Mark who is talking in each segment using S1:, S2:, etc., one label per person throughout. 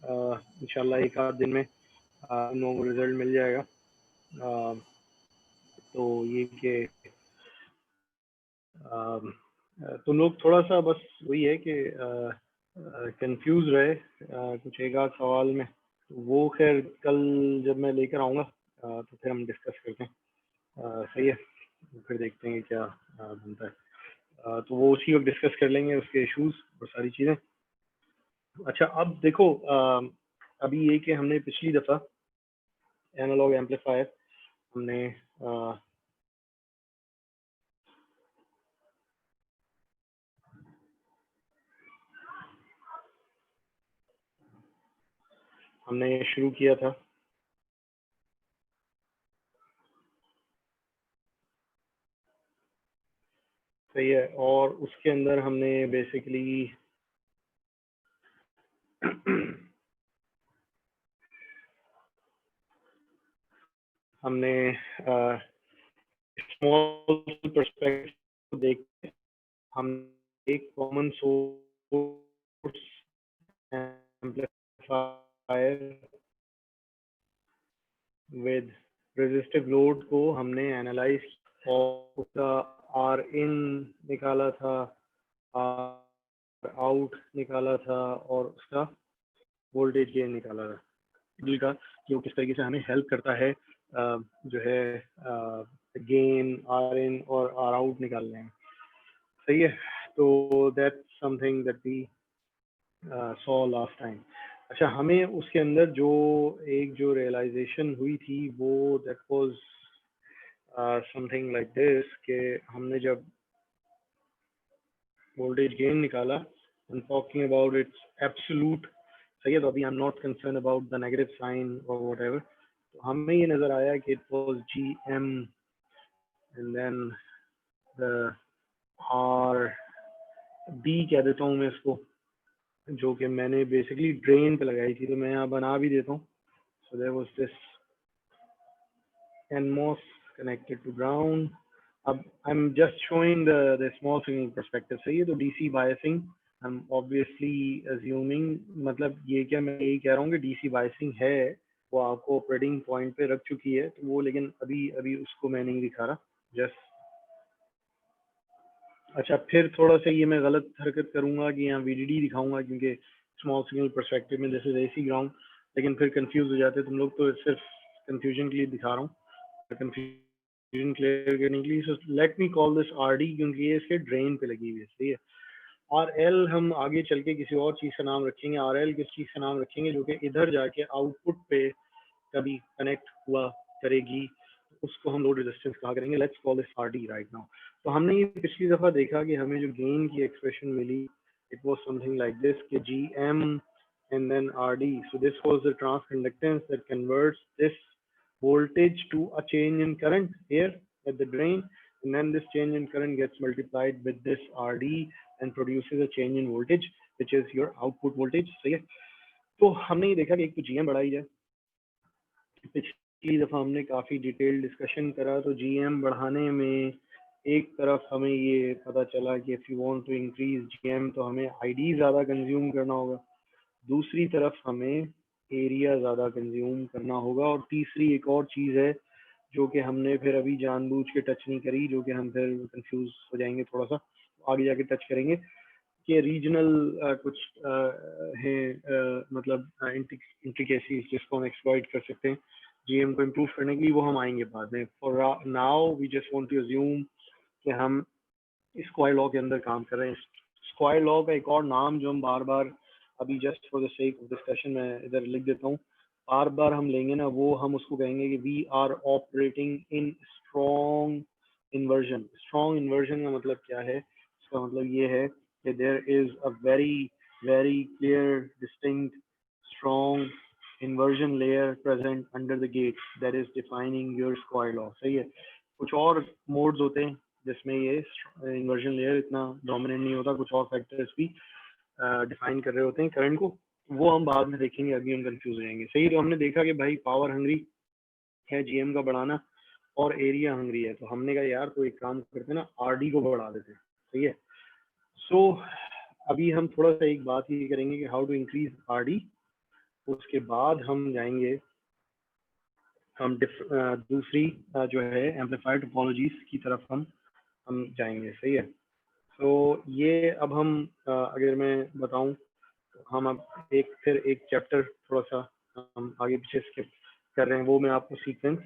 S1: इंशाल्लाह एक आध दिन में इन लोगों को रिजल्ट मिल जाएगा। तो ये कि तो लोग थोड़ा सा बस वही है कि कंफ्यूज रहे कुछ एक आध सवाल में, तो वो खैर कल जब मैं लेकर आऊँगा तो फिर हम डिस्कस करते हैं। सही है, फिर देखते हैं क्या बनता है। तो वो उसी वक्त डिस्कस कर लेंगे उसके इश्यूज और सारी चीज़ें। अच्छा, अब देखो अभी ये कि हमने पिछली दफ़ा एनालॉग एम्पलीफायर हमने हमने शुरू किया था। सही है, और उसके अंदर हमने बेसिकली हमने स्मॉल पर्सपेक्टिव देख हम एक common source amplifier with resistive load को हमने एनालाइज और उसका आर इन निकाला था, आर आउट निकाला था और उसका वोल्टेज गेन निकाला था का, कि वो किस तरीके से हमें हेल्प करता है जो है गेन आर इन और आर आउट निकालने में। सही है, तो that's something that we saw last time. अच्छा, हमें उसके अंदर जो रियलाइजेशन हुई थी वो that was something like this कि हमने जब वोल्टेज गेन निकाला, I'm talking about its absolute। सही है, तो अभी I am not concern about the negative sign और वट एवर। तो हमें ये नजर आया कि it was G M and then the R B कह देता हूँ मैं इसको, जो कि मैंने बेसिकली ड्रेन पे लगाई थी, तो मैं यहाँ बना भी देता हूँ। So there was this NMOS connected to ground। अब I am just showing the small signal perspective. सही है, तो DC biasing I am obviously assuming, मतलब ये क्या मैं यही कह रहा हूँ कि डीसी बायसिंग है, वो आपको ऑपरेटिंग पॉइंट पे रख चुकी है, तो वो लेकिन अभी अभी उसको मैं नहीं दिखा रहा जस्ट। अच्छा, फिर थोड़ा सा ये मैं गलत हरकत करूंगा कि यहाँ वीडीडी दिखाऊंगा क्योंकि स्मॉल सिग्नल पर्सपेक्टिव में दिस इज एसी ग्राउंड, लेकिन फिर कंफ्यूज हो जाते तुम लोग, तो सिर्फ कंफ्यूजन के लिए दिखा रहा हूँ, कंफ्यूजन क्लियर करने के लिए। So let me call this RD क्योंकि ये इसके ड्रेन पे लगी हुई है। सही है, आर एल हम आगे चल के किसी और चीज़ का नाम रखेंगे, आर एल किस चीज़ का नाम रखेंगे जो कि इधर जाके आउटपुट पे कभी कनेक्ट हुआ करेगी, उसको हम लोड रेजिस्टेंस कहा करेंगे। Let's call this R D right now. तो हमने ये पिछली दफ़ा देखा कि हमें जो गेन की एक्सप्रेशन मिली, it was something like this कि G M and then RD. So this was the transconductance that converts this voltage to a change in current here at the drain, and then this change in current gets multiplied with this RD and produces a change in voltage, which is your output voltage। सही है, तो हमने ये देखा कि एक तो GM बढ़ाई जाए। पिछली दफ़ा हमने काफ़ी डिटेल डिस्कशन करा, तो GM बढ़ाने में एक तरफ हमें ये पता चला कि if you want to increase GM तो हमें ID ज़्यादा कंज्यूम करना होगा, दूसरी तरफ हमें एरिया ज़्यादा कंज्यूम करना होगा, और तीसरी एक और चीज़ है जो कि हमने फिर अभी जानबूझ के टच नहीं करी, जो कि हम फिर कंफ्यूज हो जाएंगे थोड़ा सा, आगे जाके टच करेंगे कि रीजनल कुछ हैं, मतलब इंट्रिकेसीज जिसको हम एक्सप्लॉइट कर सकते हैं जीएम को इम्प्रूव करने के लिए, वो हम आएंगे बाद में। For now we just want to assume कि हम स्क्वायर लॉ के अंदर काम कर रहे हैं। स्क्वायर लॉ का एक और नाम जो हम बार बार अभी just for the sake of discussion में इधर लिख देता हूँ, बार बार हम लेंगे ना, वो हम उसको कहेंगे कि we are operating in strong inversion. Strong inversion का मतलब क्या है? इसका मतलब ये है कि there is a very clear distinct strong inversion layer present under the gate that is defining your square law। सही है, कुछ और मोड्स होते हैं जिसमें ये इन्वर्जन लेयर इतना डोमिनेंट नहीं होता, कुछ और फैक्टर्स भी डिफाइन कर रहे होते हैं करंट को, वो हम बाद में देखेंगे, अभी हम कंफ्यूज हो जाएंगे। सही, तो हमने देखा कि भाई पावर हंग्री है जीएम का बढ़ाना और एरिया हंग्री है, तो हमने कहा यार तो एक काम करते ना, आरडी को बढ़ा देते। सही है, सो अभी हम थोड़ा सा एक बात ये करेंगे कि हाउ टू इंक्रीज आरडी। उसके बाद हम जाएंगे, हम दूसरी जो है एम्पलीफायर टोपोलॉजीज की तरफ हम जाएंगे। सही है। तो ये अब हम अगर मैं बताऊं तो हम अब फिर एक चैप्टर थोड़ा सा हम आगे पीछे स्किप कर रहे हैं, वो मैं आपको सीक्वेंस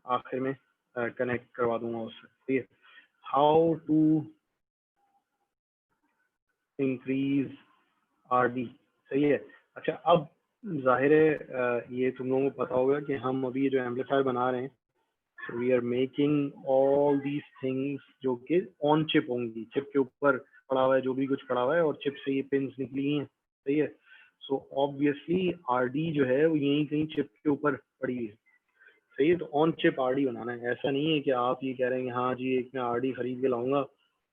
S1: आखिर में कनेक्ट करवा दूंगा उससे। सही है। How to increase RD. सही है। अच्छा, अब जाहिर है ये तुम लोगों को पता होगा कि हम अभी जो एम्पलीफायर बना रहे हैं, so we are making all these things जो कि ऑन चिप होंगी, चिप के ऊपर पड़ा हुआ है जो भी कुछ पड़ा हुआ है और चिप से ये पिन्स निकली हैं। सही है। सो ऑब्वियसली आरडी जो है वो यहीं कहीं चिप के ऊपर पड़ी है। सही है। तो ऑन चिप आरडी बनाना है। ऐसा नहीं है कि आप ये कह रहे हैं कि हाँ जी एक मैं आरडी खरीद के लाऊंगा,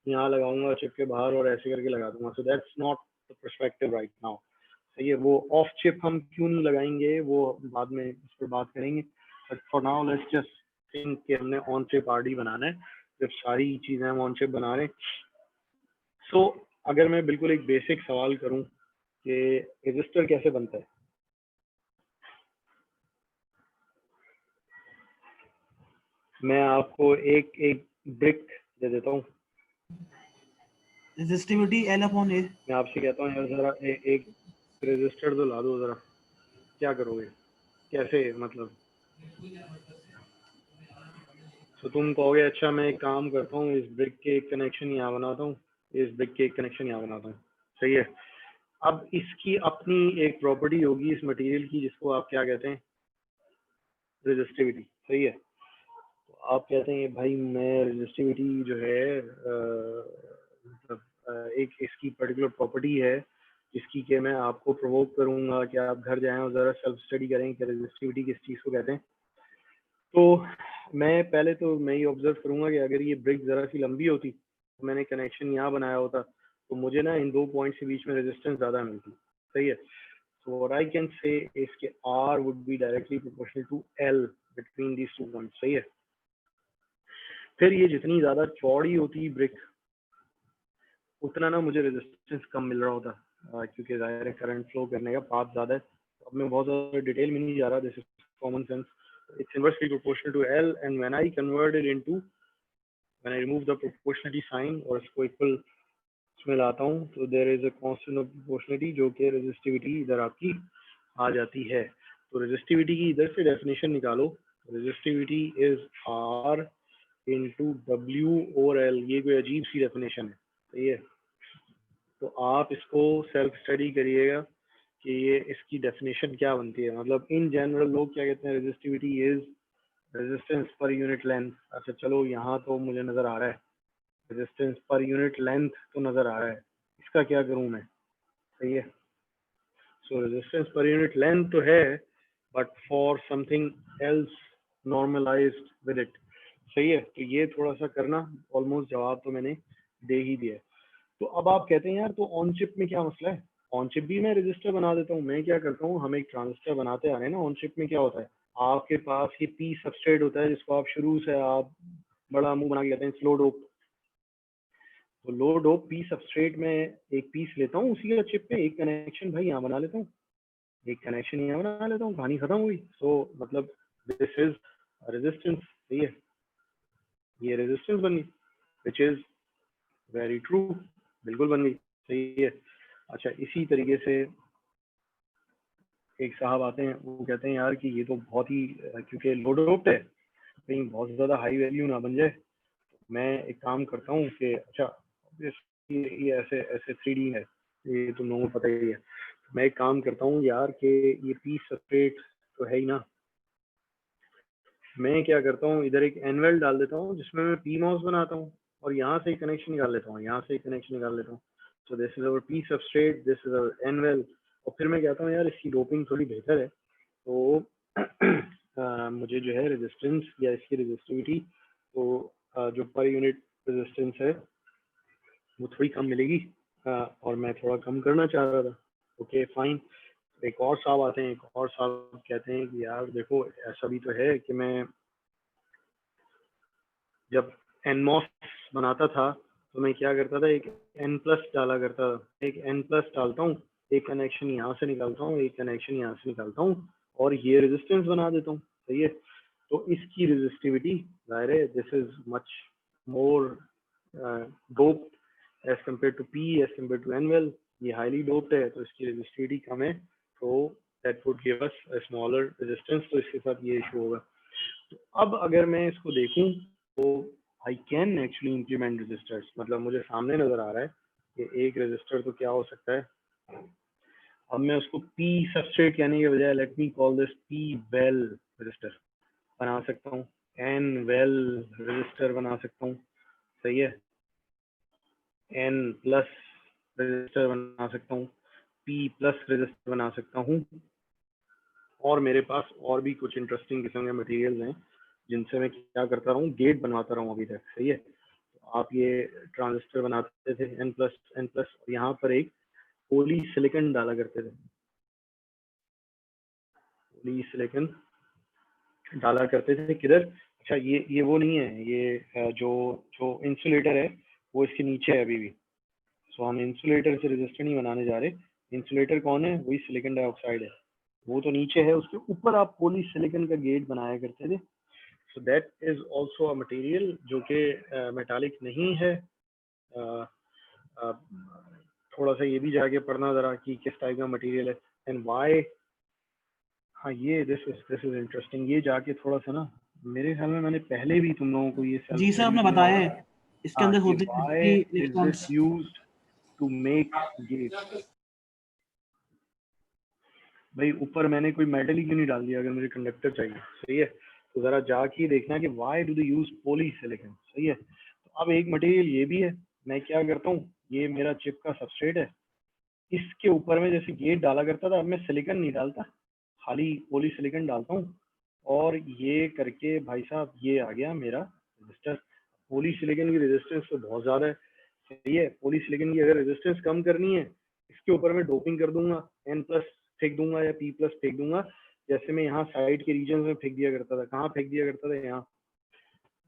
S1: यहाँ लगाऊंगा चिप के बाहर और ऐसे करके लगा दूंगा। So that's not the perspective right now. सही है। वो ऑफ चिप हम क्यों नहीं लगाएंगे वो बाद में इस पर बात करेंगे, but for now let's just think कि हमने ऑन चिप आरडी बनाना है। जब सारी चीजें हम ऑन चिप बना रहे हैं, सो अगर मैं बिल्कुल एक बेसिक सवाल करूं कि रजिस्टर कैसे बनता है, मैं आपको एक एक ब्रिक दे देता हूँ।
S2: Resistivity L/A।
S1: मैं आपसे कहता हूँ यार जरा एक रजिस्टर तो ला दो जरा, क्या करोगे? कैसे मतलब? तो तुम कहोगे अच्छा मैं एक काम करता हूँ, इस ब्रिक के एक कनेक्शन यहाँ बनाता हूँ, इस ब्रिक के एक कनेक्शन यहाँ बनाता हूँ। सही है। अब इसकी अपनी एक प्रॉपर्टी होगी इस मटेरियल की जिसको आप क्या कहते हैं, रेजिस्टिविटी। सही है। तो आप कहते हैं भाई मैं रेजिस्टिविटी जो है मतलब एक इसकी पर्टिकुलर प्रॉपर्टी है जिसकी कि मैं आपको प्रोवोक करूंगा कि आप घर जाएं और ज़रा सेल्फ स्टडी करें कि रेजिस्टिविटी किस चीज़ को कहते हैं। तो मैं पहले तो मैं ये ऑब्जर्व करूंगा कि अगर ये ब्रिक ज़रा सी लंबी होती तो मैंने कनेक्शन यहाँ बनाया होता तो मुझे ना इन दो पॉइंट्स के बीच में रेजिस्टेंस ज़्यादा मिलती। सही है। So what I can say is कि R would be directly proportional to L between these 2 points। सही है। फिर ये जितनी ज़्यादा चौड़ी होती ब्रिक उतना ना मुझे रेजिस्टेंस कम मिल रहा होता क्योंकि ज़ाहिर है करंट फ्लो करने का पाथ ज़्यादा है। अब मैं बहुत ज़्यादा डिटेल में नहीं जा रहा, this is common sense. It's inversely proportional to L and when I convert it into, when I remove the proportionality sign और इसको इक्वल इसमें लाता हूँ तो there is a constant of proportionality जो कि रेजिस्टिविटी इधर आपकी आ जाती है। तो रेजिस्टिविटी की इधर से डेफिनेशन निकालो, resistivity is R into W और L। ये कोई अजीब सी डेफिनेशन है। सही है। तो आप इसको सेल्फ स्टडी करिएगा कि ये इसकी डेफिनेशन क्या बनती है। मतलब इन जनरल लोग क्या कहते हैं, resistivity is resistance per unit length. अच्छा चलो यहाँ तो मुझे नज़र आ रहा है रेजिस्टेंस पर यूनिट लेंथ तो नज़र आ रहा है, इसका क्या करूँ मैं? सही है। So resistance per unit length तो है but for something else normalised with it. सही है। तो ये थोड़ा सा करना, ऑलमोस्ट जवाब तो मैंने दे ही दिया है। तो अब आप कहते हैं यार तो ऑन चिप में क्या मसला है, ऑन चिप भी मैं रजिस्टर बना देता हूँ। मैं क्या करता हूँ, हम एक ट्रांजिस्टर बनाते आ रहे हैं ना, ऑन चिप में क्या होता है आपके पास ये पी सबस्ट्रेट होता है जिसको आप शुरू से आप बड़ा मुंह बना के कहते हैं स्लो डोप। तो लो डोप पी सबस्ट्रेट में एक पीस लेता हूँ उसी का चिप पे एक कनेक्शन भाई यहाँ बना लेता हूँ, एक कनेक्शन यहाँ बना लेता हूँ, कहानी खत्म हुई। सो मतलब दिस इज रेजिस्टेंस। सही है। ये रेजिस्टेंस बन गई विच इज वेरी ट्रू, बिल्कुल बन गई। सही है। अच्छा इसी तरीके से एक साहब आते हैं वो कहते हैं यार कि ये तो बहुत ही क्योंकि लोड रोप्ड है कहीं बहुत ज़्यादा हाई वैल्यू ना बन जाए। मैं एक काम करता हूँ कि अच्छा ये ऐसे ऐसे 3D है, ये तुम लोगों को पता ही है। मैं एक काम करता हूँ यार कि ये पी सबस्ट्रेट तो है ही ना, मैं क्या करता हूँ इधर एक एनवेल डाल देता हूँ जिसमें मैं पी मॉस बनाता हूँ और यहाँ से कनेक्शन निकाल लेता हूँ, यहाँ से कनेक्शन निकाल लेता हूँ। So this is our P substrate, this is our N well. और फिर मैं कहता हूँ यार इसकी डोपिंग थोड़ी बेहतर है तो मुझे जो है रेजिस्टेंस या इसकी रेजिस्टिविटी तो जो पर यूनिट रेजिस्टेंस है वो थोड़ी कम मिलेगी और मैं थोड़ा कम करना चाह रहा था। Okay fine. एक और साहब आते हैं, एक और साहब कहते हैं कि यार देखो ऐसा भी तो है कि मैं जब एनमॉस बनाता था तो मैं क्या करता था, एक एन प्लस डाला करता था, एक एन प्लस डालता हूँ एक कनेक्शन यहाँ से निकालता हूँ, एक कनेक्शन यहाँ से निकालता हूँ और ये रेजिस्टेंस बना देता हूँ, सही है। तो इसकी रेजिस्टिविटी जाहिर है this is much more doped as compare to P, as compare to N well. ये हाईली डोप्ड है तो इसकी रेजिस्टिविटी कम है, तो that would give us a smaller resistance, तो इसके साथ ये इशू होगा। तो अब अगर मैं इसको देखूं तो I can actually implement resistors, मतलब मुझे सामने नजर आ रहा है कि एक रेजिस्टर तो क्या हो सकता है। अब मैं उसको पी सबस्ट्रेट कहने के बजाय let me call this P well resistor बना सकता हूँ, एन वेल रेजिस्टर बना सकता हूँ, सही है। एन प्लस रजिस्टर बना सकता हूँ, पी प्लस रजिस्टर बना सकता हूँ, और मेरे पास और भी कुछ इंटरेस्टिंग किस्म के मटेरियल्स हैं जिनसे मैं क्या करता रहूँ, गेट बनवाता रहूँ अभी तक, सही है। तो आप ये ट्रांजिस्टर बनाते थे एन प्लस, और यहाँ पर एक पॉली सिलिकॉन डाला करते थे, पॉली सिलिकॉन डाला करते थे किधर, अच्छा ये वो नहीं है, ये जो जो इंसुलेटर है वो इसके नीचे है अभी भी। सो हम इंसुलेटर से रेजिस्टर नहीं बनाने जा रहे, इंसुलेटर कौन है, वही सिलिकॉन डाइऑक्साइड है, वो तो नीचे है, उसके ऊपर आप पॉली सिलिकॉन का गेट बनाया करते थे। सो that is also a material जो कि मेटालिक नहीं है। थोड़ा सा ये भी जाके पढ़ना जरा कि किस टाइप का मटेरियल है एंड व्हाई। हाँ ये दिस इज इंटरेस्टिंग, ये जाके थोड़ा सा ना, मेरे ख्याल में मैंने पहले भी तुम लोगों को ये सेल्फ
S2: जी सर
S1: स्टडी
S2: आपने
S1: किया
S2: बताया
S1: होगा।
S2: है इसके
S1: हाँ
S2: अंदर
S1: कि
S2: होते हैं
S1: व्हाई
S2: कि
S1: is this
S2: electrons.
S1: Used to make gates. भाई ऊपर मैंने कोई मेटल ही क्यों नहीं डाल दिया अगर मुझे कंडक्टर चाहिए, सही है। तो जरा जाके देखना कि why do they use poly silicon, सही है। तो अब एक मटेरियल ये भी है, मैं क्या करता हूँ, ये मेरा चिप का सबस्ट्रेट है, इसके ऊपर में जैसे गेट डाला करता था, अब मैं सिलिकॉन नहीं डालता, खाली पॉली सिलिकॉन डालता हूँ, और ये करके भाई साहब ये आ गया मेरा रेजिस्टर। पॉली सिलिकॉन की रेजिस्टेंस तो बहुत ज्यादा है, सही है। पॉली सिलिकॉन की अगर रेजिस्टेंस कम करनी है, इसके ऊपर मैं डोपिंग कर दूंगा, एन प्लस फेंक दूंगा या पी प्लस फेंक दूंगा, जैसे मैं यहाँ साइड के रीजन में फेंक दिया करता था। कहाँ फेंक दिया करता था,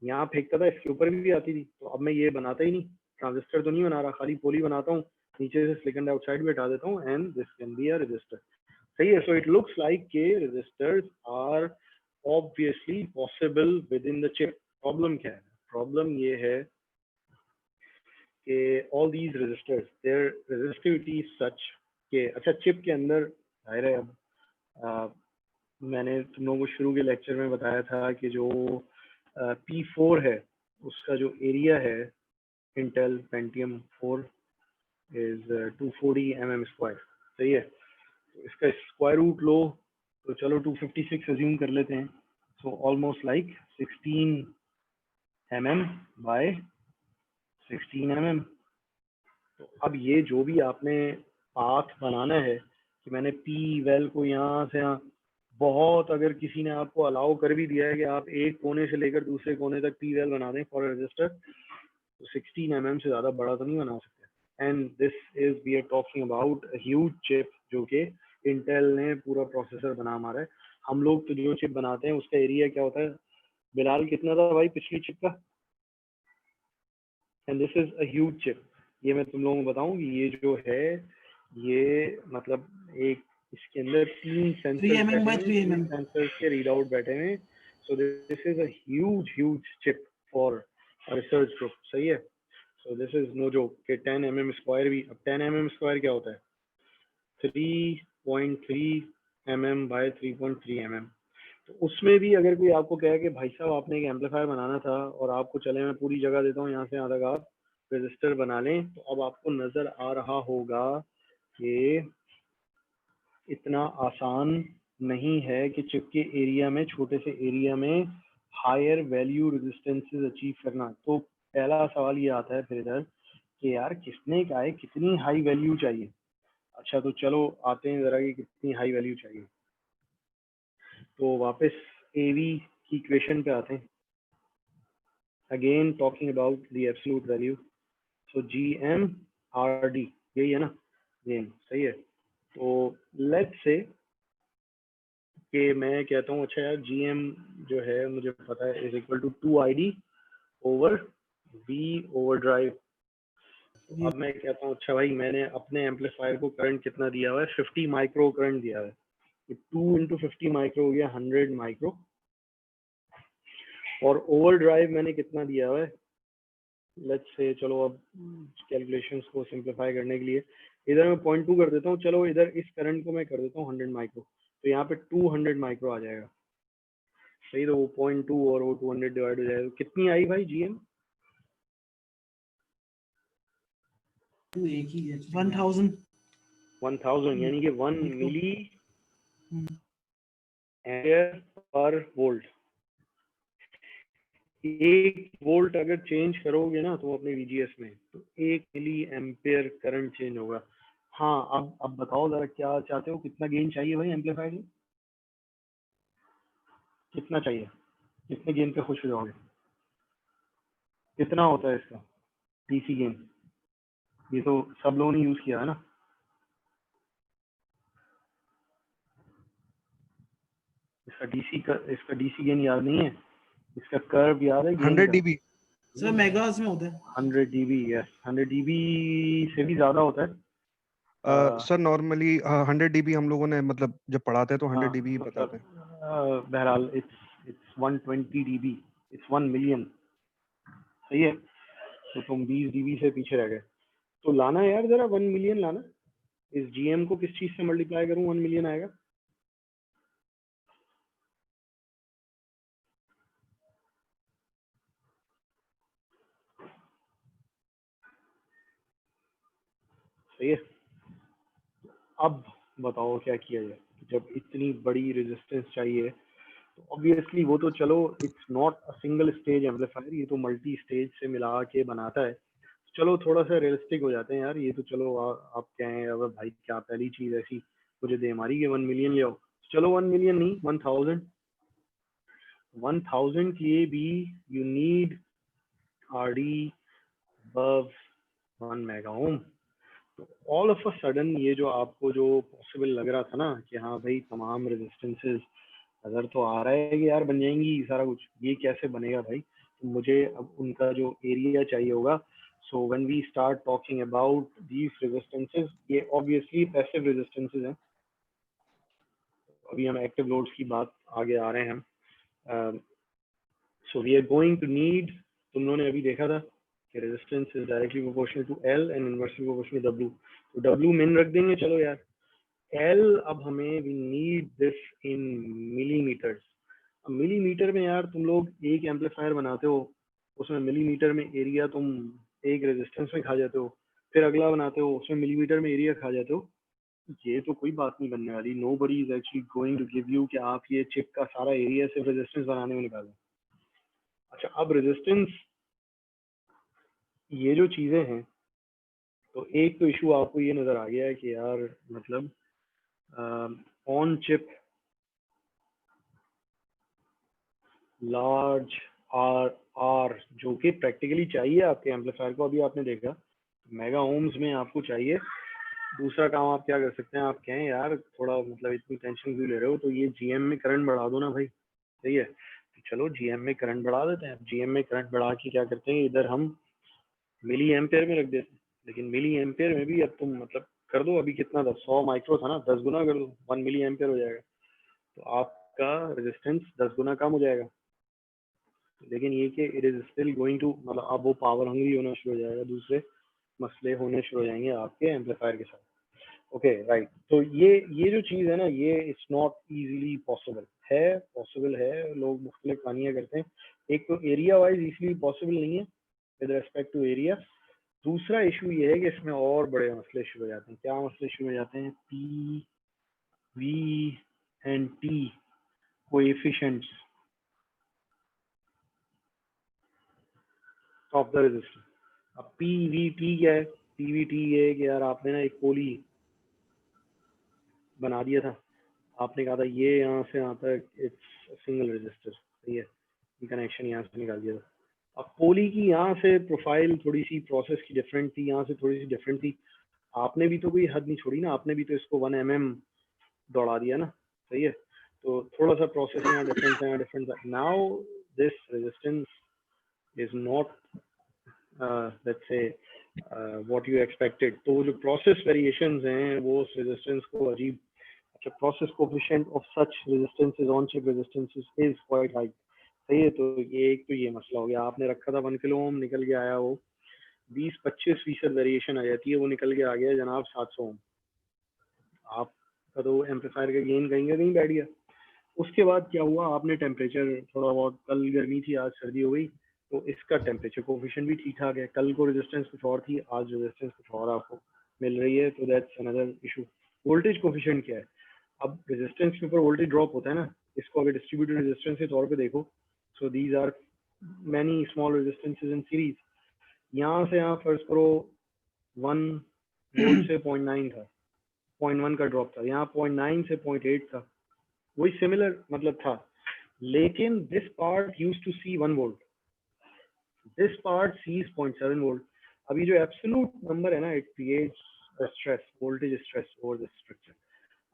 S1: यहाँ फेंकता था, इसके ऊपर भी आती थी। तो अब मैं ये बनाता ही नहीं, ट्रांजिस्टर तो नहीं बना रहा, खाली पॉली बनाता हूँ, नीचे से सिलिकॉन डाइऑक्साइड भी हटा देता हूँ, and this can be a resistor, सही है। सो इट लुक्स लाइक के resistors are obviously possible within the chip. Problem क्या है, प्रॉब्लम ये है कि all these resistors their resistivity such के, अच्छा चिप के अंदर जाहिर है अब मैंने तुम लोगों को शुरू के लेक्चर में बताया था कि जो P4 है उसका जो एरिया है Intel Pentium 4 is 240 mm square, सही है। तो इसका स्क्वायर रूट लो तो चलो 256 अज्यूम कर लेते हैं, so almost like 16 mm by 16 mm। तो अब ये जो भी आपने पाथ बनाना है कि मैंने पी वेल को यहाँ से यहाँ, बहुत अगर किसी ने आपको अलाउ कर भी दिया है कि आप एक कोने से लेकर दूसरे कोने तक पी वेल बना दें फॉर रजिस्टर, तो 16 mm से ज़्यादा बड़ा तो नहीं बना सकते। And this is we are talking about huge chip जो कि इंटेल ने पूरा प्रोसेसर बना मारा है। हम लोग तो जो चिप बनाते हैं उसका एरिया क्या होता है, बिलाल कितना था भाई पिछली चिप का, and this is a huge chip. ये मैं तुम लोगों को बताऊं कि ये जो है ये मतलब एक इसके अंदर 3
S2: 3
S1: सेंसर्स
S2: mm
S1: बैठे
S2: बाय
S1: हैं,
S2: 3
S1: 3
S2: mm।
S1: सेंसर्स के रीड आउट बैठे हैं। So this is a huge chip for research group, सही है। So this is no joke कि 10 mm स्क्वायर भी, अब 10 mm स्क्वायर क्या होता है, 3.3 mm बाय 3.3 mm। तो उसमें भी अगर कोई आपको कहे कि भाई साहब आपने एक एम्पलीफायर बनाना था और आपको चले मैं पूरी जगह देता हूँ यहाँ से यहाँ तक आप रजिस्टर बना लें, तो अब आपको नजर आ रहा होगा कि इतना आसान नहीं है कि चिप के एरिया में, छोटे से एरिया में हायर वैल्यू रेजिस्टेंसेस अचीव करना। तो पहला सवाल ये आता है फिर इधर कि यार किसने कहा है कितनी हाई वैल्यू चाहिए। अच्छा तो चलो आते हैं जरा कि कितनी हाई वैल्यू चाहिए। तो वापस एवी की इक्वेशन पे आते हैं, again talking about the absolute value. So GM RD यही है ना, गेम सही है। तो लेट्स से कि मैं कहता हूँ अच्छा यार GM जो है मुझे पता है is equal to 2ID over V overdrive तो अब मैं कहता हूँ अच्छा भाई मैंने अपने एम्पलीफायर को करंट कितना दिया हुआ है, 50 माइक्रो करंट दिया है, तो 2 इंटू 50 माइक्रो हो गया 100 माइक्रो, और ओवर ड्राइव मैंने कितना दिया हुआ है, लेट्स से, चलो अब कैलकुलेशंस को सिंप्लीफाई करने के लिए इधर मैं 0.2 कर देता हूँ, चलो इधर इस करंट को मैं कर देता हूँ 100 माइक्रो, तो यहाँ पे 200 माइक्रो आ जाएगा, सही। तो वो 0.2 और वो 200 डिवाइड हो जाएगा, तो कितनी आई भाई जीएम? 1000 यानी कि 1 milli ampere per volt. 1 volt अगर चेंज करोगे ना तो अपने वीजीएस में, तो 1 मिली एम्पियर करंट चेंज होगा। हाँ, अब बताओ जरा क्या चाहते हो, कितना गेन चाहिए भाई एम्पलीफायर में, कितना चाहिए, कितने गेन पे खुश हो जाओगे, कितना होता है इसका डीसी गेन? ये तो सब लोगों ने यूज किया है ना। इसका डीसी गेन याद नहीं है, इसका कर्व याद है गेन
S2: 100
S1: का?
S2: dB
S3: सर मेगास में होता है
S1: 100 डीबी, यस 100 डीबी से भी ज्यादा होता है।
S2: सर नॉर्मली 100 dB हम लोगों ने मतलब जब पढ़ाते हैं तो 100 dB ही बताते हैं।
S1: बहरहाल इट्स 120 डीबी, इट्स 1 मिलियन, सही है। तो तुम 20 डीबी से पीछे रह गए, तो लाना यार जरा 1 मिलियन लाना। इस जीएम को किस चीज से मल्टीप्लाई करूं 1 मिलियन आएगा? सही है। अब बताओ क्या किया जाए, जब इतनी बड़ी रेजिस्टेंस चाहिए तो ऑब्वियसली वो तो चलो it's not a single stage amplifier, ये तो मल्टी स्टेज से मिला के बनाता है। चलो थोड़ा सा रियलिस्टिक हो जाते हैं यार, ये तो चलो आप कहें अब भाई क्या पहली चीज ऐसी मुझे दे हमारी कि 1 मिलियन ले आओ, चलो 1 मिलियन नहीं 1000, 1000 के लिए भी you need RD above 1 mega ohm. तो ऑल ऑफ अ सडन ये जो आपको जो पॉसिबल लग रहा था ना कि हाँ भाई तमाम रेजिस्टेंसेस अगर तो आ रहा है कि यार बन जाएंगी सारा कुछ, ये कैसे बनेगा भाई? तो मुझे अब उनका जो एरिया चाहिए होगा। So when we start talking about these resistances, ये ऑब्वियसली पैसिव रेजिस्टेंसेस हैं, अभी हम एक्टिव लोड्स की बात आगे आ रहे हैं हम। So we are going to need, तुम लोगों ने अभी देखा था कि resistance is directly proportional to L and inversely proportional to W, तो डब्ल्यू मिन रख देंगे चलो यार। एल अब हमें we need this in millimetres. अब मिलीमीटर में यार तुम लोग एक एम्पलीफायर बनाते हो, उसमें मिलीमीटर में एरिया तुम एक रेजिस्टेंस में खा जाते हो, फिर अगला बनाते हो उसमें मिलीमीटर में एरिया खा जाते हो, ये तो कोई बात नहीं बनने वाली। Nobody is actually going to give you कि आप ये चिप का सारा एरिया सिर्फ रेजिस्टेंस बनाने में निकालें। अच्छा, अब रेजिस्टेंस ये जो चीजें हैं, तो एक तो इशू आपको ये नजर आ गया है कि यार मतलब ऑन चिप लार्ज आर जो कि प्रैक्टिकली चाहिए आपके एम्पलीफायर को, अभी आपने देखा मेगा ओम्स में आपको चाहिए। दूसरा काम आप क्या कर सकते हैं, आप कहें यार थोड़ा मतलब इतनी टेंशन क्यों ले रहे हो, तो ये जीएम में करंट बढ़ा दो ना भाई, सही है। तो चलो जीएम में करंट बढ़ा देते हैं। जीएम में करंट बढ़ा के क्या करते हैं, इधर हम मिली एम्पेयर में रख देते हैं, लेकिन मिली एम्पेयर में भी अब तुम मतलब कर दो, अभी कितना था 100 माइक्रो था ना, 10 गुना कर दो 1 मिली एम्पेयर हो जाएगा, तो आपका रेजिस्टेंस 10 गुना कम हो जाएगा। लेकिन ये कि it is still going to, मतलब अब वो पावर हंग्री होना शुरू हो जाएगा, दूसरे मसले होने शुरू हो जाएंगे आपके एम्पलीफायर के साथ। ओके राइट, तो ये जो चीज़ है ना, ये इट्स नॉट इजीली पॉसिबल है, पॉसिबल है, लोग मुख्तलिफ कहानियाँ करते हैं। एक तो एरिया वाइज इजीली पॉसिबल नहीं है विद रेस्पेक्ट टू एरिया। दूसरा इशू ये है कि इसमें और बड़े मसले शुरू हो जाते हैं। क्या मसले शुरू हो जाते हैं? P V and T coefficients of the resistor. अब पीवीटी क्या है? पीवीटी ये है कि यार आपने ना एक पोली बना दिया था, आपने कहा था ये यहाँ से यहाँ तक इट्स सिंगल रजिस्टर, सही है, ये कनेक्शन यहाँ से निकाल दिया था। अब पोली की यहाँ से प्रोफाइल थोड़ी सी प्रोसेस की डिफरेंट थी, यहाँ से थोड़ी सी डिफरेंट थी, आपने भी तो कोई हद नहीं छोड़ी ना, आपने भी तो इसको 1 mm दौड़ा दिया ना, सही है। तो थोड़ा सा प्रोसेस यहाँ डिफरेंट है, यहाँ डिफरेंट है। Now this resistance is not let's say what you expected. तो जो प्रोसेस वेरिएशंस हैं वो उस रेजिस्टेंस को अजीब, अच्छा process coefficient of such resistances on chip resistances is quite high. सही है, तो ये एक तो ये मसला हो गया, आपने रखा था 1 किलो ओम, निकल के आया वो 20-25% वेरिएशन आ जाती है, वो निकल के आ गया जनाब 700 ओम। आपका तो एम्पलीफायर का गेन कहीं का कहीं बैठ गया। उसके बाद क्या हुआ, आपने टेम्परेचर थोड़ा बहुत, कल गर्मी थी आज सर्दी हो गई, तो इसका टेम्परेचर कोफिशिएंट भी ठीक ठाक है। कल को रेजिस्टेंस कुछ और थी, आज रेजिस्टेंस कुछ और आपको मिल रही है, तो that's another issue. Voltage coefficient क्या है, अब रेजिस्टेंस के ऊपर वोल्टेज ड्रॉप होता है ना, इसको अगर डिस्ट्रीब्यूटेड रेजिस्टेंस के तौर पे देखो, so these are many small resistances in series. यहाँ से यहाँ फर्ज करो 1 वोल्ट से 0.9 था, 0.1 का ड्रॉप था, यहाँ 0.9 से 0.8 था, वही सिमिलर मतलब था, लेकिन this part used to see 1 volt, this part sees 0.7 volt. अभी जो एब्सोल्यूट नंबर है ना, it creates stress, voltage stress over the structure.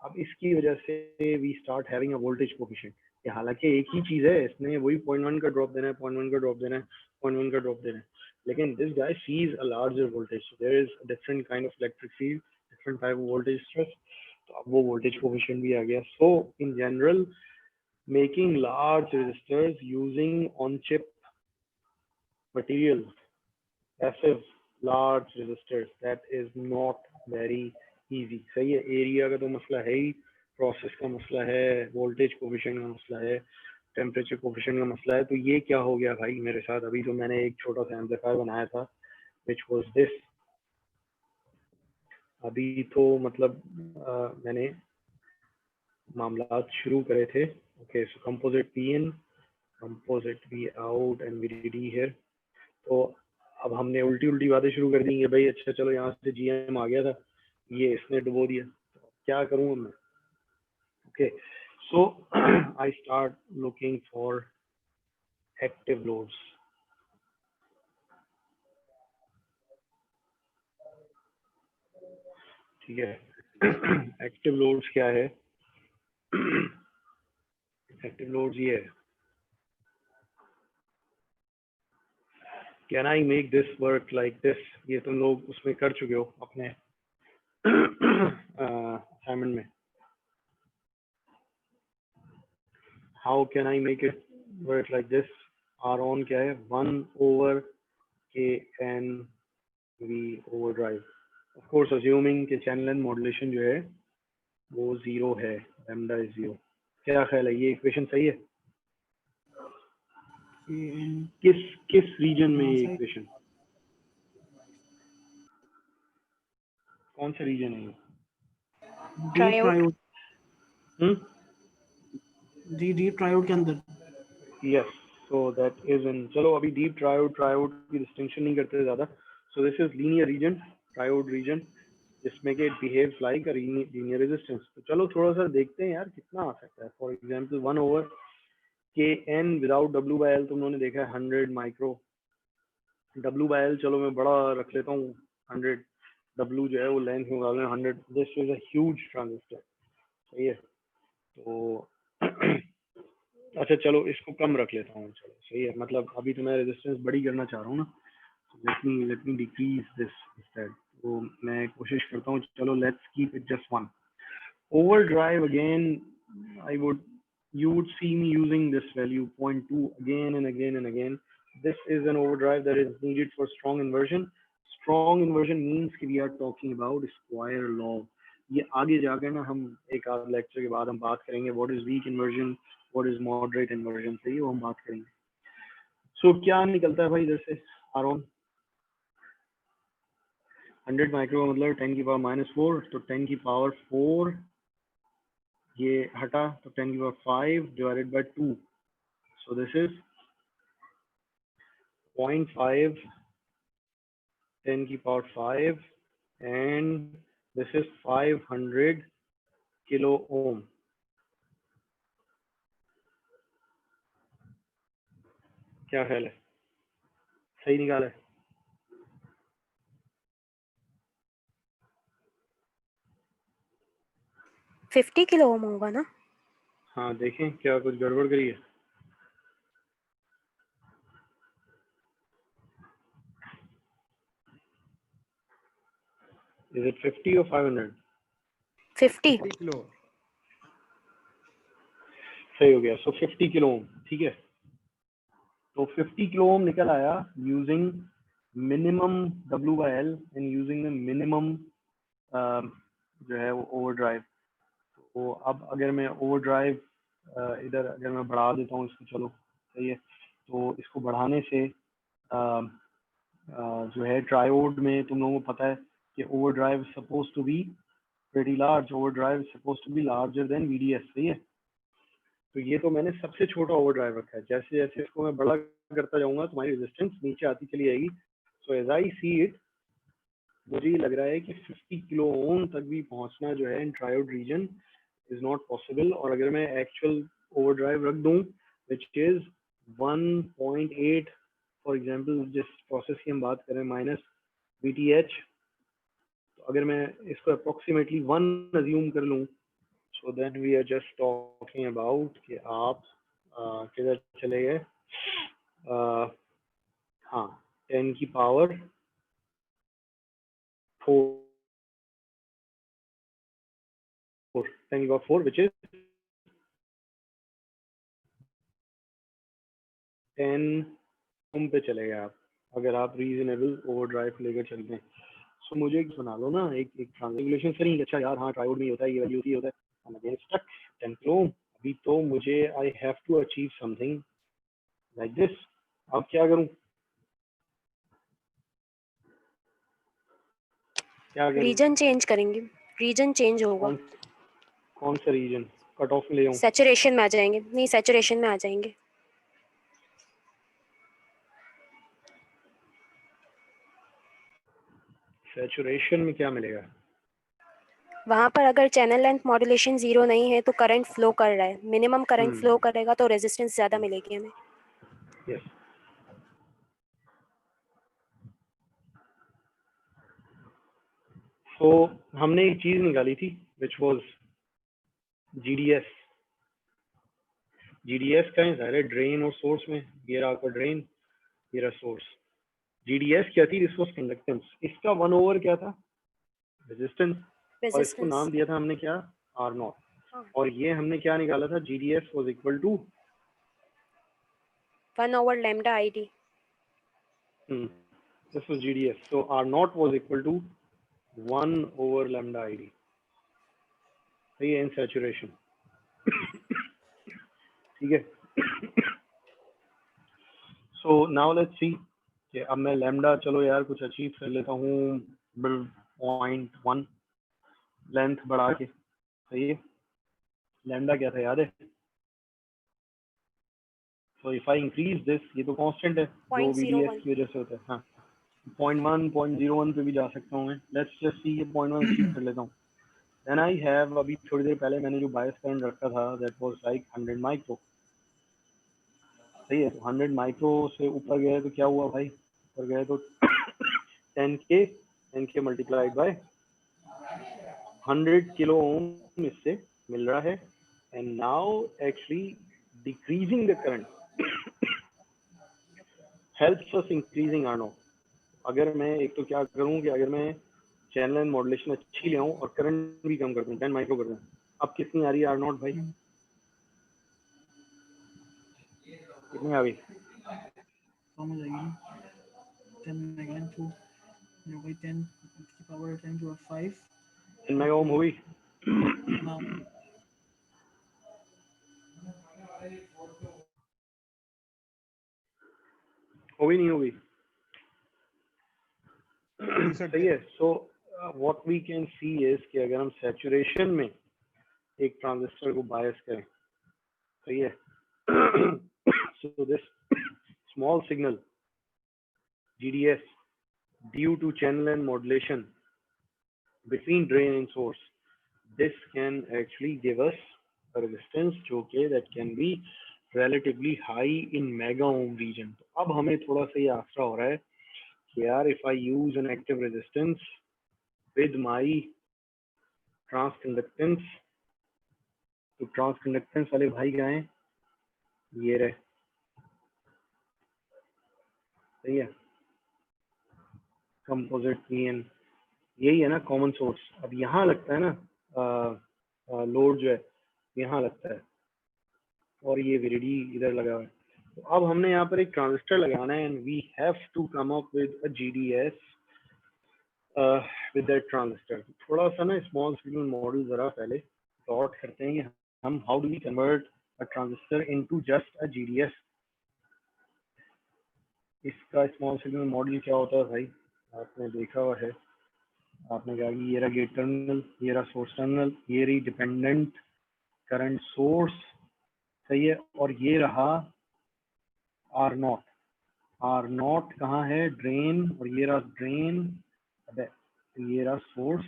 S1: अब इसकी वजह से we start having a voltage coefficient. ये हालांकि एक ही चीज है, इसने वही 0.1 का ड्रॉप देना है, 0.1 का ड्रॉप देना है, 0.1 का ड्रॉप देना है, लेकिन this guy sees a larger voltage, there is a different kind of electric field, different type of voltage stress, तो अब वो वोल्टेज कोफिशिएंट भी आ गया। So in general making large resistors using on chip materials, passive large resistors, that is not very easy। सही है, area का तो मसला है ही, प्रोसेस का मसला है, वोल्टेज कोफिशिएंट का मसला है, टेम्परेचर कोफिशिएंट का मसला है। तो ये क्या हो गया भाई मेरे साथ, अभी तो मैंने एक छोटा सा एम्पलीफायर बनाया था which was this, अभी तो मतलब मैंने मामलात शुरू करे थे। Okay, so composite P in, composite P out and VDD here. तो अब हमने उल्टी उल्टी बातें शुरू कर दी है भाई, अच्छा चलो यहाँ से जीएम आ गया था, ये इसने डुबो दिया, तो क्या करूँ मैं। Okay, so I start looking for active loads. ठीक है, एक्टिव लोड्स क्या है, एक्टिव लोड्स ये है, can I make this work like this. ये तुम लोग उसमें कर चुके हो अपने असाइनमेंट में, how can I make it work like this. R on क्या है, 1/k n v overdrive, of course assuming कि channel and modulation जो है वो 0 है, lambda is 0। क्या ख्याल है, ये इक्वेशन सही है? किस रीजन में ये इक्वेशन, कौन सा रीजन है ये?
S3: ट्रायोड, डीप ट्रायोड के अंदर।
S1: Yes, so that is in, चलो अभी डीप ट्रायोड की डिस्टिंक्शन नहीं करते ज्यादा। So this is linear region, triode region, जिसमें कि it behaves like a linear resistance. तो चलो थोड़ा सा देखते हैं यार कितना आ सकता है। For example 1/kn without w/l, तुम लोगों ने देखा है 100 माइक्रो, w/l चलो मैं बड़ा रख लेता हूँ 100, w जो है वो लेंथ निकालना 100, this is a huge transistor. सही है, तो अच्छा चलो इसको कम रख लेता हूँ, चलो सही है, मतलब अभी तो मैं रेजिस्टेंस बड़ी करना चाह रहा हूँ ना, let me decrease this instead. तो मैं कोशिश करता हूँ, चलो let's keep it just 1। Overdrive again, I would, you would see me using this value 0.2 again and again and again. This is an overdrive that is needed for strong inversion. Strong inversion means कि we are talking about square law। ये आगे जाकर ना हम एक आध lecture के बाद हम बात करेंगे what is weak inversion, what is moderate inversion, सही है, वो हम बात करेंगे। So क्या निकलता है भाई इधर से, आरोन 100 माइक्रो मतलब 10 की पावर -4, तो 10 की पावर 4 ये हटा तो 10 की power 5 divided by 2, so this is 0.5 10 की power 5 and this is 500 kilo ohm. क्या ख्याल है, सही निकाला है?
S4: $50 किलो ओम होगा ना?
S1: हाँ देखें क्या कुछ गड़बड़ करी है। Is it 50 or 500?
S4: 50
S2: 50 किलो
S1: सही हो गया. So 50 kilo ohm. ठीक है. तो 50 किलो ओम निकल आया using minimum W/L and using the minimum जो है वो ओवरड्राइव. तो अब अगर मैं ओवरड्राइव इधर अगर मैं बढ़ा देता हूँ इसको, चलो सही है. तो इसको बढ़ाने से जो है ट्रायोड में तुम लोगों को पता है कि overdrive suppose to be pretty large. Overdrive is supposed to be larger than VDS. सही है. तो ये तो मैंने सबसे छोटा ओवरड्राइव रखा है. जैसे जैसे इसको मैं बड़ा करता जाऊंगा तुम्हारी रेजिस्टेंस नीचे आती चली जाएगी. So as I see it, मुझे ये लग रहा है कि 50 किलो ओम तक भी पहुंचना जो है in triode region is not possible. और अगर मैं एक्चुअल ओवरड्राइव रख दूं विच इज 1.8 फॉर एग्जांपल, जिस प्रोसेस की हम बात करें माइनस VTH, तो अगर मैं इसको अप्रोक्सीमेटली 1 अज्यूम कर लूं, so then we are just talking about कि आप किधर चले गए. हाँ, 10 की पावर 4, 10 की पावर 4 विच इज 10 ओम पे चले गए आप, अगर आप रीजनेबल ओवरड्राइव लेकर चलते हैं. सो मुझे एक बना लो ना, एक ट्रांसलेशन से नहीं. अच्छा यार, हाँ ट्रायोड में होता है, ये वैल्यू होता है. I'm again stuck 10 kilo. अभी तो मुझे I have to achieve something like this. अब क्या करूं, क्या करूं?
S4: रीजन चेंज करेंगे. रीजन चेंज होगा.
S1: कौन सा रीजन? कट ऑफ में ले जाऊं?
S4: सैचुरेशन में आ जाएंगे. नहीं, सैचुरेशन में आ जाएंगे.
S1: सैचुरेशन में क्या मिलेगा?
S4: वहां पर अगर चैनल लेंथ मॉड्यूलेशन 0 नहीं है तो करंट फ्लो कर रहा है. मिनिमम करंट फ्लो करेगा तो रेजिस्टेंस ज्यादा मिलेगी हमें.
S1: यस. तो हमने एक चीज निकाली थी विच वाज GDS. GDS का है ड्रेन और सोर्स में. ये रहा आपका ड्रेन, ये रहा सोर्स. GDS क्या थी? This was conductance. इसका 1/, क्या था? रेजिस्टेंस. और इसको नाम दिया था हमने क्या? R0. और ये हमने क्या निकाला था? GDS was equal to
S4: 1/λ ID.
S1: This was GDS. So R0 was equal to 1/λ ID. सही है, इन सैचुरेशन. ठीक है. So now let's see कि अब मैं लैम्डा, चलो यार कुछ अचीव कर लेता हूँ 0.1 लेंथ बढ़ा के. सही है. लैम्डा क्या था याद है? So if I increase this, ये तो कांस्टेंट है जो VDS की वजह से होता है. हाँ, 0.1 0.01 पे भी जा सकता हूँ मैं. लेट्स जस्ट सी, ये 0.1 अचीव कर लेता हूँ. देन आई हैव, अभी थोड़ी देर पहले मैंने जो बायस करंट रखा था दैट वाज लाइक 100 माइक्रो. सही है. तो 100 माइक्रो से ऊपर गए तो क्या हुआ भाई? ऊपर गए तो 10K multiplied by 100 kilo ohm इससे मिल रहा है. And now actually decreasing the current helps us increasing R0. अगर मैं एक तो क्या करूं कि अगर मैं चैनल एंड मॉड्यूलेशन अच्छी ले आऊं और करंट भी कम कर दूं, 10 माइक्रो कर दूं. अब कितनी आ रही है R0 भाई? कितनी आ गई?
S3: कम हो जाएगी 10 मेगा टू हो गई 10 की पावर 10 टू 5.
S1: 10 मेगा ओम हो गई.
S3: हाँ,
S1: हो गई नहीं हो गई?
S2: सर
S1: सही है. So what we can see is कि अगर हम सैचुरेशन में एक ट्रांजिस्टर को बायस करें, सही है, so this small signal GDS due to channel and modulation between drain and source, this can actually give us a resistance जो कि that can be relatively high in mega ohm region. तो अब हमें थोड़ा सा ये आसरा हो रहा है कि यार if I use an active resistance with my transconductance, तो ट्रांसकंडक्टेंस वाले भाई क्या हैं? ये रहे. सही है. कंपोजिट PN यही है ना कॉमन सोर्स। अब यहाँ लगता है ना लोड जो है यहाँ लगता है, और ये VDD इधर लगा हुआ है। तो अब हमने यहाँ पर एक ट्रांजिस्टर लगाना है, and we have to come up with a GDS with that transistor. थोड़ा सा ना स्मॉल सिग्नल मॉडल जरा पहले प्लॉट करते हैं कि हम how do we convert a transistor into just a GDS। इसका स्मॉल सिग्नल मॉडल क्या होता है भाई, आपने देखा हुआ है। आपने कहा कि ये रहा गेट टर्मिनल, ये रहा सोर्स टर्मिनल, ये रही डिपेंडेंट करंट सोर्स, सही है, और ये रहा R0। R0 कहाँ है, ड्रेन, और ये रहा ड्रेन, अबे ये रहा source.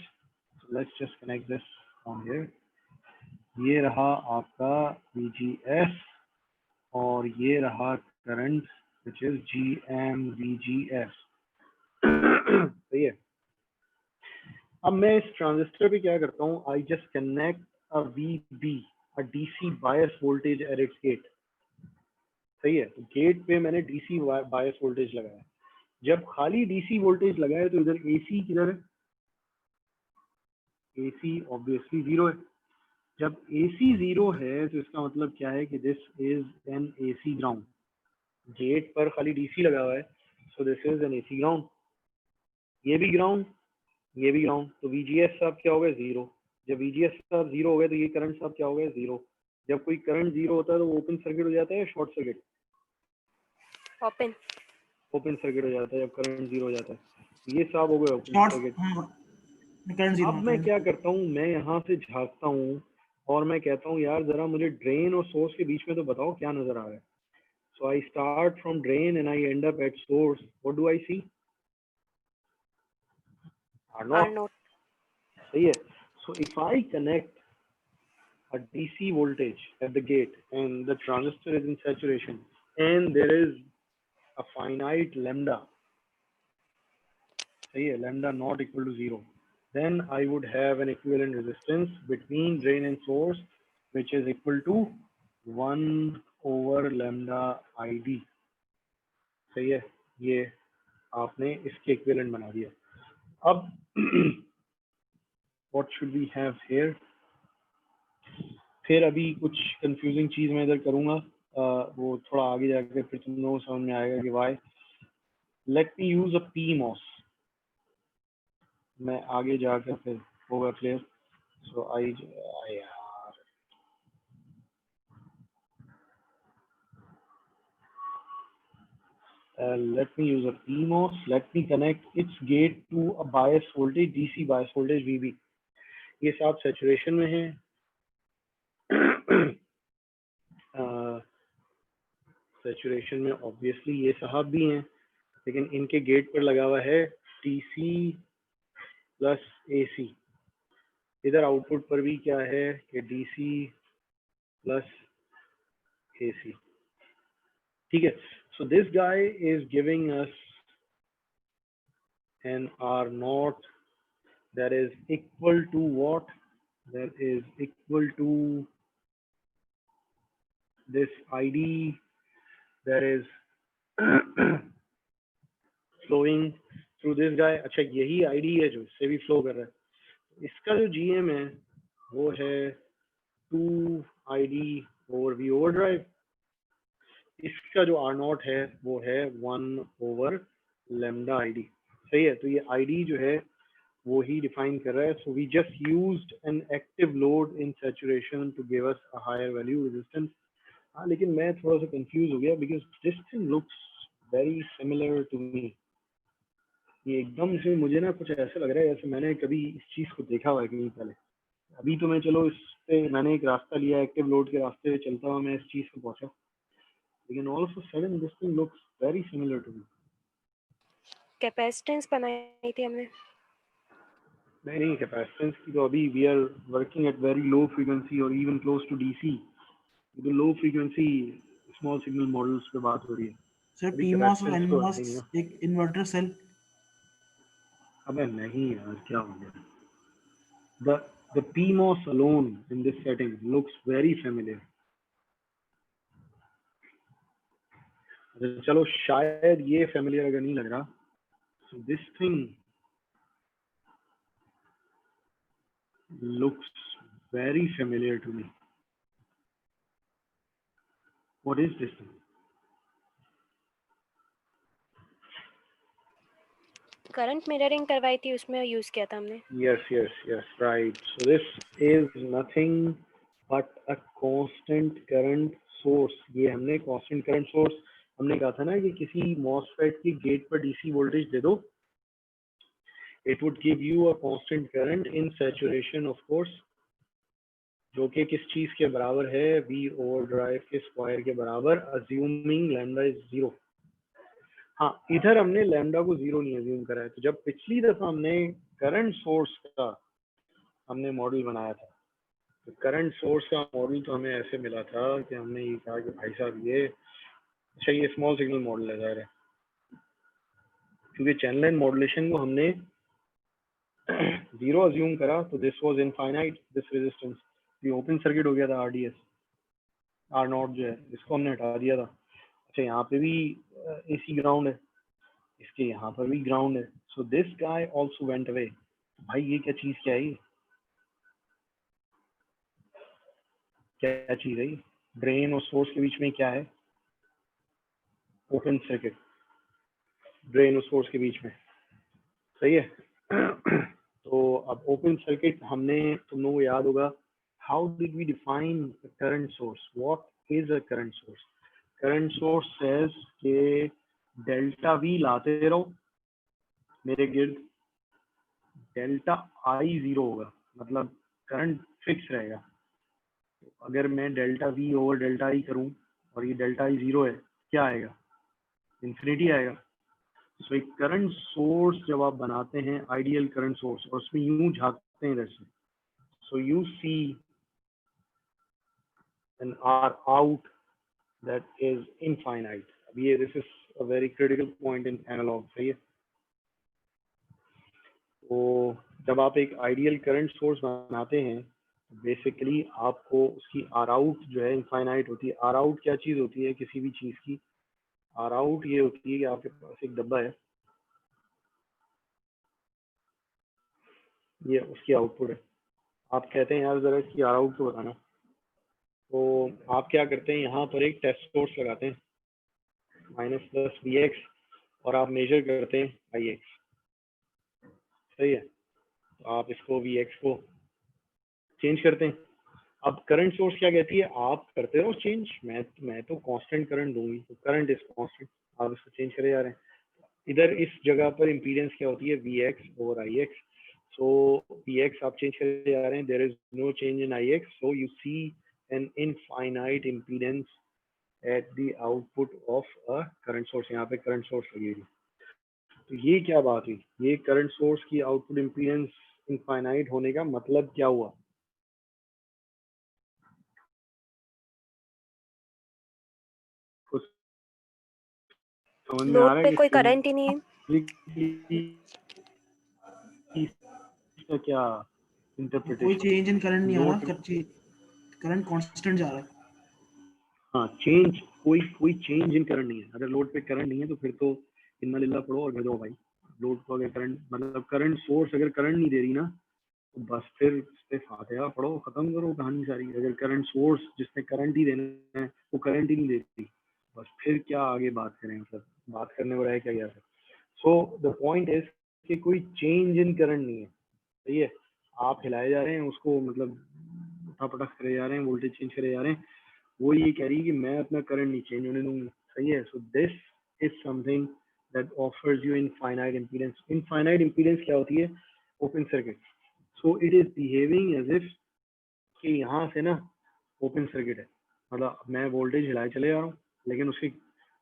S1: Let's just connect this on here. ये रहा आपका VGS, और ये रहा करंट विच इज GMVGS। सही है। अब मैं इस ट्रांजिस्टर पे क्या करता हूँ, I just connect a VB, a DC bias voltage at it's get. सही है, तो गेट पे मैंने DC बायस वोल्टेज लगाया। जब खाली DC वोल्टेज लगाया तो इधर AC किधर है, AC ऑब्वियसली 0 है। जब AC 0 है तो इसका मतलब क्या है कि this is an AC ground. Gate पर खाली DC लगा हुआ है, so this is an AC ground. ये भी ग्राउंड, ये भी ग्राउंड, तो VGS साहब क्या हो गया, 0। जब VGS साहब 0 हो गया तो ये करंट साहब क्या हो गया, 0। जब कोई करंट 0 होता है तो वो ओपन सर्किट हो जाता है या short circuit,
S4: open
S1: open circuit हो जाता है जब करंट 0 हो जाता है। ये साहब हो गया ओपन
S3: शॉर्ट,
S1: सर्किट।
S3: हाँ करंट जीरो,
S1: अब मैं क्या करता हूँ, मैं यहाँ से झांकता हूँ और मैं कहता हूँ यार जरा मुझे ड्रेन और सोर्स के बीच में तो बताओ क्या नजर आ रहा है। So I start from drain and I end up at source. What do I see, R0।
S4: R0
S1: सही है। So if I connect a DC voltage at the gate and the transistor is in saturation and there is a finite lambda, say lambda not equal to 0, then I would have an equivalent resistance between drain and source which is equal to 1 over lambda ID। सही है, ये आपने इसके equivalent बना दिया। अब what should we have here, फिर अभी कुछ कंफ्यूजिंग चीज मैं इधर करूंगा, वो थोड़ा आगे जाकर फिर तुम लोगों को समझ में आएगा कि why. Let me use a PMOS। मैं आगे जाकर फिर होगा क्लियर। सो आई यार let me use a PMOS, let me connect its gate to a bias voltage, DC bias voltage VB। ये सब सैचुरेशन में है। सैचुरेशन में ऑब्वियसली ये साहब भी हैं, लेकिन इनके गेट पर लगा हुआ है DC प्लस AC। इधर आउटपुट पर भी क्या है कि DC प्लस AC। ठीक है, so this guy is giving us an R0 that is equal to what, that is equal to this ID that is flowing through this guy। अच्छा यही ID है जो इससे भी फ्लो कर रहा है। इसका जो GM है वो है 2ID over V overdrive। इसका जो R0 है वो है 1 over lambda ID। सही है, तो ये ID जो है वो ही डिफाइन कर रहा है। So we just used an active load in saturation to give us a higher value resistance. हाँ, लेकिन मैं थोड़ा सा कंफ्यूज हो गया because this thing looks very similar to me. ये एकदम से मुझे ना कुछ ऐसा लग रहा है जैसे मैंने कभी इस चीज को देखा हुआ है कहीं पहले। अभी तो मैं चलो इस पे मैंने एक रास्ता लिया, एक्टिव लोड के रास्ते पे चलता हुआ मैं इस चीज को पहुंचा, लेकिन all of a sudden this thing looks very similar to me.
S4: Capacitance बनाई थी हमने।
S1: नहीं, कैपेसिटेंस की तो अभी we are working at very low frequency और इवन क्लोज टू DC। तो low frequency small signal models पे बात हो रही है।
S3: सर
S1: अभी
S3: PMOS और
S1: कैपेसिटेंस तो है
S3: NMOS
S1: नहीं ना।
S3: एक इन्वर्टर सेल।
S1: अबे नहीं यार, क्या हो गया। The PMOS alone in this setting looks very familiar। चलो शायद ये familiar अगर नहीं लग रहा, so this thing looks very familiar to me. What is this thing?
S4: Current mirroring करवाई थी, उसमें यूज किया था हमने.
S1: Yes, right. So this is nothing but a constant current source. ये हमने constant current source हमने कहा था ना कि किसी MOSFET की गेट पर DC वोल्टेज दे दो, it would give you a constant current in saturation of course, जो कि किस चीज के बराबर है, V ओवर ड्राइव के स्क्वायर के बराबर, assuming lambda is 0. हाँ, इधर हमने लैम्डा को 0 नहीं अज्यूम करा है. तो जब पिछली दफा हमने करंट सोर्स का हमने मॉडल बनाया था, तो करंट सोर्स का मॉडल तो हमें ऐसे मिला था कि हमने ये कहा कि भाई साहब ये अच्छा ये स्मॉल सिग्नल मॉडल है ज़ाहिर है, क्योंकि चैनल लाइन मॉड्यूलेशन को हमने 0 अज्यूम करा, तो this was infinite, this resistance ये ओपन सर्किट हो गया था. RDS R0 जो है इसको हमने हटा दिया था. अच्छा यहाँ पे भी AC ग्राउंड है, इसके यहाँ पर भी ग्राउंड है. So this guy also went away. भाई ये क्या चीज क्या है, ये क्या चीज है, ड्रेन और सोर्स के बीच में क्या है, ओपन सर्किट, ड्रेन और सोर्स के बीच में, सही है. तो अब ओपन सर्किट हमने, तुम लोगों को याद होगा, how did we define current source, what is a current source. Current source says के डेल्टा वी लाते रहो मेरे गिर्द, डेल्टा आई 0 होगा, मतलब करंट फिक्स रहेगा. अगर मैं डेल्टा वी ओवर डेल्टा आई करूं और ये डेल्टा आई 0 है, क्या आएगा, इन्फिनिटी आएगा. सो एक करंट सोर्स जब आप बनाते हैं, आइडियल करंट सोर्स, और उसमें यूं झांकते हैं इधर से, so you see an R out that is infinite. अब ये this is a very critical point in analogue, सही है. तो जब आप एक आइडियल करंट सोर्स बनाते हैं, बेसिकली आपको उसकी आर आउट जो है इनफाइनाइट होती है. आर आउट क्या चीज होती है किसी भी चीज की, आर आउट ये होती है कि आपके पास एक डब्बा है, ये उसकी आउटपुट है. आप कहते हैं यार जरा इसकी आर आउट को बताना, तो आप क्या करते हैं, यहाँ पर एक टेस्ट सोर्स लगाते हैं -+ Vx, और आप मेजर करते हैं Ix, सही है. तो आप इसको Vx को चेंज करते हैं. अब करंट सोर्स क्या कहती है, आप करते रहो चेंज, मैं तो कांस्टेंट करंट दूंगी, तो करंट इज कांस्टेंट, आप इसको चेंज करे जा रहे हैं. इधर इस जगह पर इम्पीडेंस क्या होती है, Vx over Ix. So Vx आप चेंज करे जा रहे हैं, there is no change in Ix, so you see an infinite impedance at the output of a current source. यहाँ पे करंट सोर्स लगेगी. तो ये क्या बात हुई, ये करंट सोर्स की आउटपुट इम्पीडेंस इनफाइनाइट होने का मतलब क्या हुआ. कुछ समझ में आ
S4: लोड
S1: रहा
S4: पे
S1: है
S4: कोई
S1: कि
S4: करंट ही नहीं है.
S1: इसका क्या
S3: कोई
S1: इंटरप्रिटेशन.
S3: चेंज इन करंट नहीं आ
S1: लोड,
S3: रहा, करंट कांस्टेंट जा रहा है.
S1: हाँ चेंज, कोई चेंज इन करंट नहीं है. अगर लोड पे करंट नहीं है तो फिर तो इन्ना लिल्ला पढ़ो और भेजो भाई. लोड को अगर करंट, मतलब करंट सोर्स अगर करंट नहीं दे रही ना, तो बस फिर इस पे फातिहा पढ़ो, खत्म करो कहानी सारी. अगर करंट सोर्स जिसने करंट ही देना है वो करंट ही नहीं देती, बस फिर क्या आगे बात करें, मतलब बात करने को रह क्या गया. सो द पॉइंट इज कि कोई चेंज इन करंट नहीं है, सही है. आप हिलाए जा रहे हैं उसको, मतलब उठा पटक करे जा रहे हैं, वोल्टेज चेंज करे जा रहे हैं. वो ये कह रही है कि मैं अपना करंट नहीं चेंज होने दूंगी, सही है. So this is something that offers you infinite impedance. Infinite impedance क्या होती है, open circuit. So it is behaving as if कि यहाँ से ना ओपन सर्किट है, मतलब मैं वोल्टेज हिलाए चले जा रहा हूँ, लेकिन उसकी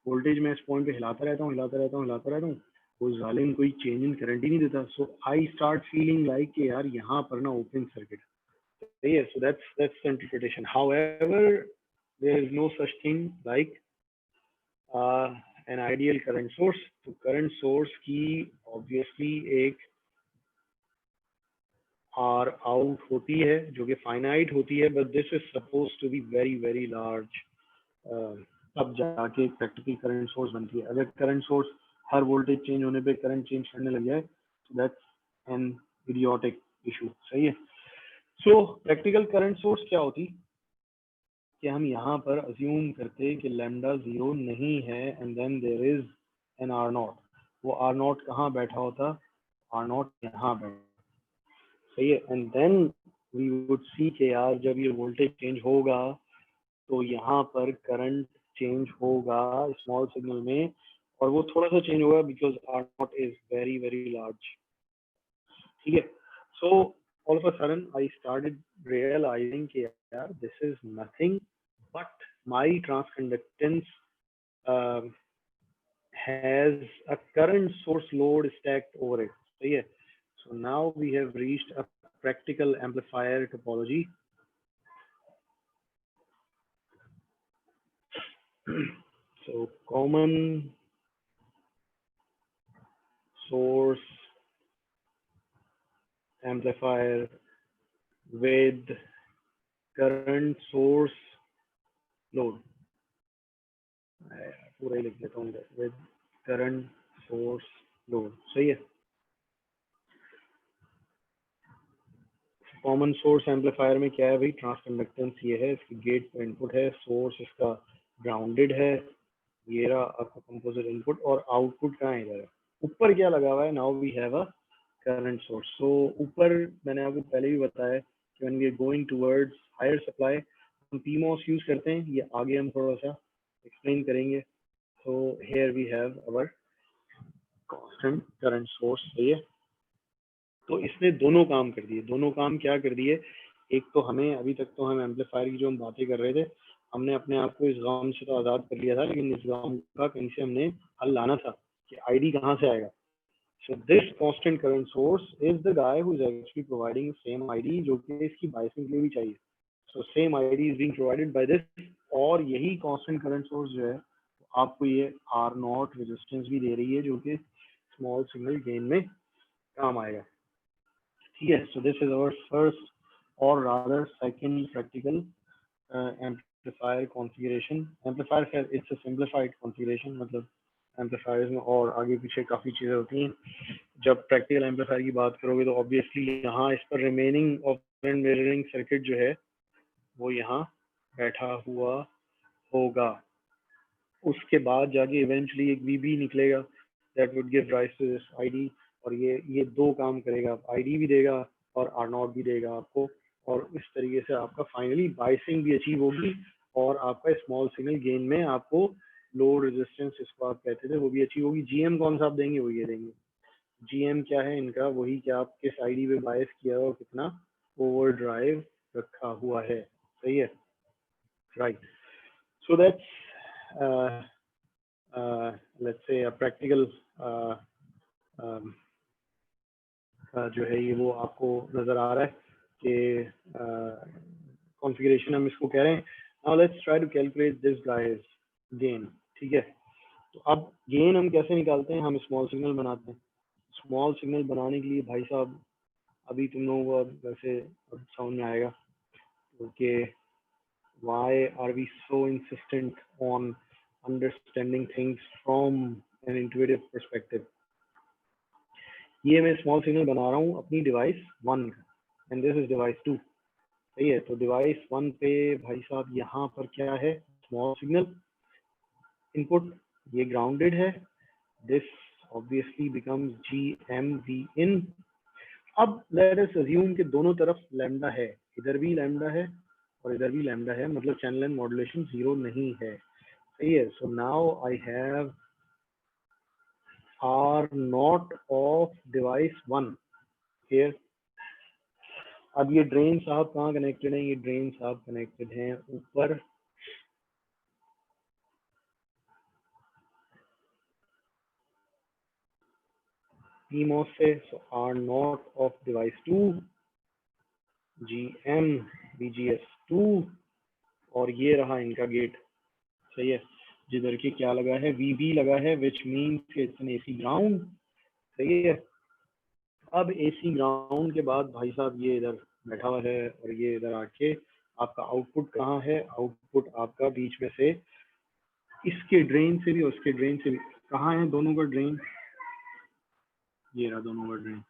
S1: वोल्टेज मैं इस पॉइंट पे हिलाता रहता हूँ, वो जालिम कोई चेंज इन करंट ही नहीं देता. सो आई स्टार्ट फीलिंग लाइक कि यार यहाँ पर ना ओपन सर्किट है. Yes, so that's the interpretation. However, there is no such thing like an ideal current source. तो current source की obviously एक R out होती है जो कि finite होती है, but this is supposed to be very large. तब जाके practical current source बनती है. अगर current source हर वोल्टेज चेंज होने पे करंट चेंज करने लग जाए, so that's an idiotic issue, सही है. सो प्रैक्टिकल करंट सोर्स क्या होती कि हम यहाँ पर अज्यूम करते कि लैम्डा जीरो नहीं है and then there is an R nought. वो आर नॉट कहाँ बैठा होता, आर नॉट यहाँ बैठा, सही है। And then we would see के यार जब ये वोल्टेज चेंज होगा तो यहाँ पर करंट चेंज होगा स्मॉल सिग्नल में, और वो थोड़ा सा चेंज होगा because R nought is very very large, ठीक है। So all of a sudden I started realising कि यार this is nothing but my transconductance has a current source load stacked over it, सही है। So now we have reached a practical amplifier topology. So common source amplifier with current source load, पूरा ही लिख देता हूँ, with current source load, सही है। Common source amplifier में क्या है भाई, ट्रांसकंडक्टेंस ये है, इसकी गेट पर इनपुट है, सोर्स इसका ग्राउंडेड है, ये रहा आपका कंपोजिट इनपुट, और आउटपुट कहाँ है, इधर है। ऊपर क्या लगा हुआ है, now we have a current source. So ऊपर मैंने आपको पहले भी बताया कि when we are going towards higher supply हम पीमॉस यूज करते हैं, ये आगे हम थोड़ा सा एक्सप्लेन करेंगे। So here we have our constant current source, सही है। तो इसने दोनों काम कर दिए। दोनों काम क्या कर दिए, एक तो हमें अभी तक तो हम एम्पलीफायर की जो हम बातें कर रहे थे, हमने अपने आप को इस गाम से तो आज़ाद कर लिया था, लेकिन इस गाम का कहीं से हमने हल लाना था कि आईडी कहाँ से आएगा। So this constant current source is the guy who is actually providing same ID जो कि इसकी बायसिंग के लिए भी चाहिए। So same ID is being provided by this, और यही कांस्टेंट करंट सोर्स जो है आपको ये आर नॉट रेजिस्टेंस भी दे रही है जो कि स्मॉल सिग्नल गेन में काम आएगा, ठीक है। So this is our first और rather second practical amplifier configuration. Amplifier it's a simplified configuration, मतलब एम्पलीफायर्स में और आगे पीछे काफ़ी चीज़ें होती हैं। जब प्रैक्टिकल एम्पलीफायर की बात करोगे तो ऑब्वियसली यहाँ इस पर रिमेनिंग ऑपरेंट मिररिंग सर्किट जो है वो यहाँ बैठा हुआ होगा। उसके बाद जाके इवेंचुअली एक वीबी निकलेगा that would give rise to this ID, और ये दो काम करेगा, आईडी भी देगा और आर नॉट भी देगा आपको, और इस तरीके से आपका फाइनली बाइसिंग भी अचीव होगी, और आपका स्मॉल सिग्नल गेन में आपको लो रेजिस्टेंस जिसको आप कहते थे वो भी अचीव होगी। जीएम कौन सा आप देंगे, वो ये देंगे। जीएम क्या है इनका, वही कि आप किस आईडी पे बायस किया और कितना ओवर ड्राइव रखा हुआ है, सही है, right. So that's let's say a practical जो है ये वो आपको नजर आ रहा है कि कॉन्फ़िगरेशन हम इसको कह रहे हैं। Now let's try to calculate this guy's gain, ठीक है। तो अब गेन हम कैसे निकालते हैं, हम स्मॉल सिग्नल बनाते हैं। स्मॉल सिग्नल बनाने के लिए भाई साहब अभी तुम लोगों को वैसे समझ में आएगा कि why are we so insistent on understanding things from an intuitive perspective। ये मैं स्मॉल सिग्नल बना रहा हूँ अपनी device 1 and this is device 2, सही है। तो डिवाइस 1 पे भाई साहब यहाँ पर क्या है, स्मॉल सिग्नल इनपुट, ये ग्राउंडेड है, दिस ऑब्वियसली बिकम्स GMV इन। अब लेट अस अज्यूम कि दोनों तरफ लैम्डा है, इधर भी लैम्डा है और इधर भी लैम्डा है, मतलब चैनल लेंथ मॉड्यूलेशन 0 नहीं है, सही है। So now I have R not of device 1 here। अब ये ड्रेन साहब कहाँ कनेक्टेड हैं, ये ड्रेन साहब कनेक्टेड हैं ऊपर PMOS से। सो R not of device 2 GM VGS2, और ये रहा इनका गेट, सही है, जिधर के क्या लगा है, VB लगा है, which means it's an AC ground, सही है। अब AC ग्राउंड के बाद भाई साहब ये इधर बैठा हुआ है, और ये इधर आके आपका आउटपुट कहाँ है, आउटपुट आपका बीच में से इसके ड्रेन से भी और उसके ड्रेन से भी, कहाँ है दोनों का ड्रेन, ये रहा दोनों का ड्रेन,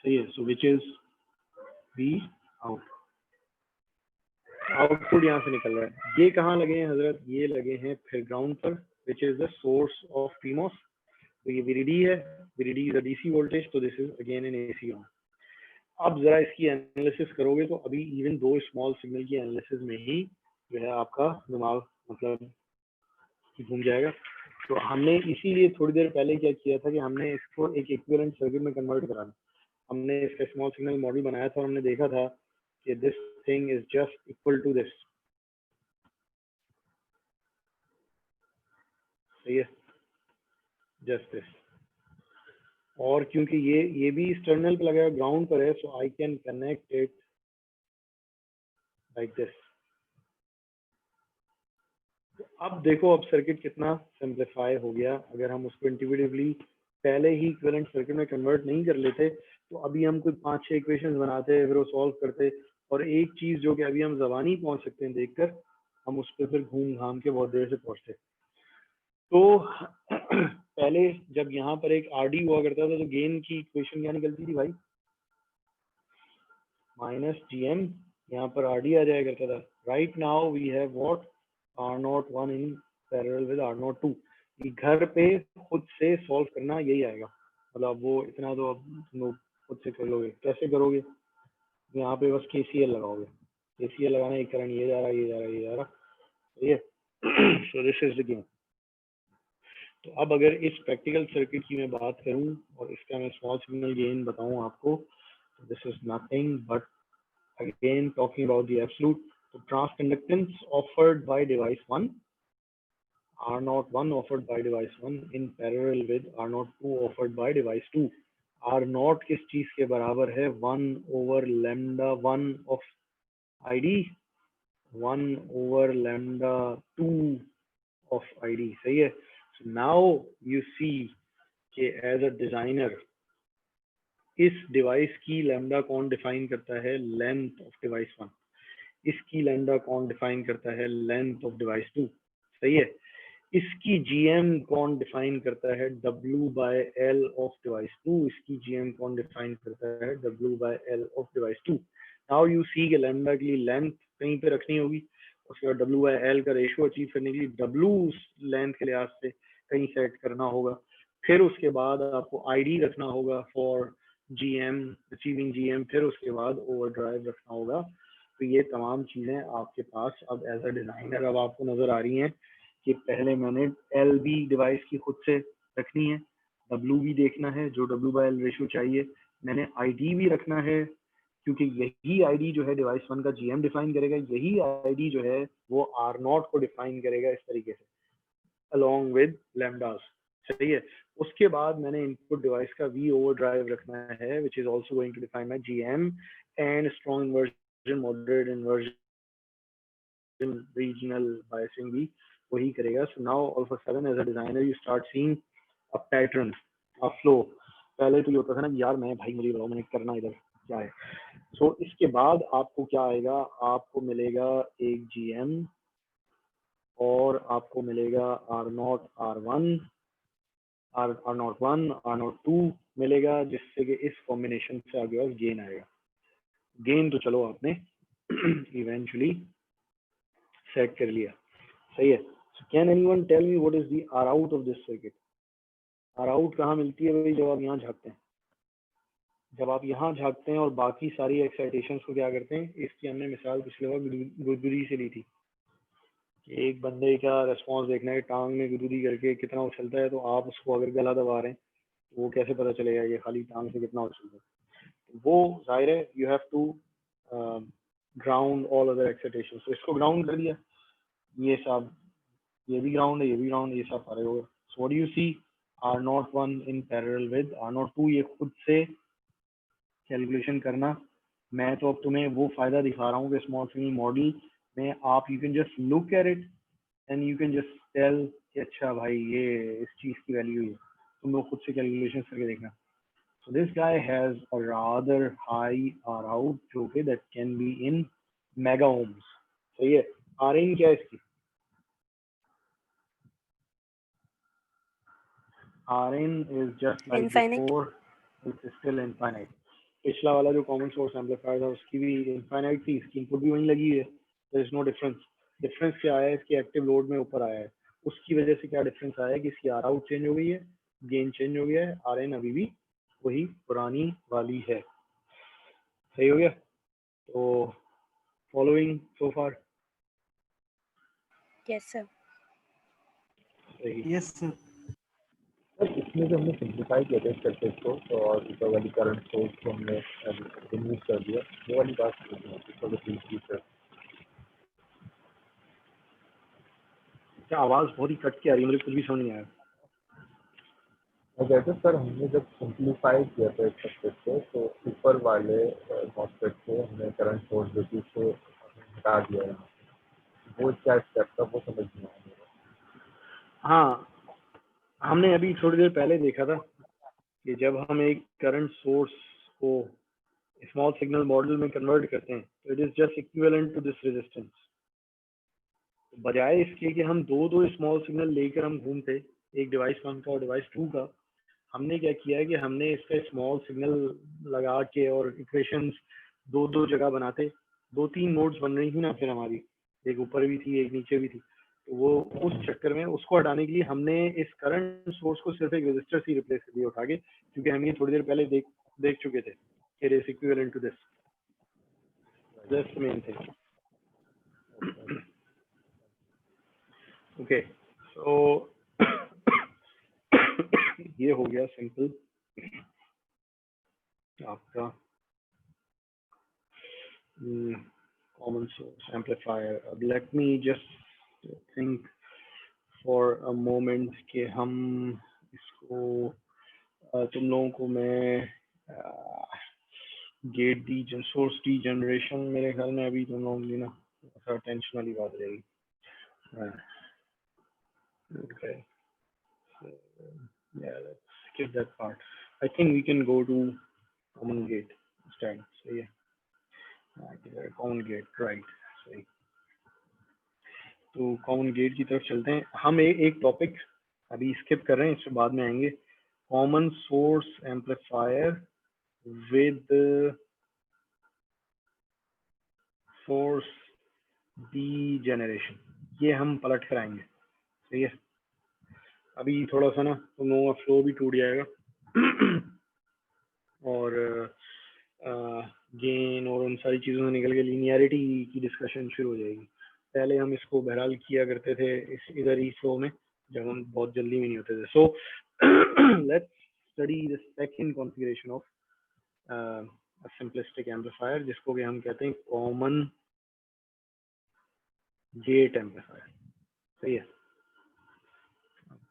S1: सही है। So which is B out, output यहाँ से निकल रहा है। ये कहाँ लगे हैं हजरत? ये लगे हैं फिर ग्राउंड पर, which is the source of PMOS। तो ये VDD है, VDD is a DC voltage, तो this is again in AC ground. अब जरा इसकी एनालिसिस करोगे तो अभी इवन दो स्मॉल सिग्नल की एनालिसिस में ही जो है आपका दिमाग मतलब घूम जाएगा। तो हमने इसीलिए थोड़ी देर पहले क्या किया था कि हमने इसको एक इक्विवेलेंट सर्किट में कन्वर्ट करा था। हमने इसका स्मॉल सिग्नल मॉडल बनाया था और हमने देखा था कि this thing is just equal to this, सही है, जस्ट दिस। और क्योंकि ये भी इस टर्मिनल पे लगा है, ग्राउंड पर है, so I can connect it like this. अब देखो अब सर्किट कितना सिंप्लीफाई हो गया। अगर हम उसको इंट्यूटिवली पहले ही इक्विवेलेंट सर्किट में कन्वर्ट नहीं कर लेते तो अभी हम कोई 5-6 इक्वेशंस बनाते, फिर वो सॉल्व करते, और एक चीज जो कि अभी हम जबानी पहुंच सकते हैं देखकर, हम उस पर फिर घूम घाम के बहुत देर से पहुंचते। तो पहले जब यहाँ पर एक RD हुआ करता था तो गेन की इक्वेशन क्या निकलती थी भाई? -GM, यहाँ पर RD आ जाया करता था। Right now we have what? R01 in parallel with R02। घर पे खुद से सॉल्व करना यही आएगा, मतलब वो इतना तो अब तुम लोग खुद से कर लोगे। कैसे करोगे? यहाँ पे बस KCL लगाओगे। KCL लगाना, एक करंट ये जा रहा है, ये जा रहा है, ये जा रहा, सही है। So this is the game. तो अब अगर इस प्रैक्टिकल सर्किट की मैं बात करूं और इसका मैं स्मॉल सिग्नल गेन बताऊं आपको, this is nothing but again talking about the absolute. So transconductance offered by device 1, R01 offered by device 1 in parallel with R02 offered by device 2. R0 किस चीज के बराबर है? 1 over lambda 1 of ID, 1 over lambda 2 of ID, सही है। So now you see कि as a designer इस device की लैम्डा कौन डिफाइन करता है? Length of device 1। इसकी लैम्डा कौन डिफाइन करता है? लेंथ ऑफ डिवाइस 2, सही है। इसकी GM कौन डिफाइन करता है? W/L of device 2। इसकी GM कौन डिफाइन करता है? W/L of device 2। Now you see के लैम्डा के लिए लेंथ कहीं पे रखनी होगी, उसके बाद W/L का रेशियो अचीव करने के लिए W लेंथ के लिहाज से कहीं सेट करना होगा, फिर उसके बाद आपको ID रखना होगा फॉर GM, अचीविंग GM, फिर उसके बाद ओवरड्राइव रखना होगा। तो ये तमाम चीजें आपके पास अब एज अ डिजाइनर अब आपको नजर आ रही हैं कि पहले मैंने LB डिवाइस की खुद से रखनी है, W भी देखना है जो W/L रेशियो चाहिए, मैंने ID भी रखना है क्योंकि यही ID जो है डिवाइस 1 का GM डिफाइन करेगा, यही ID जो है वो R0 को डिफाइन करेगा इस तरीके से along with lambdas, सही है। उसके बाद मैंने इनपुट डिवाइस का V ओवरड्राइव रखना है which is also going to define my GM and strong inversion, moderate inversion, regional biasing भी वही करेगा। So now all of a sudden as a designer you start seeing a pattern, a flow। पहले तो ये होता था ना यार मैं भाई मुझे बताओ मैंने करना इधर क्या है। So इसके बाद आपको क्या आएगा? आपको मिलेगा एक GM और आपको मिलेगा R0, R1, R01, R02 मिलेगा, जिससे कि इस कॉम्बिनेशन से आगे और गेन आएगा। गेन तो चलो आपने इवेंचुअली सेट कर लिया, सही है। So can anyone tell me what is the R out of this circuit? R out कहाँ मिलती है भाई? जब आप यहाँ झाँकते हैं, जब आप यहाँ झाँकते हैं और बाकी सारी एक्साइटेशंस को क्या करते हैं, इसकी हमने मिसाल पिछले बार गुदगुदी से ली थी। एक बंदे का रेस्पॉन्स देखना है, टांग में गुदगुदी करके कितना उछलता है, तो आप उसको अगर गला दबा रहे हैं तो वो कैसे पता चलेगा ये खाली टांग से कितना उछलता है? वो जाहिर है you have to ground all other excitations. तो इसको ग्राउंड कर दिया, ये सब ये भी ग्राउंड है, ये भी ग्राउंड, ये सब फारे हो गए। So what do you see? R01 in parallel with R02। ये खुद से कैलकुलेशन करना, मैं तो अब तुम्हें वो फायदा दिखा रहा हूँ कि स्मॉल सिग्नल मॉडल में आप you can just look at it and you can just tell कि अच्छा भाई ये इस चीज की वैल्यू है, तुम लोग खुद से कैलकुलेशन करके देखना। So this guy has a rather high R out जो कि that can be in mega ohms, सही है। R in क्या है इसकी? R in is just like
S4: Infinite.
S1: before, it's still infinite। पिछला वाला जो कॉमन सोर्स एम्पलीफायर था उसकी भी इनफाइनाइट थी, इसकी इनपुट भी वहीं लगी है, there is no difference. Difference क्या आया है, इसके एक्टिव लोड में ऊपर आया है, उसकी वजह से क्या डिफरेंस आया है कि इसकी आर आउट चेंज हो गई है, गेन चेंज हो गया है, आर इन अभी भी वही पुरानी वाली है। सही हो गया? तो following so far?
S4: Yes sir.
S1: सही।
S3: Yes, sir.
S5: सर इसमें जो हमने सिंप्लीफाई किया था सर्किट को, तो और ऊपर वाली करंट सोर्स को हमने रिमूव कर दिया, वो वाली बात सर।
S1: क्या आवाज बहुत ही कट के आ रही है, मुझे कुछ भी समझ नहीं आया।
S5: मैं कहते सर हमने जब सिंप्लीफाई किया था इस सर्किट को, तो ऊपर वाले मॉस्फेट को हमने करंट सोर्स जो थी उसको हटा दिया है, वो क्या स्टेप था वो समझ नहीं आया मेरे।
S1: हाँ, हमने अभी थोड़ी देर पहले देखा था कि जब हम एक करंट सोर्स को स्मॉल सिग्नल मॉडल में कन्वर्ट करते हैं तो it is just equivalent to this resistance. बजाय इसके कि हम दो स्मॉल सिग्नल लेकर हम घूमते, एक डिवाइस 1 का और डिवाइस 2 का, हमने क्या किया है कि हमने इसका स्मॉल सिग्नल लगा के और इक्वेशंस दो जगह बनाते, 2-3 नोड्स बन रही थी ना फिर हमारी, एक ऊपर भी थी एक नीचे भी थी, तो वो उस चक्कर में उसको हटाने के लिए हमने इस करंट सोर्स को सिर्फ एक रजिस्टर से रिप्लेस कर दिया उठा के, क्योंकि हम ये थोड़ी देर पहले देख चुके थे कि it is equivalent to this. That's the main thing. Okay, so ये हो गया सिंपल आपका कॉमन सोर्स एम्पलीफायर। अब let me just think for a moment कि हम इसको तुम लोगों को मैं gate D source D generation, मेरे ख्याल में अभी तुम लोगों की ना टेंशन वाली बात रहेगी। Okay, so yeah, let's skip that part. I think we can go to common gate instead. So yeah, common gate, right? सही। तो कॉमन गेट की तरफ चलते हैं हम। एक टॉपिक अभी स्किप कर रहे हैं, इसके बाद में आएंगे common source amplifier with source degeneration, ये हम पलट कर आएंगे। सही है, अभी थोड़ा सा ना तुम लोगों का फ्लो भी टूट जाएगा और गेन और उन सारी चीज़ों से निकल के लीनियरिटी की डिस्कशन शुरू हो जाएगी। पहले हम इसको बहरहाल किया करते थे इधर ही फ्लो में, जब हम बहुत जल्दी में नहीं होते थे। So let's study the second configuration of simplistic amplifier, जिसको कि हम कहते हैं कॉमन गेट एम्पलीफायर। सही है,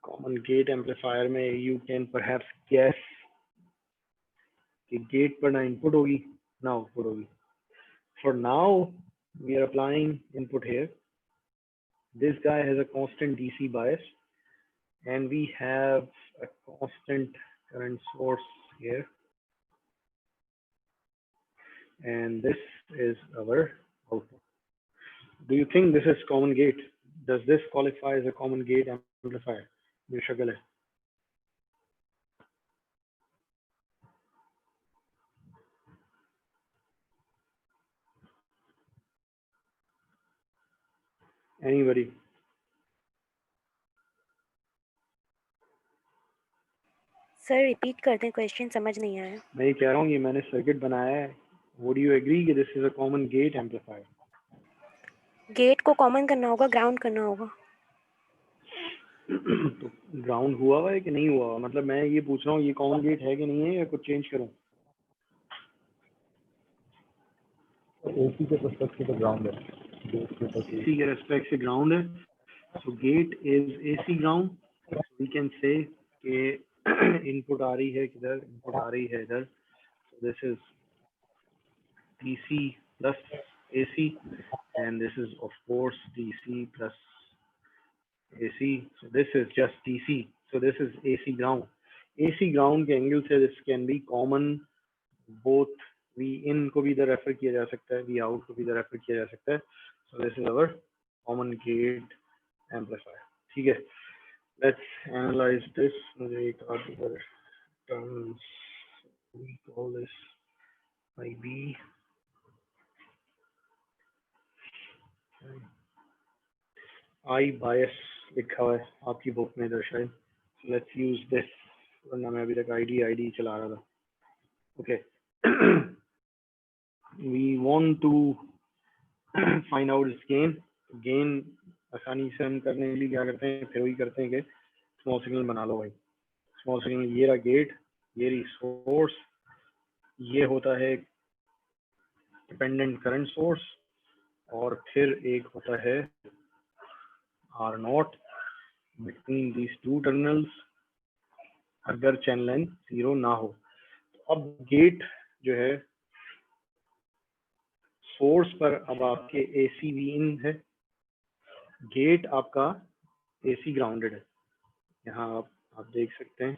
S1: कॉमन गेट एम्पलीफायर में यू कैन परहैप्स गेस कि गेट पर ना इनपुट होगी ना आउटपुट होगी। For now, we are applying input here. This guy has a constant DC bias, and we have a constant current source here. And this is our output. Do you think this is common gate? Does this qualify as a common gate amplifier? ये शक्ल है। Anybody?
S4: Sir repeat कर दें, question समझ नहीं आया।
S1: मैं ये कह रहा हूँ, ये मैंने सर्किट बनाया है, would you agree कि this is a common gate amplifier?
S4: Gate को कॉमन करना होगा, ग्राउंड करना होगा।
S1: तो ग्राउंड हुआ है कि नहीं हुआ? मतलब मैं ये पूछ रहा हूँ ये कॉमन गेट है कि नहीं है, या कुछ चेंज करूँ?
S5: एसी के पर्सपेक्टिव से ग्राउंड है,
S1: एसी के रेस्पेक्ट से ग्राउंड है। So gate is AC ground. We can say कि इनपुट आ रही है किधर, इनपुट आ रही है इधर। So this is DC plus AC and this is of course DC plus AC. So this is just DC, so this is AC ground. AC ground के angle से this can be common both, V in को भी इधर refer किया जा सकता है, we out को भी इधर रेफर किया जा सकता है। So this is our common gate amplifier. ठीक है, लेट्स एनालाइज दिस। मुझे एक और terms we call this IB I bias लिखा हुआ है आपकी बुक में इधर शायद. Let's use this, वरना मैं अभी तक ID चला रहा था. Okay. We want to find out its gain. Gain आसानी से हम करने के लिए क्या करते हैं, फिर वही करते हैं कि स्मॉल सिग्नल बना लो भाई. स्मॉल सिग्नल ये रहा गेट, ये रही सोर्स, ये होता है डिपेंडेंट करंट सोर्स, और फिर एक होता है R nought between these two terminals अगर चैनल लाइन 0 ना हो. अब गेट जो है सोर्स पर अब आपके AC वी इन है, गेट आपका AC ग्राउंडेड है. यहाँ आप देख सकते हैं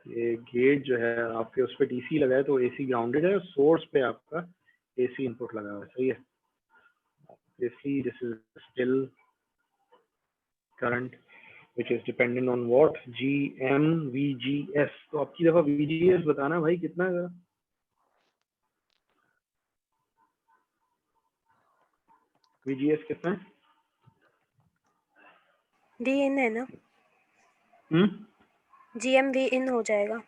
S1: ये गेट जो है आपके उस पर DC लगा है तो AC ग्राउंडेड है, सोर्स पे आपका AC इनपुट लगा हुआ है. सही है. AC this is still current which is dependent on what, GM VGS. तो आपकी दफा VGS बताना भाई कितना है जरा. VGS कितना है?
S4: वी इन है ना, GM वी इन हो जाएगा.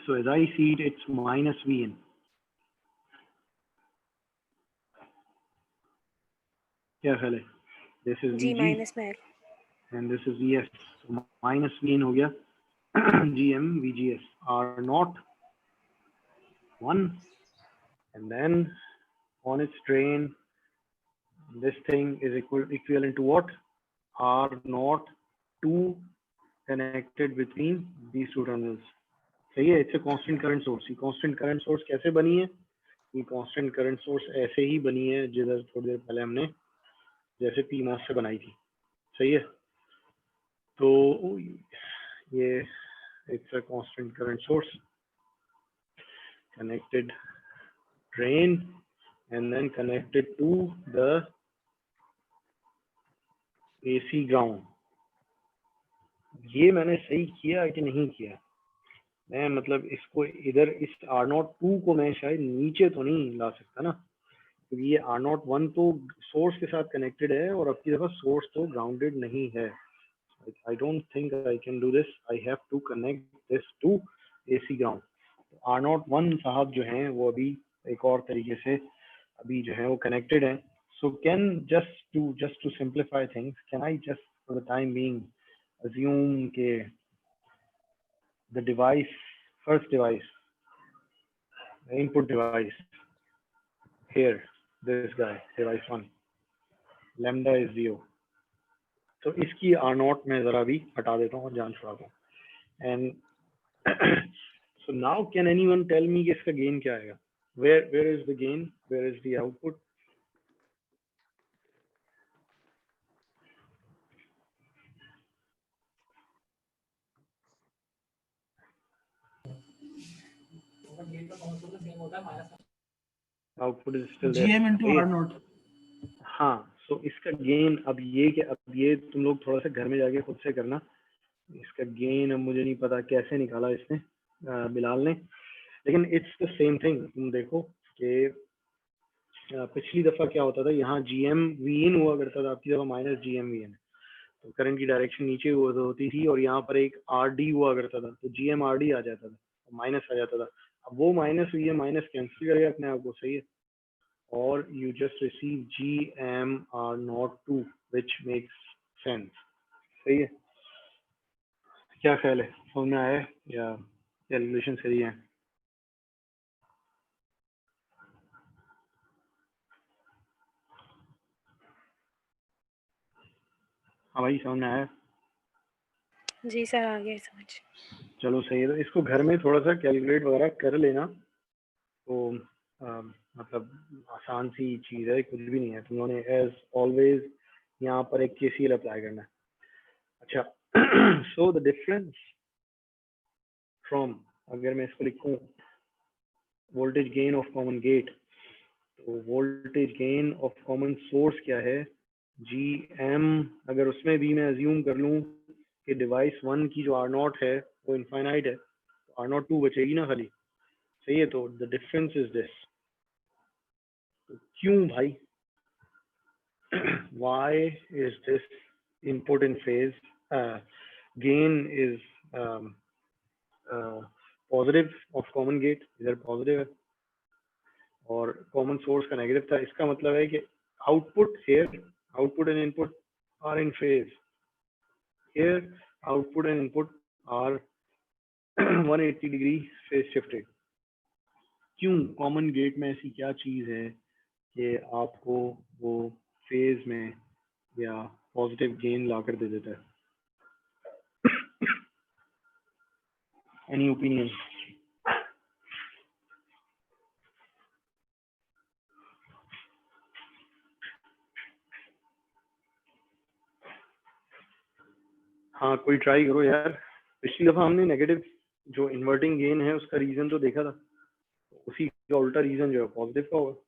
S1: So as I see it, it's minus V in. क्या ख्याल है? This is
S4: G
S1: VG
S4: minus में आएगा.
S1: and this is VS. So minus V in हो गया. GM VGS are not 1, and then on its drain this thing is equivalent to what? R not 2 connected between these two terminals. सही है. It's a constant current source. ये constant current source कैसे बनी है? ये constant current source ऐसे ही बनी है जिधर थोड़ी देर पहले हमने जैसे PMOS से बनाई थी. सही है. तो ये it's a constant current source connected drain and then connected to the AC ground. ये मैंने सही किया कि नहीं किया? मैं मतलब इसको इधर इस R02 को मैं शायद नीचे तो नहीं ला सकता ना, क्योंकि ये R01 तो सोर्स के साथ कनेक्टेड है और अब की दफा सोर्स तो ग्राउंडेड नहीं है. I don't think I can do this. I have to connect this to AC ground. R01 साहब जो हैं वो अभी एक और तरीके से अभी जो है वो कनेक्टेड हैं. So can just to simplify things, can I just for the time being assume के the device, first device, the input device here, this guy, device 1, lambda is 0. तो इसकी R0 में जरा भी हटा देता हूँ और जान छुड़ाता हूँ. And so now can anyone tell me कि इसका gain क्या आएगा? Where is the gain? Where is the output? Output is still there.
S3: GM into R naught.
S1: हाँ. So इसका गेन अब ये तुम लोग थोड़ा सा घर में जाके खुद से करना. इसका गेन अब मुझे नहीं पता कैसे निकाला इसने बिलाल ने, लेकिन इट्स द सेम थिंग. तुम देखो कि पिछली दफा क्या होता था, यहाँ GM V in हुआ करता था, आपकी दफा माइनस GM V in, तो करंट की डायरेक्शन नीचे होती थी और यहाँ पर एक RD हुआ करता था तो GM RD आ जाता था, माइनस आ जाता था. अब वो माइनस हुई है, माइनस कैंसिल करेगा अपने आप को. सही है. और you just receive GM R02 which makes sense. सही है. क्या ख्याल है, समझ में आया या कैलकुलेशन सही है? हाँ भाई समझ में आया?
S4: जी सर आ गया समझ.
S1: चलो सही है. तो इसको घर में थोड़ा सा कैलकुलेट वगैरह कर लेना. तो मतलब आसान सी चीज़ है, कुछ भी नहीं है. तुम लोगों ने एज ऑलवेज यहाँ पर एक KCL अप्लाई करना है. अच्छा. सो द डिफरेंस फ्रॉम, अगर मैं इसको लिखूँ voltage gain of common gate, तो voltage gain of common source क्या है? GM. अगर उसमें भी मैं अज्यूम कर लूँ कि डिवाइस 1 की जो R0 है वो इनफाइनाइट है, तो R02 बचेगी ना खाली, सही है। तो द डिफरेंस इज दिस, क्यों भाई, why is this input in phase, gain is positive of common gate, इधर positive है और common source का negative था। इसका मतलब है कि output here, output and input are in phase, here output and input are 180 degree phase shifted। क्यों, common gate में ऐसी क्या चीज है कि आपको वो फेज में या पॉजिटिव गेन ला कर दे देता है? Any opinion? हाँ कोई ट्राई करो यार। पिछली दफा हमने नेगेटिव जो इन्वर्टिंग गेन है उसका रीजन तो देखा था, उसी का उल्टा रीजन जो है पॉजिटिव का होगा।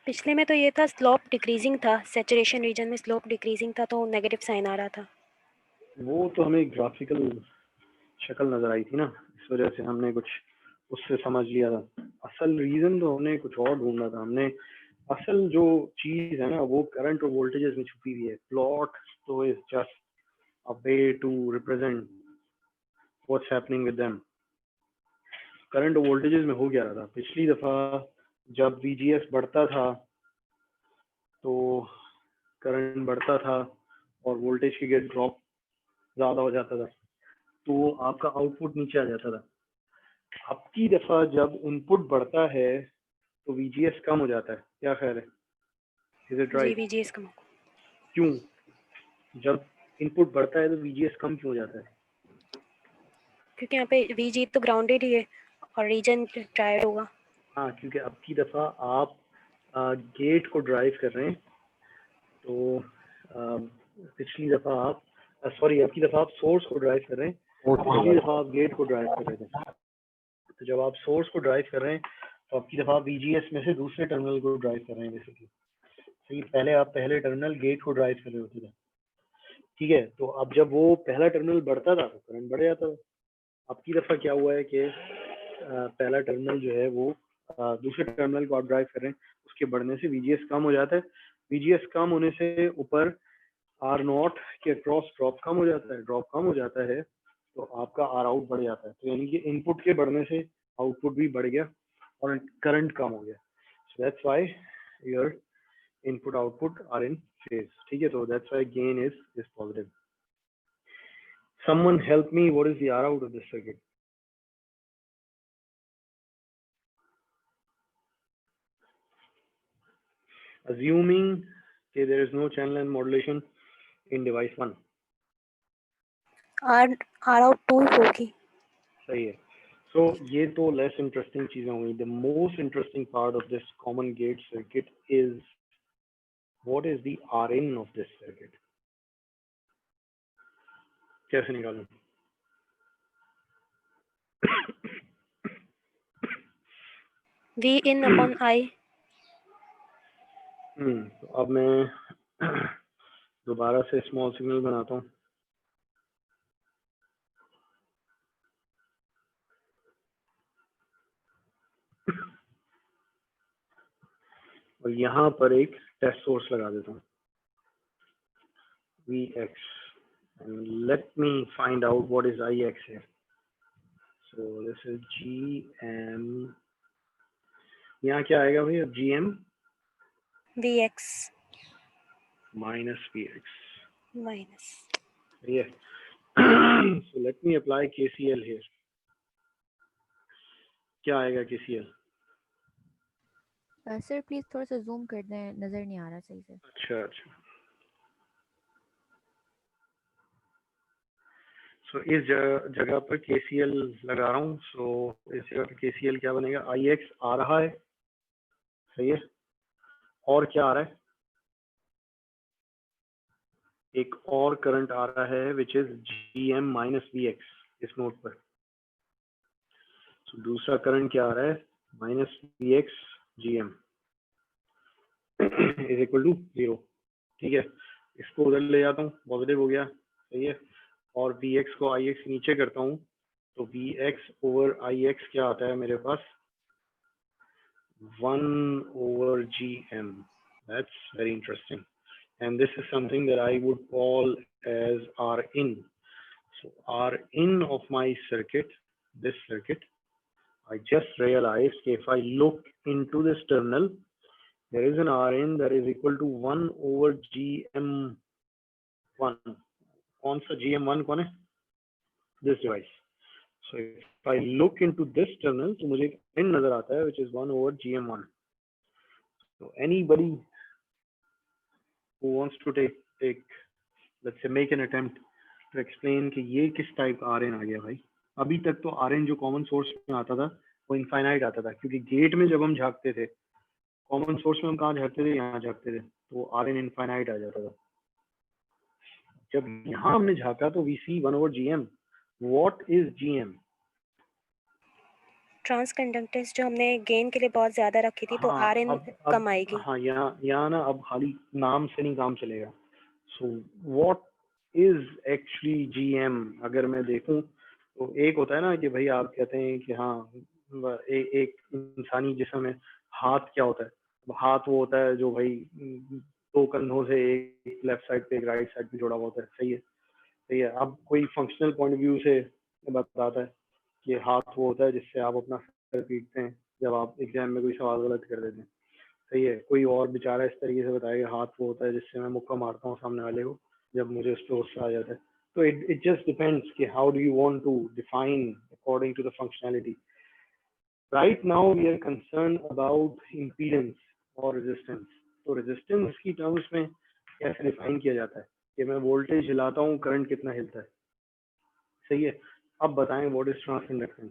S4: पिछले में तो ये था स्लोप डिक्रीजिंग था, सैचुरेशन रीजन में स्लोप डिक्रीजिंग था तो नेगेटिव साइन आ रहा था।
S1: वो तो हमें ग्राफिकल शक्ल नजर आई थी ना, इस वजह से हमने कुछ उससे समझ लिया था। असल रीजन तो हमने कुछ और ढूंढा था। हमने असल जो चीज है ना वो करंट और वोल्टेजेस में छुपी हुई है। प्लॉट तो is just a way to represent what's happening with them. Current और वोल्टेजेस में हो क्या रहा था पिछली दफा, जब VGS बढ़ता था तो करंट बढ़ता था और वोल्टेज की गेट ड्रॉप ज्यादा हो जाता था, तो आपका आउटपुट नीचे आ जाता था। अब की दफा जब इनपुट बढ़ता है तो VGS कम हो जाता है, क्या ख्याल है? Is it
S4: G
S1: right?
S4: VGS कम।
S1: क्यों, जब इनपुट बढ़ता है तो VGS कम क्यों हो जाता है?
S4: क्योंकि यहाँ पे VG तो ग्राउंडेड ही है और रीजन ट्रायड होगा।
S1: हाँ, क्योंकि अब की दफा आप गेट को ड्राइव कर रहे हैं, तो पिछली दफा आप सॉरी अब की दफा आप सोर्स को ड्राइव कर रहे हैं, पिछली दफा आप गेट को ड्राइव कर रहे थे। तो जब आप सोर्स को ड्राइव कर रहे हैं तो अब की दफा VGS में से दूसरे टर्मिनल को ड्राइव कर रहे हैं बेसिकली। सही, पहले आप पहले टर्मिनल गेट को ड्राइव कर रहे होते थे, ठीक है। तो अब जब वो पहला टर्मिनल बढ़ता था तो करंट बढ़ जाता था। अब की दफा क्या हुआ है कि पहला टर्मिनल जो है वो दूसरे टर्मिनल को आप ड्राइव कर रहे हैं, उसके बढ़ने से VGS कम हो जाता है। VGS कम होने से ऊपर R0 के क्रॉस ड्रॉप कम हो जाता है, ड्रॉप कम हो जाता है तो आपका R आउट बढ़ जाता है। तो यानी कि इनपुट के बढ़ने से आउटपुट भी बढ़ गया और करंट कम हो गया। So that's why your input output are in phase, ठीक है। तो that's why gain is positive. Someone help me, what is the R out of this circuit? Assuming that there is no channel and modulation in device 1.
S4: R out 2 होगी।
S1: सही है। So ये तो less interesting चीजें होंगी। The most interesting part of this common gate circuit is what is the Rin of this circuit? कैसे निकालूं?
S4: V in upon I।
S1: तो अब मैं दोबारा से स्मॉल सिग्नल बनाता हूँ। और यहाँ पर एक टेस्ट सोर्स लगा देता हूँ Vx, and let me find out what is Ix here. So this is GM, यहाँ क्या आएगा भाई? अब GM
S4: Vx
S1: minus Vx,
S4: minus.
S1: yeah. So let me apply KCL here. क्या आएगा KCL?
S6: सर प्लीज थोड़ा सा जूम कर दें, नजर नहीं आ रहा सही से।
S1: अच्छा अच्छा। सो इस जगह पर KCL लगा रहा हूँ। सो इस जगह पर KCL क्या बनेगा? Ix आ रहा है, सही है। और क्या आ रहा है? एक और करंट आ रहा है which is GM minus Vx इस नोड पर। So, दूसरा करंट क्या आ रहा है? Minus Vx GM is equal to 0। ठीक है, इसको उधर ले जाता हूँ, पॉजिटिव हो गया, सही है, और Vx को Ix नीचे करता हूँ, तो Vx ओवर Ix क्या आता है मेरे पास, 1/GM. That's very interesting, and this is something that I would call as Rin. So Rin of my circuit, this circuit, I just realized if I look into this terminal, there is an Rin that is equal to 1/GM1. कौन सा GM1 कौन है? This device. So if I look into this terminal, तो मुझे एक N नजर आता है, which is 1/GM1. So anybody who wants to take, let's say, make an attempt to explain कि ये किस टाइप का Rin आ गया भाई. अभी तक तो Rin जो कॉमन सोर्स में आता था वो इनफाइनाइट आता था, क्योंकि गेट में जब हम झांकते थे, कॉमन सोर्स में हम कहाँ झांकते थे, यहाँ झांकते थे, तो Rin इनफाइनाइट आ जाता था. जब यहाँ हमने झांका तो we see 1/GM. What is GM?
S4: Transconductance जो हमने गेन के लिए बहुत ज्यादा रखी थी, तो Rin कम आएगी.
S1: हाँ, यहाँ ना अब खाली नाम से नहीं काम चलेगा. So what is actually GM? अगर मैं देखूं तो एक होता है ना कि भाई आप कहते हैं कि हाँ एक इंसानी जिस्म में हाथ क्या होता है, हाथ वो होता है जो भाई दो कंधों से एक लेफ्ट साइड पे एक राइट साइड पे जुड़ा हुआ होता है, सही है, सही है. अब कोई फंक्शनल पॉइंट ऑफ व्यू से बताता है कि हाथ वो होता है जिससे आप अपना सर पीटते हैं जब आप एग्जाम में कोई सवाल गलत कर देते हैं, सही है. कोई और बेचारा इस तरीके से बताएगा हाथ वो होता है जिससे मैं मुक्का मारता हूँ सामने वाले को जब मुझे उस पर गुस्सा आ जाता है. तो इट जस्ट डिपेंड्स कि how do you want to define according to the functionality. Right now we are concern about impedance और रेजिस्टेंस. तो रेजिस्टेंस की टर्म्स में कैसे डिफाइन किया जाता है कि मैं वोल्टेज हिलाता हूँ, करंट कितना हिलता है, सही है. अब बताएं what is transconductance.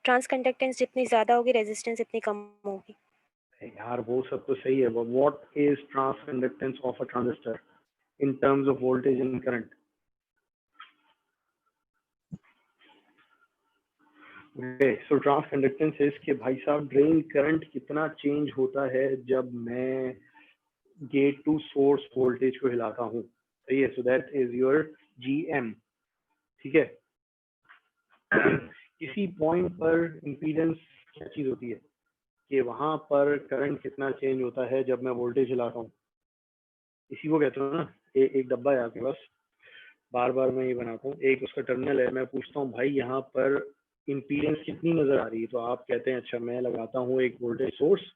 S4: Transconductance जितनी ज्यादा होगी, रेजिस्टेंस इतनी कम होगी.
S1: यार वो सब तो सही है, but what is trans conductance of a transistor in terms of voltage and current? Okay, so trans conductance is कि भाई साहब ड्रेन करंट कितना चेंज होता है जब मैं गेट टू सोर्स वोल्टेज को हिलाता हूँ, सही है. so that is your GM, ठीक है. किसी पॉइंट पर इम्पीडेंस क्या चीज होती है कि वहां पर करंट कितना चेंज होता है जब मैं वोल्टेज हिलाता हूँ, इसी को कहते हो ना. एक डब्बा है आपके पास, बार बार मैं ये बनाता हूँ, एक उसका टर्मिनल है, मैं पूछता हूँ भाई यहाँ पर इम्पीडेंस कितनी नजर आ रही है, तो आप कहते हैं अच्छा मैं लगाता हूँ एक वोल्टेज सोर्स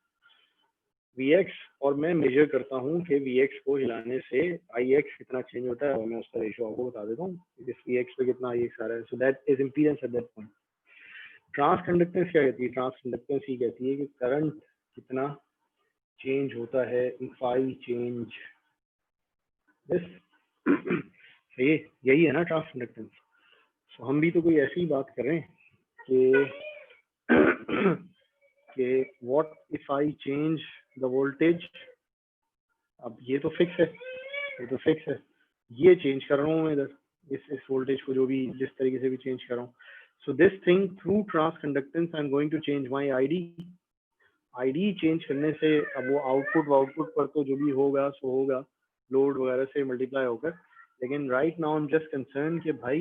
S1: Vx और मैं मेजर करता हूँ कि Vx को हिलाने से Ix कितना चेंज होता है, और मैं उसका रेशियो आपको बता देता हूँ इस Vx पे कितना Ix आ रहा है. So that is impedance at that point. Transconductance क्या कहती है? ट्रांस कंडक्टेंस ही कहती है कि करंट कितना चेंज होता है इफ आई चेंज दिस. यही है ना ट्रांस कंडक्टेंस. सो हम भी तो कोई ऐसी बात कर रहे हैं कि what if I change the voltage. अब ये तो फिक्स है, ये तो फिक्स है, ये चेंज कर रहा हूँ मैं इधर इस वोल्टेज को, जो भी जिस तरीके से भी चेंज कर रहा हूँ. So this thing through trans conductance I'm going to change my ID change करने से अब वो आउटपुट पर तो जो भी होगा सो होगा लोड वगैरह से मल्टीप्लाई होकर. लेकिन right now I am just concern कि भाई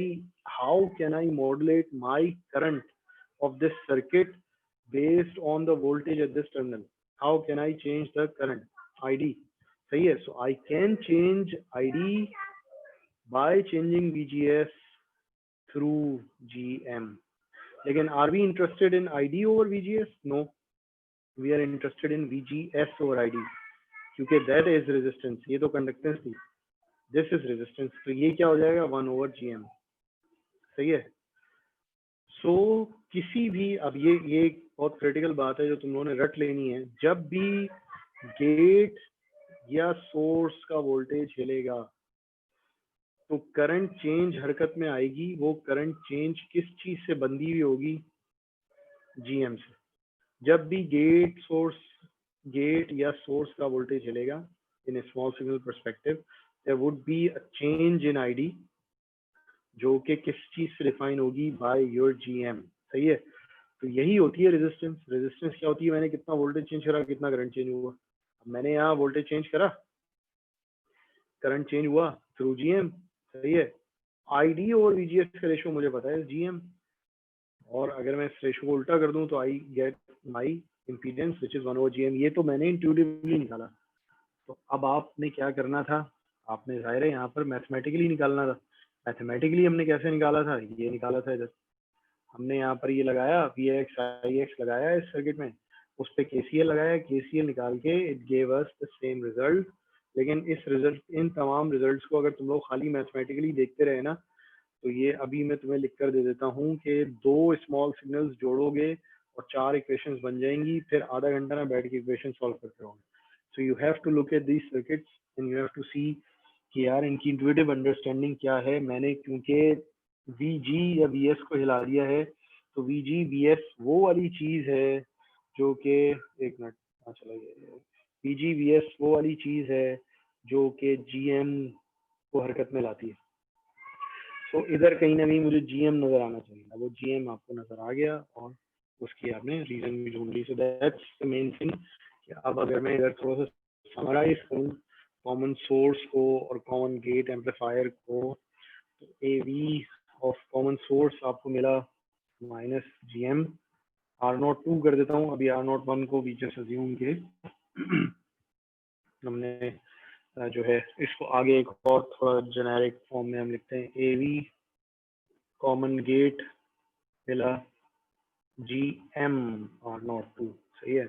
S1: how can I modulate my current of this circuit based on the voltage at this terminal. How can I change the current ID, सही है. So I can change ID by changing VGS through GM. लेकिन are we interested in ID over VGS? No, we are interested in VGS over ID, क्योंकि that is resistance. ये तो conductance थी, this is resistance. तो ये क्या हो जाएगा 1/GM, सही है. So किसी भी, अब ये बहुत क्रिटिकल बात है जो तुम लोगों ने रट लेनी है. जब भी गेट या सोर्स का वोल्टेज हिलेगा तो करंट चेंज हरकत में आएगी. वो करंट चेंज किस चीज से बंधी हुई होगी? GM से. जब भी गेट या सोर्स का वोल्टेज हिलेगा in a small signal perspective, there would be a change in ID जो कि किस चीज से डिफाइन होगी? बाय योर GM, सही है. तो यही होती है रेजिस्टेंस. रेजिस्टेंस क्या होती है? मैंने कितना वोल्टेज चेंज करा, कितना करंट चेंज हुआ. मैंने यहाँ वोल्टेज चेंज करा, करंट चेंज हुआ थ्रू जीएम, सही है। आईडी और वीजीएस का रेशो मुझे पता है जीएम, और अगर मैं इस रेशो को उल्टा कर दूं तो I get my impedance which is 1/GM। ये तो मैंने इंट्यूटिवली निकाला। तो अब आपने क्या करना था, आपने जाहिर है यहाँ पर मैथमेटिकली निकालना था। मैथमेटिकली हमने कैसे निकाला था, ये निकाला था इधर, हमने यहाँ पर ये लगाया VX IX लगाया इस सर्किट में, उस पर KCL लगाया, KCL निकाल के it gave us the same result. लेकिन इस रिजल्ट, इन तमाम रिजल्ट्स को अगर तुम लोग खाली मैथमेटिकली देखते रहे ना, तो ये अभी मैं तुम्हें लिख कर दे देता हूँ कि 2 स्मॉल सिग्नल्स जोड़ोगे और 4 इक्वेशंस बन जाएंगी, फिर आधा घंटा ना बैठ के इक्वेशन सॉल्व करते रहोगे। So you have to look at these circuits and you have to see कि यार इनकी इंट्यूटिव अंडरस्टैंडिंग क्या है। मैंने क्योंकि VG या VS को हिला दिया है, तो VG VS वो वाली चीज है जो कि, एक मिनट, हाँ चला गया, VG VS वो वाली चीज है जो कि GM को हरकत में लाती है। तो इधर कहीं ना कहीं मुझे GM नजर आना चाहिए, वो GM आपको नजर आ गया और उसकी आपने रीजन भी ढूंढ ली। So that's the main thing. अब अगर मैं इधर थोड़ा सा समराइज करूँ कॉमन सोर्स को और कॉमन गेट एम्पलीफायर को, तो AV ऑफ कॉमन सोर्स आपको मिला -GM। R02 कर देता हूँ, अभी R01 को भी जस्ट अज्यूम के हमने जो है इसको आगे एक और थोड़ा जेनेरिक फॉर्म में हम लिखते हैं, AV कॉमन गेट मिला GM R02, सही है।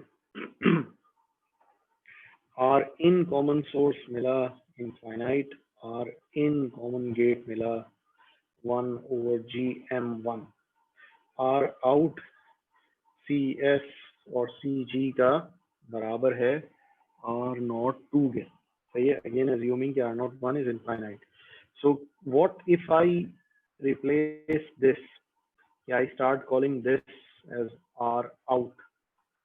S1: R इन कॉमन सोर्स मिला infinite, R in common gate मिला 1/GM1, R आउट CS और CG का बराबर है R02 के, सही है। अगेन assuming कि R01 is infinite. So what if I replace this? I start calling this as R out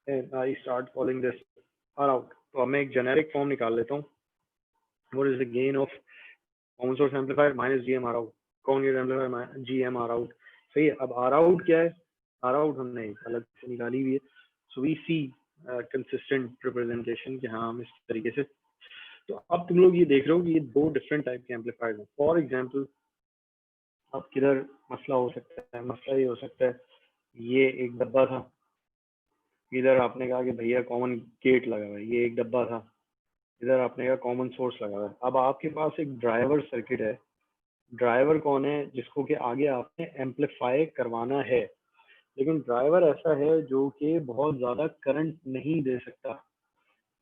S1: and I start calling this R out. तो अब मैं एक जेनेरिक फॉर्म निकाल लेता हूँ। What is the gain of common source amplifier minus GM R out? Common gate amplifier minus GM R out, सही है। अब R out क्या है, R out हमने अलग से निकाली हुई है। So we see consistent representation कि हाँ हम इस तरीके से, तो अब तुम लोग ये देख रहे हो कि ये 2 डिफरेंट टाइप के एम्पलीफायर्स हैं। फॉर एग्जांपल अब किधर मसला हो सकता है, मसला ये हो सकता है, ये एक डब्बा था, इधर आपने कहा कि भैया कॉमन गेट लगा हुआ है, ये एक डब्बा था, इधर आपने कहा कॉमन सोर्स लगा हुआ है। अब आपके पास एक ड्राइवर सर्किट है, ड्राइवर कौन है, जिसको कि आगे आपने एम्पलीफाई करवाना है, लेकिन ड्राइवर ऐसा है जो कि बहुत ज्यादा करंट नहीं दे सकता।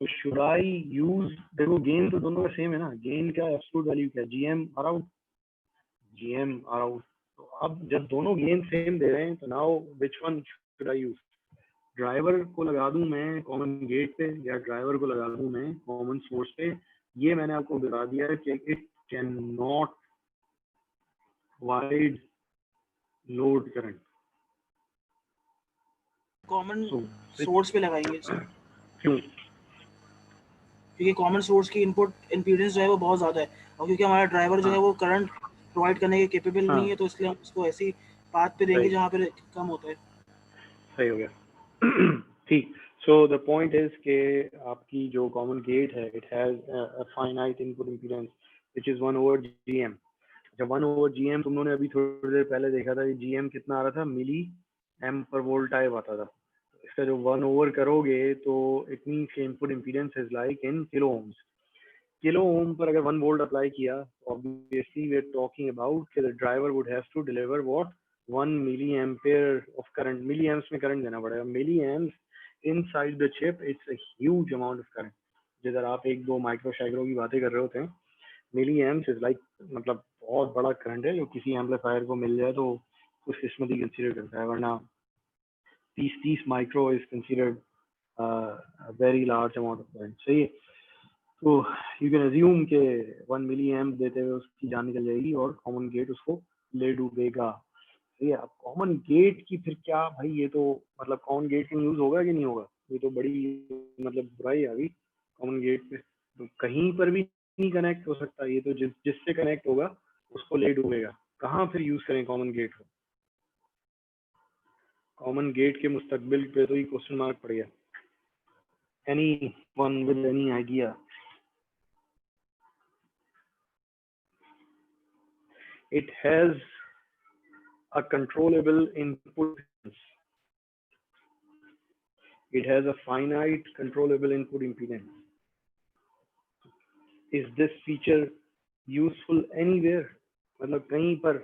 S1: तो शुड आई यूज, देखो गेन तो दोनों का सेम है ना, गेन का एब्सोल्यूट वैल्यू क्या है, GM R out, GM R out। तो अब जब दोनों गेन सेम दे रहे हैं तो now which one should I use, driver को लगा दूं मैं कॉमन गेट पे या ड्राइवर को लगा दूं मैं कॉमन सोर्स पे। ये मैंने आपको बता दिया है कि it can not wide load current.
S3: Common source पे लगाएंगे सर,
S1: क्यों?
S3: क्योंकि कॉमन सोर्स की इनपुट इम्पीडेंस जो है वो बहुत ज़्यादा है, और क्योंकि हमारा ड्राइवर जो है वो करंट प्रोवाइड करने के केपेबल नहीं है, तो इसलिए हम उसको ऐसी पाथ पे देंगे जहाँ पे कम होता है।
S1: सही हो गया। ठीक। सो द पॉइंट इज कि आपकी जो कॉमन गेट है it has a finite input impedance which is 1/GM। जब 1/GM तुम लोगों ने अभी थोड़ी देर पहले देखा था कि GM कितना आ रहा था, मिली एम पर वोल्ट टाइप आता था। इसका जो 1 ओवर करोगे तो it means input impedance is like in kilo ohms. Kilo ohm पर अगर 1 वोल्ट अप्लाई किया, obviously we are talking about कि the driver would have to deliver what 1 milli ampere of current. Milli amps में current देना पड़ेगा। मिली amps inside the chip, it's a huge amount of current. जिधर आप 1-2 micro शैकड़ों की बातें कर रहे होते हैं, मिली एम्प्स इज लाइक मतलब बहुत बड़ा करंट है जो किसी एम्पलीफायर को मिल जाए तो कुछ किस्मत ही कंसीडर करता है, वरना 30 micro is considered very large amount of current. सही है। तो यू कैन अज्यूम के 1 मिली एम्प देते हुए उसकी जान निकल जाएगी और कॉमन गेट उसको ले डूबेगा। ठीक है। अब कॉमन गेट की फिर क्या भाई, ये तो मतलब कॉमन गेट का यूज होगा कि नहीं होगा, ये तो बड़ी मतलब बुराई आ गई कॉमन गेट पे। तो कहीं पर भी नहीं कनेक्ट हो सकता, ये तो जिससे कनेक्ट होगा उसको ले डूबेगा। कहाँ फिर यूज करें कॉमन गेट को? कॉमन गेट के मुस्तकबिल पे तो ये क्वेश्चन मार्क पड़ गया। Any Anyone with any idea? It has a controllable input. It has a finite controllable input impedance. Is this feature useful anywhere? मतलब कहीं पर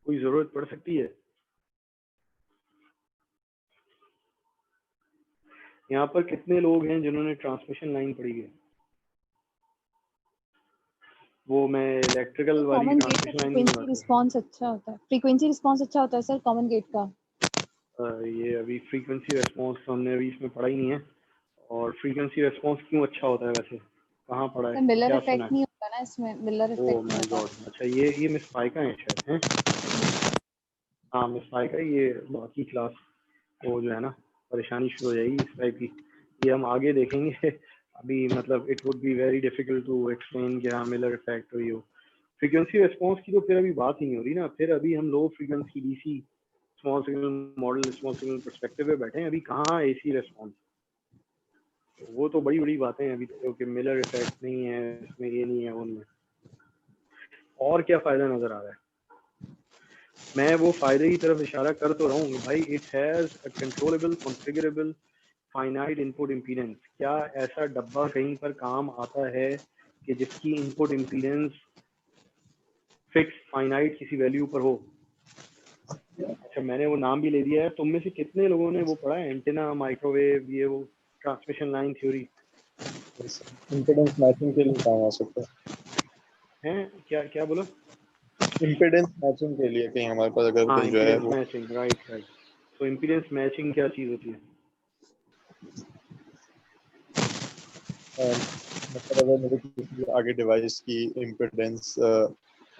S1: कोई जरूरत पड़ सकती है? यहाँ पर कितने लोग हैं जिन्होंने ट्रांसमिशन लाइन पढ़ी है? वो मैं इलेक्ट्रिकल वाली
S7: कॉमन गेट का
S1: ट्रांसमिशन लाइन नहीं
S7: फ्रीक्वेंसी
S1: बात
S7: रिस्पांस अच्छा होता है, फ्रीक्वेंसी रिस्पांस अच्छा होता है सर कॉमन गेट का।
S1: ये अभी फ्रीक्वेंसी रेस्पॉन्स हमने अभी इसमें पढ़ा ही नहीं है। और फ्रीक्वेंसी रेस्पॉन्स क्यों अच्छा होता है वैसे? कहाँ पढ़ा है?
S7: मिलर
S1: क्या सुना
S7: इफेक्ट
S1: है?
S7: नहीं होता ना इसमें, मिलर
S1: ओह
S7: इफेक्ट
S1: माय
S7: नहीं
S1: गॉड,
S7: होता।
S1: अच्छा ये मिस पाइका है शायद, हैं? हाँ मिस पाइका, ये बाकी क्लास वो जो है ना परेशानी शुरू हो जाएगी इस टाइप की, ये हम आगे देखेंगे। अभी मतलब it would be very difficult to explain कि हाँ मिलर इफेक्ट हुई हो। फ्रीक्वेंसी रेस्पॉन्स की तो फिर अभी बात ही नहीं हो रही ना, फिर अभी हम low frequency DC small signal model small signal perspective पे बैठे हैं, अभी कहाँ एसी रेस्पॉन्स। वो तो बड़ी बड़ी बातें हैं अभी तो, कि मिलर इफेक्ट नहीं है इसमें, ये नहीं है उनमें। और क्या फायदा नजर आ रहा है? मैं वो फायदे की तरफ इशारा कर तो रहा हूँ भाई, it has a controllable configurable finite input impedance. क्या ऐसा डब्बा कहीं पर काम आता है कि जिसकी इनपुट इम्पीडेंस फिक्स फाइनाइट किसी वैल्यू पर हो? अच्छा मैंने वो नाम भी ले दिया है। तुम में से कितने लोगों ने वो पढ़ा है, एंटेना, माइक्रोवेव, ये वो transmission line theory?
S5: Impedance matching के लिए काम आ सकता
S1: हैं? क्या क्या बोलो?
S5: है, इम्पीडेंस मैचिंग के लिए कहीं हमारे पास अगर
S1: हाँ
S5: कहीं जो है
S1: इम्पीडेंस
S5: वो
S1: मैचिंग, राइट राइट। तो इम्पीडेंस मैचिंग क्या चीज़ होती है?
S5: मतलब अगर मेरे किसी आगे डिवाइस की इम्पीडेंस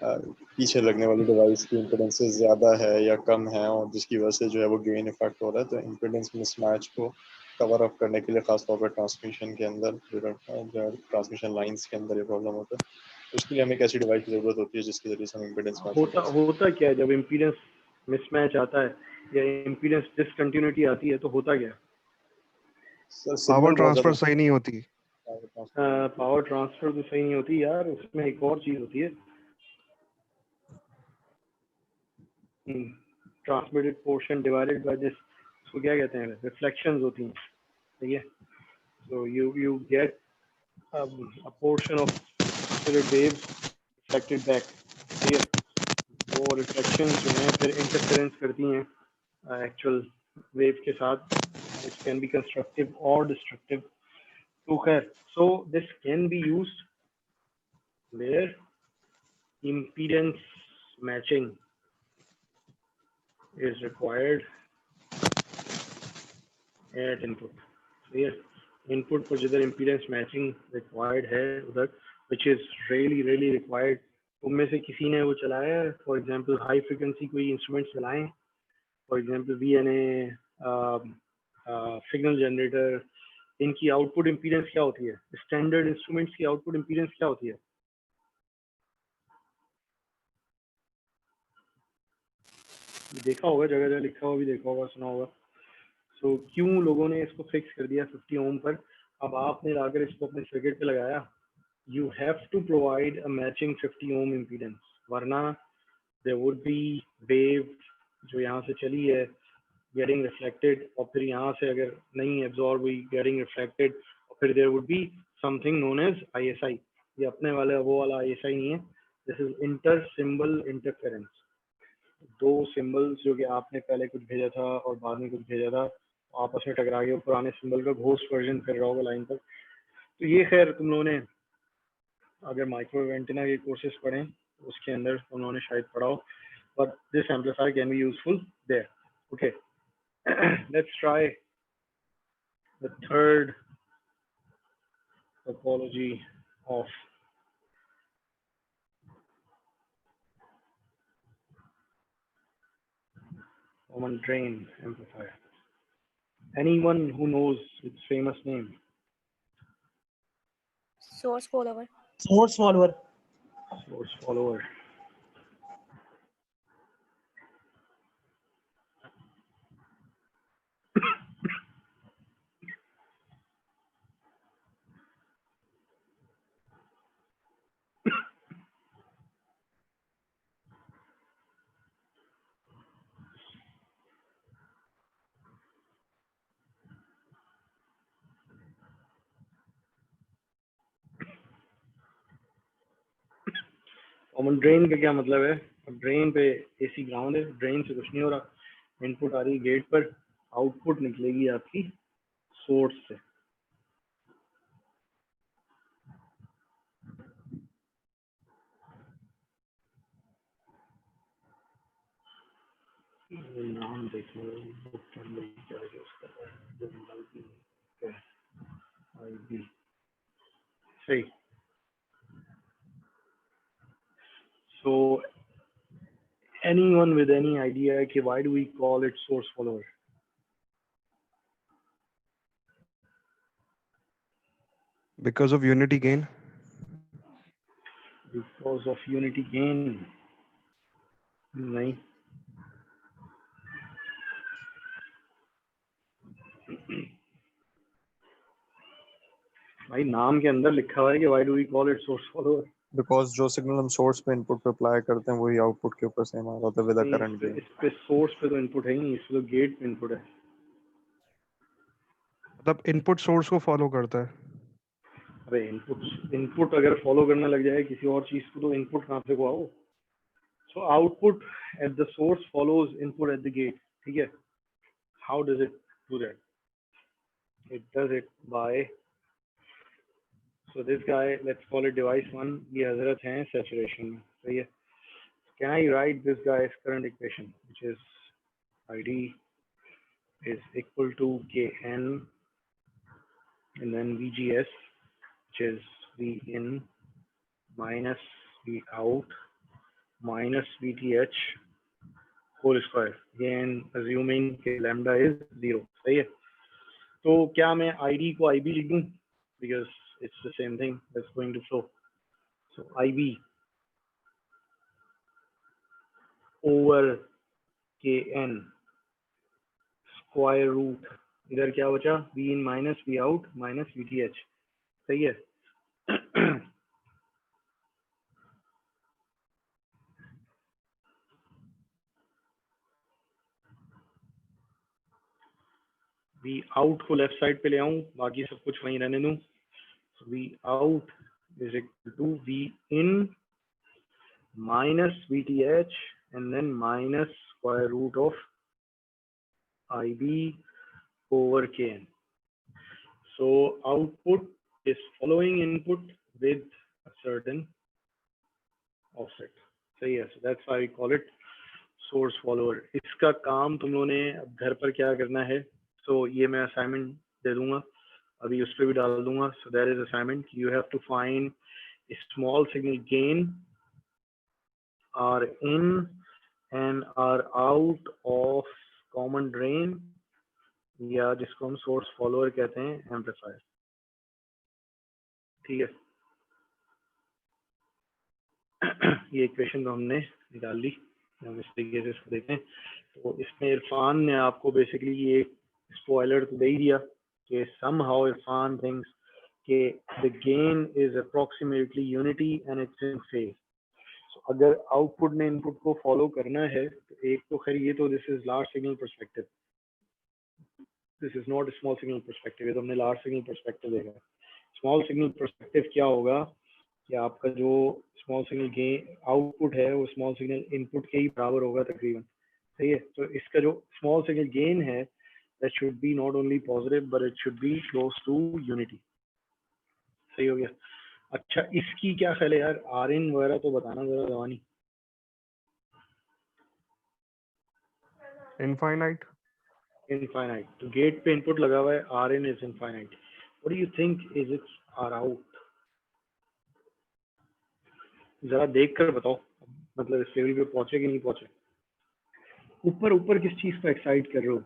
S5: पीछे लगने वाली डिवाइस की इम्पीडेंस से ज़्यादा है या कम है और जिसकी वजह से जो है वो गेन इफेक्ट हो रहा है, तो इम्पीडेंस मिसमैच को कवर अप करने के लिए खासतौर पर ट्रांसमिशन के अंदर जो ट्रांसमिशन लाइंस के अंदर ये प्रॉब्लम होता है, तो उसके लिए हमें एक ऐसी डिवाइस की ज़रूरत होती है जिसके जरिए से हम इम्पीडेंस मैचिंग
S1: होता क्या है जब इम्पीडेंस मिसमैच आता है या इम्पीडेंस डिसकंटिन्यूटी आती है, तो होता क्या है?
S2: पावर ट्रांसफर सही नहीं होती।
S1: पावर ट्रांसफर तो सही नहीं होती यार, उसमें एक और चीज होती है, transmitted portion divided by this, उसको क्या कहते हैं, रिफ्लेक्शंस होती हैं, ठीक है? So you get a portion of transmitted waves reflected back, ठीक है? वो रिफ्लेक्शंस जो हैं फिर इंटरफेरेंस करती हैं एक्चुअल वेव के साथ, which can be constructive or destructive. तो खैर, so this can be used where impedance matching is required at input. So yes, input पर जिधर impedance matching required है उधर, which is really required. तुम में से किसी ने वो चलाया है, for example high frequency कोई इंस्ट्रूमेंट चलाएं, for example VNA, signal generator, इनकी आउटपुट इम्पीडेंस क्या होती है? स्टैंडर्ड इंस्ट्रूमेंट्स की आउटपुट इम्पीडेंस क्या होती है? देखा होगा, जगह जगह लिखा हुआ भी देखा होगा, सुना होगा। सो क्यों लोगों ने इसको फिक्स कर दिया 50 ओम पर? अब आपने लाकर इसको अपने सर्किट पे लगाया, you have to provide a matching 50 ohm impedance, वरना देयर वुड बी वेव जो यहाँ से चली है गेटिंग रिफ्लेक्टेड, और फिर यहाँ से अगर नहीं एब्जॉर्ब हुई गेटिंग रिफ्लेक्टेड, और फिर there would be something known as ISI। ये अपने वाला वो वाला ISI नहीं है, this is inter symbol interference. दो सिंबल्स जो कि आपने पहले कुछ भेजा था और बाद में कुछ भेजा था, आपस में टकरा गए, पुराने सिंबल का घोस्ट वर्जन कर रहा होगा लाइन पर। तो ये खैर तुम लोगों ने अगर माइक्रोवेव एंटीना के कोर्सेज पढ़ें उसके अंदर उन्होंने शायद पढ़ा हो, but this amplifier can be useful there. Okay, let's try the third topology of common drain amplifier. Anyone who knows its famous name?
S4: Source follower.
S3: Source follower.
S1: Source follower. Common drain का क्या मतलब है? Drain पे AC ground है, drain से कुछ नहीं हो रहा, इनपुट आ रही है गेट पर, आउटपुट निकलेगी आपकी सोर्स से। नाम देखो बुक के अंदर क्या यूज कर रहा है, आईबी सही। So anyone with any idea कि why do we call it source follower?
S2: Because of unity gain.
S1: Because of unity gain? नहीं, भाई नाम के अंदर लिखा हुआ है कि why do we call it source follower?
S5: Because जो सिग्नल हम सोर्स पे इनपुट पे अप्लाई करते हैं वही आउटपुट के ऊपर सेम आ रहा होता है विद द करंट गेन।
S1: इस पे सोर्स पे तो इनपुट है ही नहीं, इस पे तो गेट पे इनपुट है।
S2: मतलब इनपुट सोर्स को फॉलो करता है।
S1: अरे इनपुट अगर फॉलो करने लग जाए किसी और चीज को तो इनपुट कहाँ से को आओ? So output at the source follows input at the gate, ठीक है? How does it do that? It does it by, so this guy, let's call it device 1, ये हजरत हैं saturation में, सही है? Can I write this guy's current equation, which is ID is equal to Kn and then VGS, which is V in minus V out minus VTH whole square, again assuming कि lambda is 0, सही है? तो क्या मैं ID को IB लिख दूं? Because it's the same thing that's going to flow. So IB over Kn square root, इधर क्या बचा? V in minus V out minus VTH, सही है? V out को लेफ्ट साइड पे ले आऊं, बाकी सब कुछ वहीं रहने दूं। So V out is equal to V in minus VTH and then minus square root of IB over Kn. So output is following input with a certain offset. सही है? So that's why we call it source follower. इसका काम तुम लोगों ने अब घर पर क्या करना है? So ये मैं assignment दे दूंगा, अभी उस पर भी डाल दूंगा। So there is assignment. You have to find a small signal gain R in and R out of common drain, या जिसको हम source follower कहते हैं, amplifier, ठीक है? ये इक्वेशन तो हमने निकाल ली, हम इस तरीके से इसको देखें। तो इसमें इरफान ने आपको बेसिकली ये एक स्पॉइलर तो दे ही दिया कि somehow इरफान thinks कि the gain is approximately unity and it's in phase. So अगर आउटपुट ने इनपुट को फॉलो करना है तो एक तो खैर ये तो this is large signal perspective, this is not small signal perspective, ये तो हमने लार्ज सिग्नल पर्सपेक्टिव देखा। स्मॉल सिग्नल पर्सपेक्टिव क्या होगा कि आपका जो स्मॉल सिग्नल गेन आउटपुट है वो स्मॉल सिग्नल इनपुट के ही बराबर होगा तकरीबन, सही है? तो इसका जो स्मॉल सिग्नल गेन है that should be not only positive but it should be close to unity, सही हो गया? अच्छा, इसकी क्या ख्याल है यार? आर इन वगैरह तो बताना जरा जवानी।
S2: इनफाइनाइट।
S1: इनफाइनाइट, तो गेट पे इनपुट लगा हुआ है, R in is infinite. What do you think is its R out? जरा देख कर बताओ, मतलब इस लेवल पे पहुंचे कि नहीं पहुंचे? ऊपर ऊपर किस चीज को एक्साइट कर रहे हो?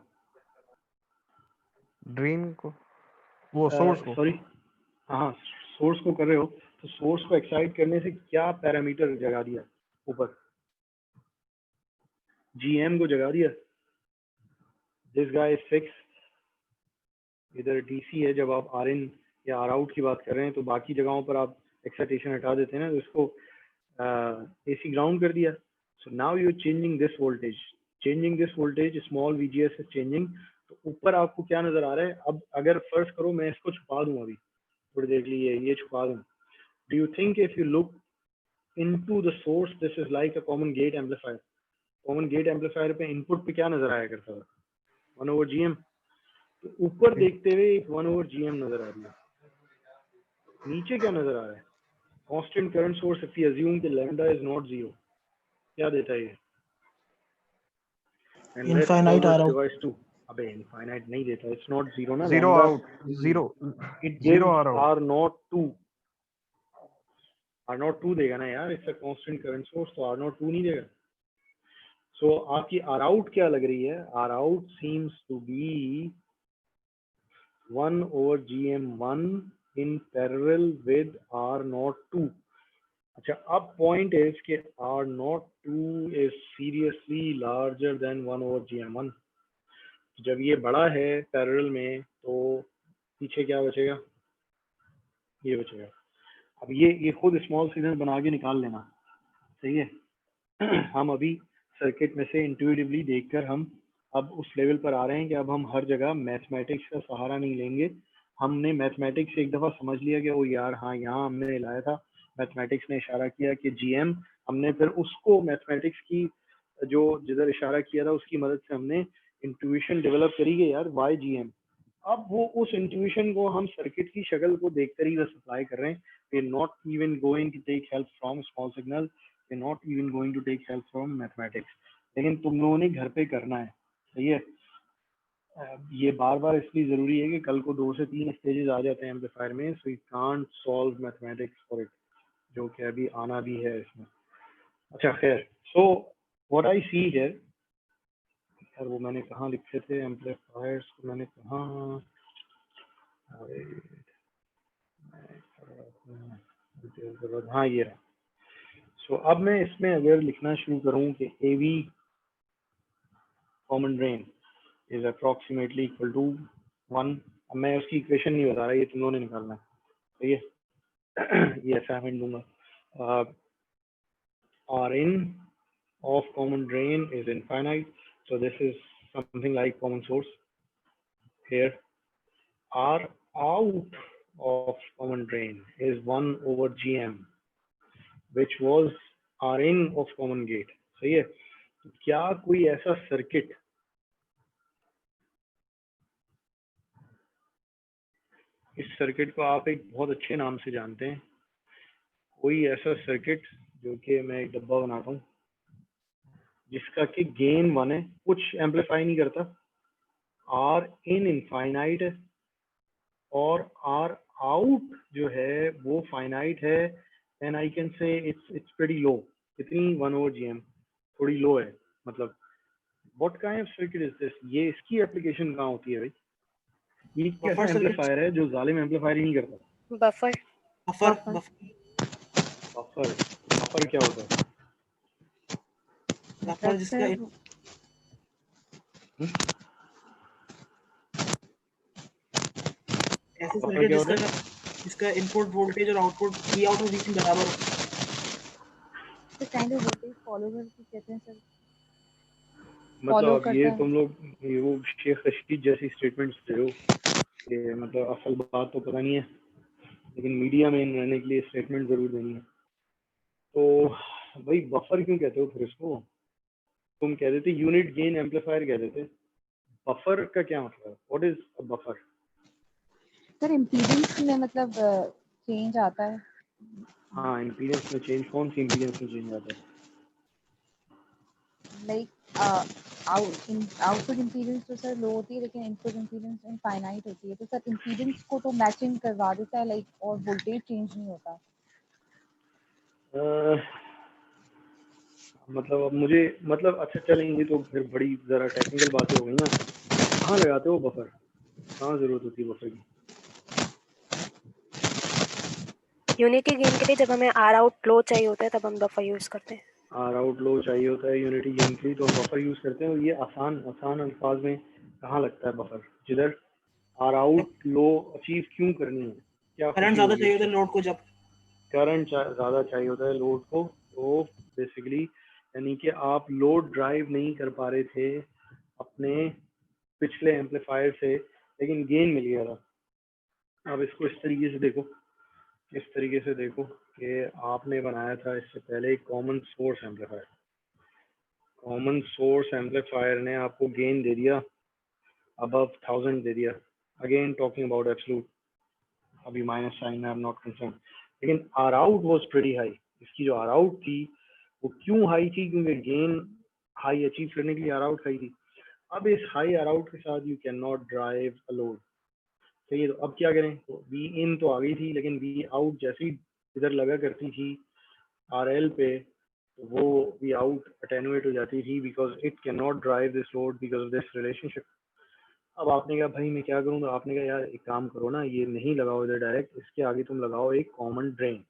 S2: ड्रेन को, वो सोर्स को।
S1: सॉरी, हाँ सोर्स को कर रहे हो, तो सोर्स को एक्साइट करने से क्या पैरामीटर जगा दिया ऊपर? जीएम को जगा दिया। दिस गाय इज फिक्स, इधर डीसी है। जब आप आर इन या आर आउट की बात कर रहे हैं तो बाकी जगहों पर आप एक्साइटेशन हटा देते हैं ना, तो इसको एसी ग्राउंड कर दिया। So now you are changing this voltage, small VGS is changing. तो ऊपर आपको क्या नजर आ रहा है? अब अगर फर्स्ट करो मैं इसको छुपा दूं, अभी थोड़ी देर के लिए ये छुपा दूं। Do you think if you look into the source, this is like a common gate amplifier. Common gate amplifier पे input पे क्या नजर आया करता था? 1/GM. तो ऊपर देखते हुए एक 1/GM नजर आ रही है. नीचे क्या नजर आ रहा है? Constant current source if we assume कि lambda is not 0. क्या देता है ये? And let's call
S3: Infinite
S1: this
S3: ROUT.
S1: device 2. अबे infinite नहीं देता. It's not 0 ना.
S2: Zero
S1: lambda,
S2: out. Zero.
S1: It gives
S2: Zero R out.
S1: R02. R02 देगा ना यार. It's a constant current source, तो R02 नहीं देगा. So आपकी R out क्या लग रही है? R out seems to be 1/GM1 in parallel with R02. अच्छा, अब point is कि R02 is seriously larger than 1/GM1. जब ये बड़ा है पैरेलल में तो पीछे क्या बचेगा? ये बचेगा. अब ये खुद स्मॉल सिग्नल बना के निकाल लेना. सही है. हम अभी सर्किट में से इंट्यूटिवली देखकर हम अब उस लेवल पर आ रहे हैं कि अब हम हर जगह मैथमेटिक्स का सहारा नहीं लेंगे. हमने मैथमेटिक्स से एक दफ़ा समझ लिया कि वो यार हाँ यहाँ हमने लाया था, मैथमेटिक्स ने इशारा किया कि GM, हमने फिर उसको मैथमेटिक्स की जो जिधर इशारा किया था उसकी मदद से हमने इंट्यूशन डेवलप करी कि यार वाई GM. अब वो उस इंट्यूशन को हम सर्किट की शक्ल को देखकर ही बस अप्लाई कर रहे हैं. We are not even going to take help from small signal, we are not even going to take help from mathematics. लेकिन तुम लोगों ने घर पे करना है. सही है. ये बार बार इसलिए ज़रूरी है कि कल को 2 से 3 स्टेजेस आ जाते हैं एम्पलीफायर में. So you can't solve mathematics for it, जो कि अभी आना भी है इसमें. अच्छा खैर. So what I see here, यार वो मैंने कहाँ लिखे थे एम्पलीफायर्स को, मैंने कहाँ, हाँ ये रहा. सो अब मैं इसमें अगर लिखना शुरू करूँ कि AV common drain is approximately equal to 1. अब मैं उसकी इक्वेशन नहीं बता रहा, ये तुम लोगों ने निकालना है. सही है. ये असाइनमेंट दूंगा. Rin of common drain is infinite, so this is something like common source here. R out of common drain is 1/GM, which was Rin of common gate. सही है. क्या कोई ऐसा सर्किट इस सर्किट को आप एक बहुत अच्छे नाम से जानते हैं, कोई ऐसा सर्किट जो कि मैं एक डब्बा बनाता हूँ जिसका कि गेन 1 है, कुछ एम्पलीफाई नहीं करता, R in इनफाइनाइट है और R out जो है वो फाइनाइट है. And I can say it's pretty low. कितनी? 1/GM. थोड़ी लो है. मतलब what kind of circuit is this? ये इसकी एप्लीकेशन कहाँ होती है भाई? ये कैसा एम्पलीफायर है जो जालिम एम्पलीफायर ही नहीं करता?
S4: बफर.
S1: बफर क्या होता है?
S3: बफर जिसका ऐसे सर्किट जिसका इनपुट वोल्टेज और आउटपुट Vout और Vin बराबर हो.
S7: तो काइंड ऑफ वोल्टेज फॉलोवर की कहते हैं सर.
S1: मतलब ये तुम लोग ये वो शेख रशीद जैसी स्टेटमेंट्स दे हो कि मतलब असल बात तो पता नहीं है, लेकिन मीडिया में रहने के लिए स्टेटमेंट जरूर देनी है. तो भाई बफर क्यों कहते हो फिर इसको? तुम कह देते यूनिट गेन एम्पलीफायर कह देते. बफर का क्या मतलब? What is a buffer?
S7: Sir impedance में मतलब चेंज आता है.
S1: हाँ, इम्पीडेंस में चेंज. कौन सी इम्पीडेंस में चेंज आता है?
S7: लाइक आउटपुट इम्पीडेंस तो सर लो होती है लेकिन इनपुट इम्पीडेंस इनफाइनाइट होती है. तो सर इम्पीडेंस को तो मैचिंग करवा देता है लाइक, और वोल्टेज चेंज नहीं होता.
S1: मतलब अब मुझे मतलब अच्छा चलेंगे तो फिर बड़ी जरा टेक्निकल बातें हो गई ना. कहाँ लगाते हो बफर? कहाँ जरूरत होती है बफर की?
S4: यूनिटी गेन के लिए जब हमें R out लो चाहिए होता है तब हम बफर यूज करते हैं.
S1: R out लो चाहिए होता है यूनिटी गेन के लिए तो हम बफर यूज करते हैं. और ये आसान अल्फाज में कहाँ लगता है बफर? जिधर R out लो अचीव क्यों करनी है? क्या
S3: करंट ज्यादा चाहिए होता है लोड को. जब
S1: करंट ज़्यादा चाहिए होता है लोड को, तो बेसिकली यानी कि आप लोड ड्राइव नहीं कर पा रहे थे अपने पिछले एम्पलीफायर से, लेकिन गेन मिल गया था. अब इसको इस तरीके से देखो इस तरीके से देखो कि आपने बनाया था इससे पहले एक common source amplifier. Common source amplifier ने आपको गेन दे दिया अबव 1000 दे दिया। अगेन टॉकिंग अबाउट एब्सोल्यूट, अभी minus sign I am not concern, लेकिन R out was pretty high. इसकी जो आर आउट थी वो क्यों हाई थी? क्योंकि गेन हाई अचीव करने के लिए आर आउट हाई थी। अब इस हाई आर आउट के साथ you can not drive a load. सही है, तो अब क्या करें? तो वी इन तो आ गई थी, लेकिन वी आउट जैसे ही इधर लगा करती थी आर एल पे, तो वो वी आउट अटेनुएट हो जाती थी because it can not drive this load because of this relationship. अब आपने कहा भाई मैं क्या करूँ? तो आपने कहा यार एक काम करो ना, ये नहीं लगाओ इधर डायरेक्ट, इसके आगे तुम लगाओ एक कॉमन ड्रेन।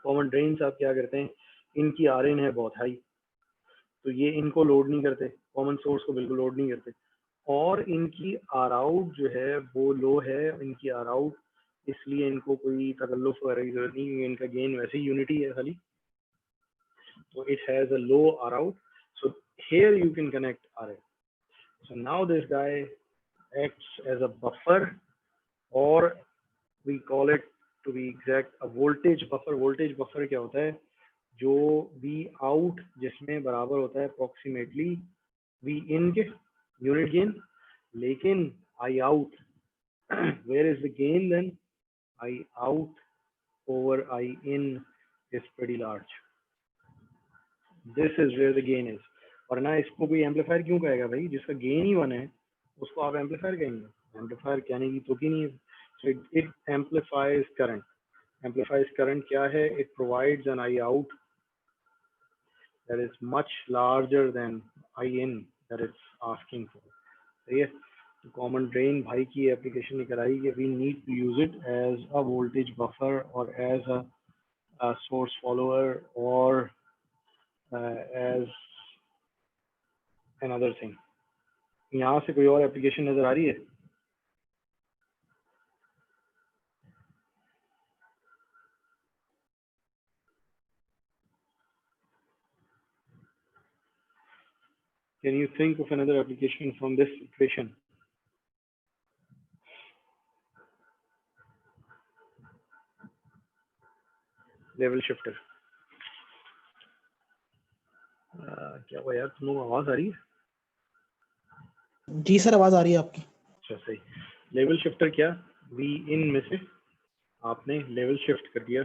S1: कॉमन ड्रेन से आप क्या करते हैं, इनकी आर एन है बहुत हाई, तो ये इनको लोड नहीं करते, कॉमन सोर्स को बिल्कुल लोड नहीं करते, और इनकी आर आउट जो है वो लो है, इनकी आर आउट, इसलिए इनको कोई तकल्लुफ वगैरह की जरूरत नहीं, क्योंकि इनका गेन वैसे ही यूनिटी है खाली, तो it has a low R out, so here you can connect RF. So now this guy acts as a buffer, or we call it, to be exact, a voltage buffer. Voltage buffer क्या होता है? जो V out जिसमें बराबर होता है approximately V in के unit gain, लेकिन I out where is the gain then? I out over I in is pretty large. This is where the gain is. वरना इसको कोई एम्पलीफायर क्यों कहेगा भाई? जिसका गेन ही 1 है उसको आप एम्पलीफायर कहेंगे? एम्पलीफायर कहने की तो की नहीं है। So it amplifies current. Amplifies current क्या है? It provides an I out that is much larger than I in that it's asking for. सही है? तो कॉमन ड्रेन भाई की एप्लीकेशन निकल आई कि we need to use it as a voltage buffer or as a source follower or as another thing. यहाँ से कोई और एप्लीकेशन नजर आ रही है? Can you think of another application from this equation? Level shifter. क्या हुआ यार, तुम लोग आवाज आ रही है?
S3: जी सर आवाज आ रही है आपकी।
S1: अच्छा सही। लेवल शिफ्टर क्या? वी इन में से आपने लेवल शिफ्ट कर दिया,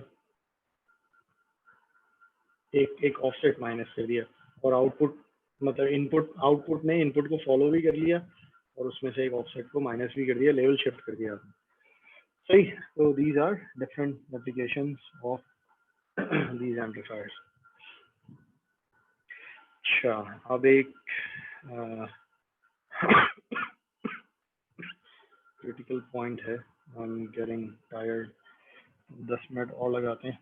S1: एक ऑफसेट माइनस कर दिया, और आउटपुट मतलब इनपुट, आउटपुट ने इनपुट को फॉलो भी कर लिया और उसमें से एक ऑफसेट को माइनस भी कर दिया, लेवल शिफ्ट कर दिया आपने। सही। तो these are different applications of these amplifiers. अच्छा, अब एक क्रिटिकल पॉइंट है, I am getting tired, 10 minute और लगाते हैं।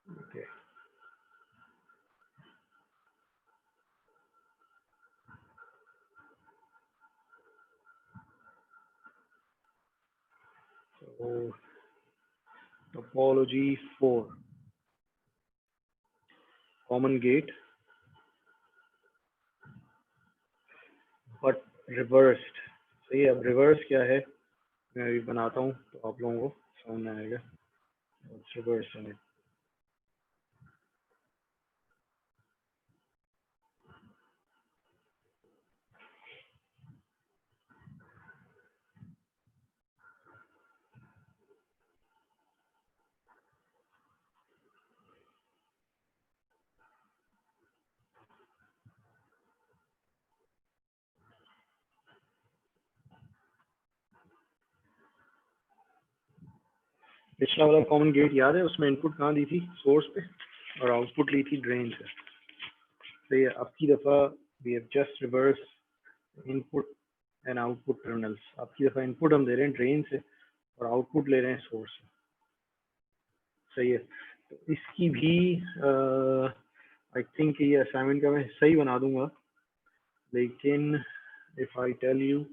S1: Okay. So topology 4, common gate but reversed. सही है। अब रिवर्स क्या है मैं अभी बनाता हूँ तो आप लोगों को समझ में आएगा। रिवर्स है। पिछला वाला कॉमन गेट याद है? उसमें इनपुट कहाँ दी थी? सोर्स पे, और आउटपुट ली थी ड्रेन से। सही है। अब की दफा we have just reverse input and output terminals. अब की दफा इनपुट हम दे रहे हैं ड्रेन से और आउटपुट ले रहे हैं सोर्स से। सही है। तो इसकी भी आई थिंक ये असाइनमेंट का मैं हिस्सा ही बना दूंगा, लेकिन इफ आई टेल यू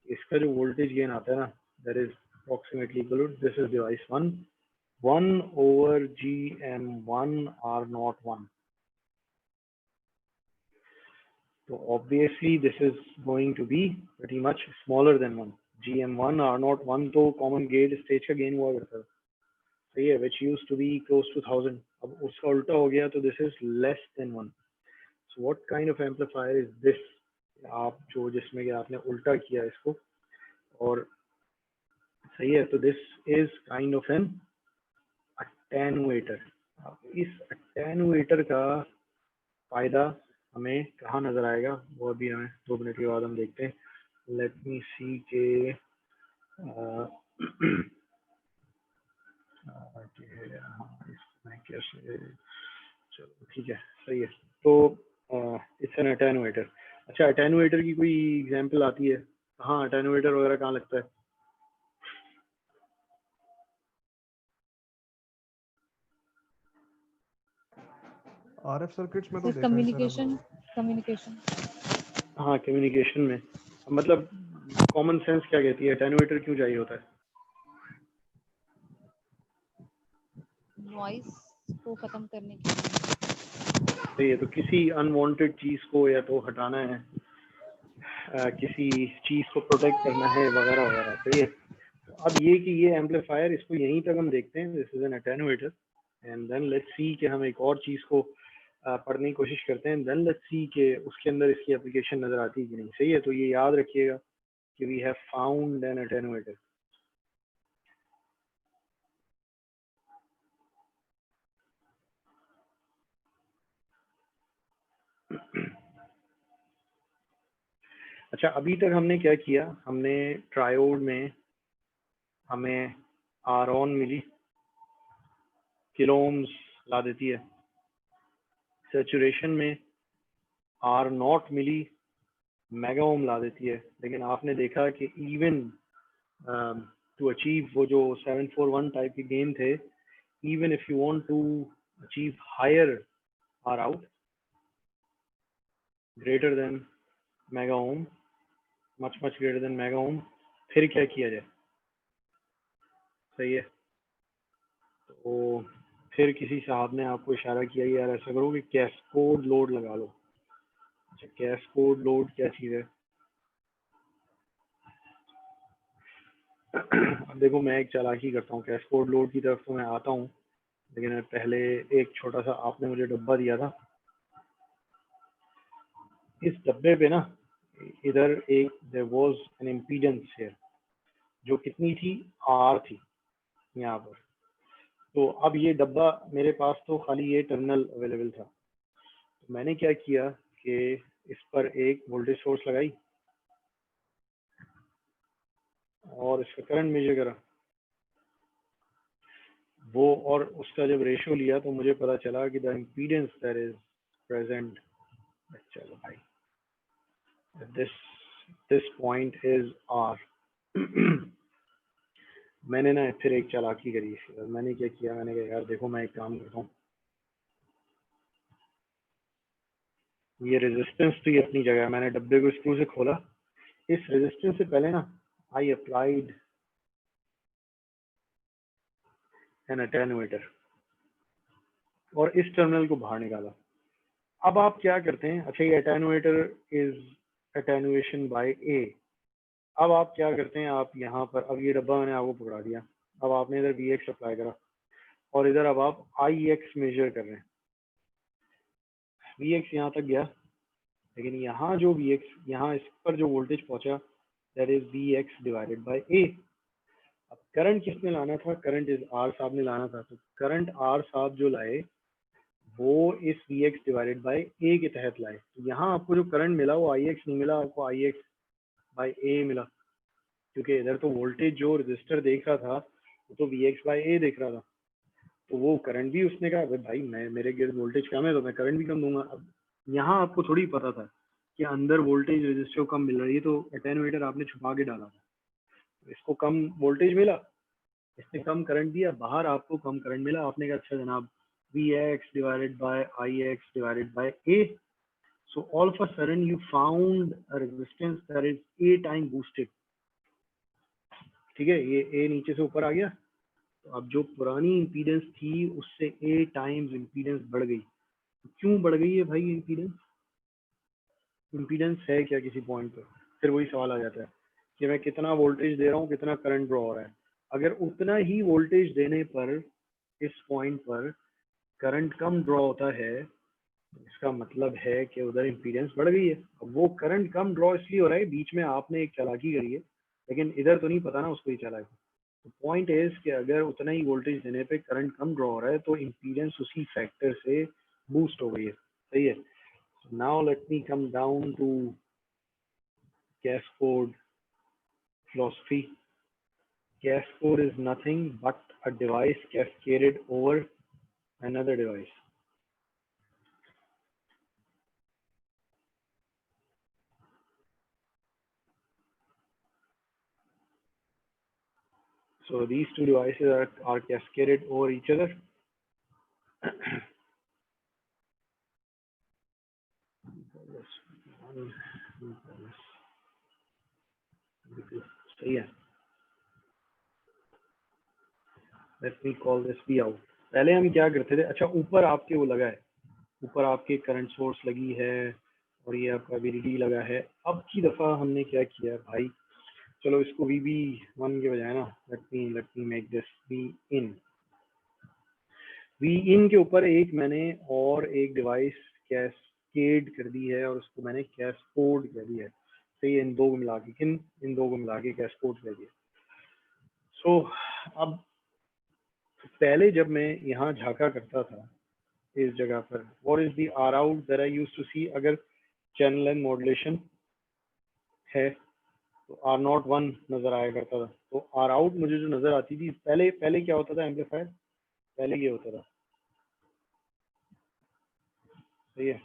S1: इसका जो वोल्टेज गेन आता है ना, that is approximately equal to, this is device 1 over GM1 R01. So obviously this is going to be pretty much smaller than 1. GM1 R01 तो कॉमन गेट स्टेज का gain हुआ करता था, सही है, which used to be close to 1000, अब उसका उल्टा हो गया तो this is less than 1. So what kind of amplifier is this? आप जो जिसमें कि आपने उल्टा किया इसको, और सही है, तो this is kind of an attenuator. इस attenuator का फायदा हमें कहाँ नजर आएगा वो अभी हमें 2 मिनट के बाद हम देखते हैं. लेट मी सी के इसमें कैसे, चलो ठीक है, सही है. तो इट्स एन अटेनुएटर. अच्छा, अटेनुएटर की कोई एग्जांपल आती है? हाँ, अटेनुएटर वगैरह कहाँ लगता है?
S2: आरएफ सर्किट्स में तो
S7: सर
S2: देखा है
S7: कम्युनिकेशन कम्युनिकेशन
S1: हाँ, कम्युनिकेशन में. मतलब कॉमन सेंस क्या कहती है, अटेनुएटर क्यों चाहिए होता है?
S7: नॉइस को खत्म करने के लिए.
S1: सही है, तो किसी अनवांटेड चीज को या तो हटाना है, किसी चीज को प्रोटेक्ट करना है, वगैरह वगैरह. सही है. अब ये कि ये एम्पलीफायर, इसको यहीं तक हम देखते हैं, this is an attenuator, and then let's see कि हम एक और चीज को पढ़ने की कोशिश करते हैं, देन लेट्स सी कि उसके अंदर इसकी एप्लीकेशन नजर आती है कि नहीं. सही है, तो ये याद रखिएगा कि वी हैव फाउंड एन अटेनुएटर. अच्छा, अभी तक हमने क्या किया, हमने ट्रायोड में हमें आर ऑन मिली, किलो ओम्स ला देती है. सैचुरेशन में आर नॉट मिली, मेगा ओम ला देती है. लेकिन आपने देखा कि इवन टू अचीव वो जो 741 टाइप के गेन थे, even if you want to achieve higher R out greater than mega ohm, much greater than mega ohm, फिर क्या किया जाए? सही है, तो फिर किसी साहब ने आपको इशारा किया यार ऐसा करो कि कैस्कोड लोड लगा लो. अच्छा, कैस्कोड लोड क्या चीज़ है? अब देखो, मैं एक चालाकी करता हूँ, कैस्कोड लोड की तरफ तो मैं आता हूँ, लेकिन पहले एक छोटा सा आपने मुझे डब्बा दिया था. इस डब्बे पे ना इधर एक there was an impedance here, जो कितनी थी? आर थी यहाँ पर. तो अब ये डब्बा मेरे पास तो खाली ये टर्मिनल अवेलेबल था, तो मैंने क्या किया कि इस पर एक वोल्टेज सोर्स लगाई और इसका करंट मेजर करा वो, और उसका जब रेशियो लिया तो मुझे पता चला कि the impedance that is present, चलो भाई, दिस पॉइंट इज आर. मैंने ना फिर एक चालाकी करी. मैंने क्या किया, मैंने कहा यार देखो, मैं एक काम करता हूँ, ये रेजिस्टेंस तो ये अपनी जगह, मैंने डब्बे को स्क्रू से खोला, इस रेजिस्टेंस से पहले ना आई अप्लाइड एन अटेनुएटर और इस टर्मिनल को बाहर निकाला. अब आप क्या करते हैं? अच्छा, ये अटेनुएटर इज अटेनुएशन बाय ए. अब आप क्या करते हैं, आप यहाँ पर, अब ये डब्बा मैंने आपको पकड़ा दिया, अब आपने इधर वी एक्स अप्लाई करा और इधर अब आप आई एक्स मेजर कर रहे हैं. वी एक्स यहाँ तक गया, लेकिन यहाँ जो वी एक्स, यहाँ इस पर जो वोल्टेज पहुंचा, that is V X divided by A. अब करंट किसने लाना था? करंट इज आर साहब ने लाना था. तो करंट आर साहब जो लाए वो इस वी एक्स डिवाइडेड बाई ए के तहत लाए. तो यहाँ आपको जो करंट मिला वो आई एक्स नहीं मिला, आपको आई एक्स बाई ए मिला, क्योंकि इधर तो वोल्टेज जो रजिस्टर देख रहा था वो तो वी एक्स बाई ए देख रहा था. तो वो करंट भी उसने कहा भाई मैं, मेरे गिर्द वोल्टेज कम है तो मैं करंट भी कम दूंगा. अब यहाँ आपको थोड़ी पता था कि अंदर वोल्टेज रजिस्टर को कम मिल रही है, तो अटेनुएटर आपने छुपा के डाला था, तो इसको कम वोल्टेज मिला, इसने कम करंट दिया, बाहर आपको कम करंट मिला. आपने कहा अच्छा जनाब, Vx divided by Ix divided by A. So all of a sudden you found a resistance that is A time boosted. ठीक है, ये A नीचे से ऊपर आ गया, तो अब जो पुरानी इम्पीडेंस थी उससे A टाइम्स इम्पीडेंस बढ़ गई. क्यों बढ़ गई है भाई इम्पीडेंस? इम्पीडेंस है क्या किसी पॉइंट पर? फिर वही सवाल आ जाता है कि मैं कितना वोल्टेज दे रहा हूँ, कितना करंट ड्रॉ हो रहा है। अगर उतना ही वोल्टेज देने पर इस पॉइंट पर करंट कम ड्रॉ होता है, इसका मतलब है कि उधर इम्पीडेंस बढ़ गई है। अब वो करंट कम ड्रॉ इसलिए हो रहा है, बीच में आपने एक चालाकी करी है, लेकिन इधर तो नहीं पता ना उसको ही चालाकी। तो पॉइंट इज कि अगर उतना ही वोल्टेज देने पे करंट कम ड्रॉ हो रहा है तो इम्पीडेंस उसी फैक्टर से बूस्ट हो गई है। सही है। Now let me come down to cascade philosophy. Cascade is nothing but a device cascaded over another device. So these two devices are cascaded over each other. सही है। Let me call this V out. पहले हम क्या करते थे, अच्छा ऊपर आपके वो लगा है, ऊपर आपके करंट सोर्स लगी है और ये आपका VDD लगा है। अब की दफा हमने क्या किया भाई, चलो इसको VB1 के बजाय ना let me make this V in के ऊपर एक मैंने और एक डिवाइस कैस्केड कर दी है और उसको मैंने कैस्कोड कह दिया है। सही है। इन दो को मिला के इन दो को मिला के कैस्कोड कह दिया। सो अब पहले जब मैं यहाँ झांका करता था इस जगह पर, what is the R out that I used to see, अगर चैनल एंड मॉड्यूलेशन है तो R01 नजर आया करता था। तो आर आउट मुझे जो नजर आती थी पहले क्या होता था एम्पलीफायर, पहले ये होता था। सही है।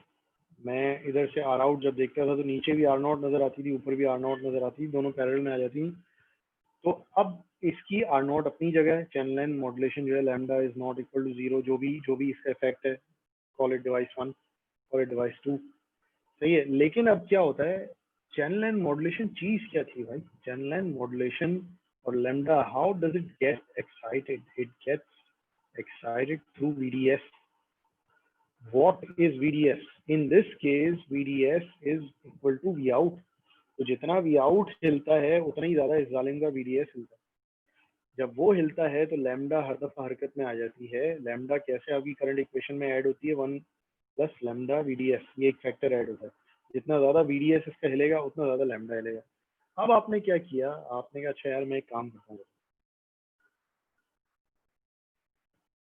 S1: मैं इधर से आर आउट जब देखता था तो नीचे भी R0 नजर आती थी, ऊपर भी R0 नजर आती थी, दोनों पैरेलल में आ जाती थी। तो अब इसकी R0 अपनी जगह है, चैनल एंड मॉड्यूलेशन जो है lambda is not equal to 0, जो भी इसका इफेक्ट है, call it device 1, call it device 2। सही है। लेकिन अब क्या होता है, चैनल एंड मॉड्यूलेशन चीज क्या थी भाई, चैनल एंड मॉड्यूलेशन और lambda, how does it get excited, it gets excited through VDS. What is VDS? In this case, VDS is equal to V out. तो जितना V out हिलता है उतना ही ज्यादा इस जालिम का VDS हिलता है। जब वो हिलता है तो लैम्डा हर दफा हरकत में आ जाती है। लैम्डा कैसे आपकी करंट इक्वेशन में ऐड होती है, 1 प्लस लैम्डा VDS, ये एक फैक्टर ऐड होता है। जितना ज्यादा VDS इसका हिलेगा उतना ज्यादा लैम्डा हिलेगा। अब आपने क्या किया, आपने कहा अच्छा यार मैं एक काम करता हूँ।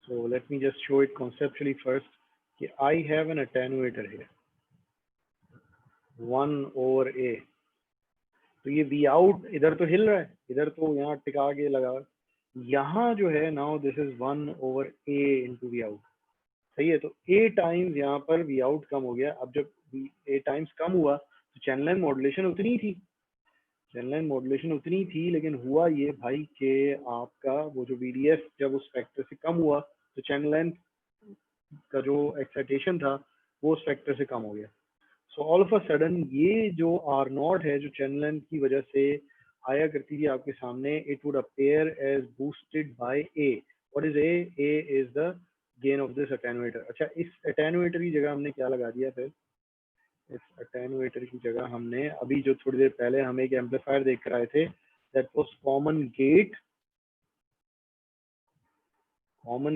S1: So let me just show it conceptually first कि I have an attenuator here 1/A। तो ये V out इधर तो हिल रहा है, इधर तो यहाँ टिका के लगा, यहाँ जो है now this is 1/A into V out। सही है। तो A टाइम्स यहाँ पर V out कम हो गया। अब जब A टाइम्स कम हुआ तो चैनल एंड मॉड्यूलेशन उतनी थी, चैनल एंड मॉड्यूलेशन उतनी थी, लेकिन हुआ ये भाई कि आपका वो जो VDS जब उस फैक्टर से कम हुआ तो चैनल एंड का जो एक्साइटेशन था वो उस फैक्टर से कम हो गया। सो ऑल ऑफ अ सडन ये जो R0 है जो चैनल लेंथ की वजह से आया करती थी आपके सामने, it would appear as boosted by A। What is A? A is the gain of this attenuator. अच्छा, इस अटेन्यूएटर की जगह हमने क्या लगा दिया फिर, इस अटेन्यूएटर की जगह हमने अभी जो थोड़ी देर पहले हम एक एम्पलीफायर देख कर आए थे, that was common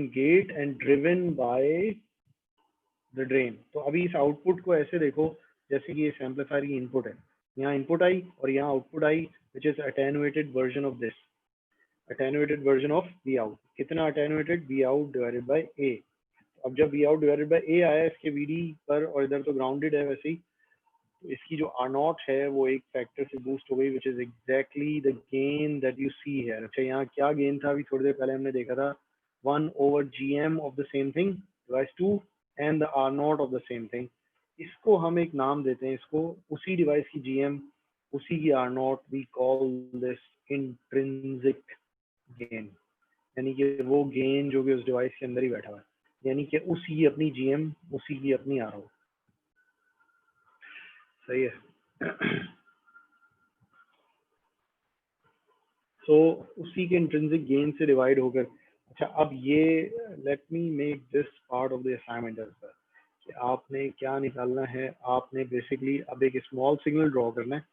S1: gate and driven by the drain. तो अभी इस आउटपुट को ऐसे देखो जैसे कि इस एम्पलीफायर की इनपुट है, यहाँ इनपुट आई और यहाँ output I, which is attenuated version of this, attenuated version of V out। कितना attenuated? V out divided by A। अब जब V out divided by A आया इसके VD पर, और इधर तो ग्राउंडेड है वैसे ही, तो इसकी जो R0 है वो एक फैक्टर से बूस्ट हो गई, which is exactly the gain that you see here. अच्छा, यहाँ क्या गेन था अभी थोड़ी देर पहले हमने देखा था, 1/GM of the same thing device 2 and the R0 of the same thing. इसको हम एक नाम देते हैं, इसको उसी डिवाइस की GM, उसी की R0, we call this intrinsic gain, यानी कि वो गेन जो कि उस डिवाइस के अंदर ही बैठा हुआ है, यानी कि उसी की अपनी GM, उसी की अपनी R0। सही है। तो उसी के इंट्रिंसिक गेन से डिवाइड होकर, अच्छा अब ये let me make this part of the assignment sir, कि आपने क्या निकालना है, आपने बेसिकली अब एक स्मॉल सिग्नल ड्रॉ करना है।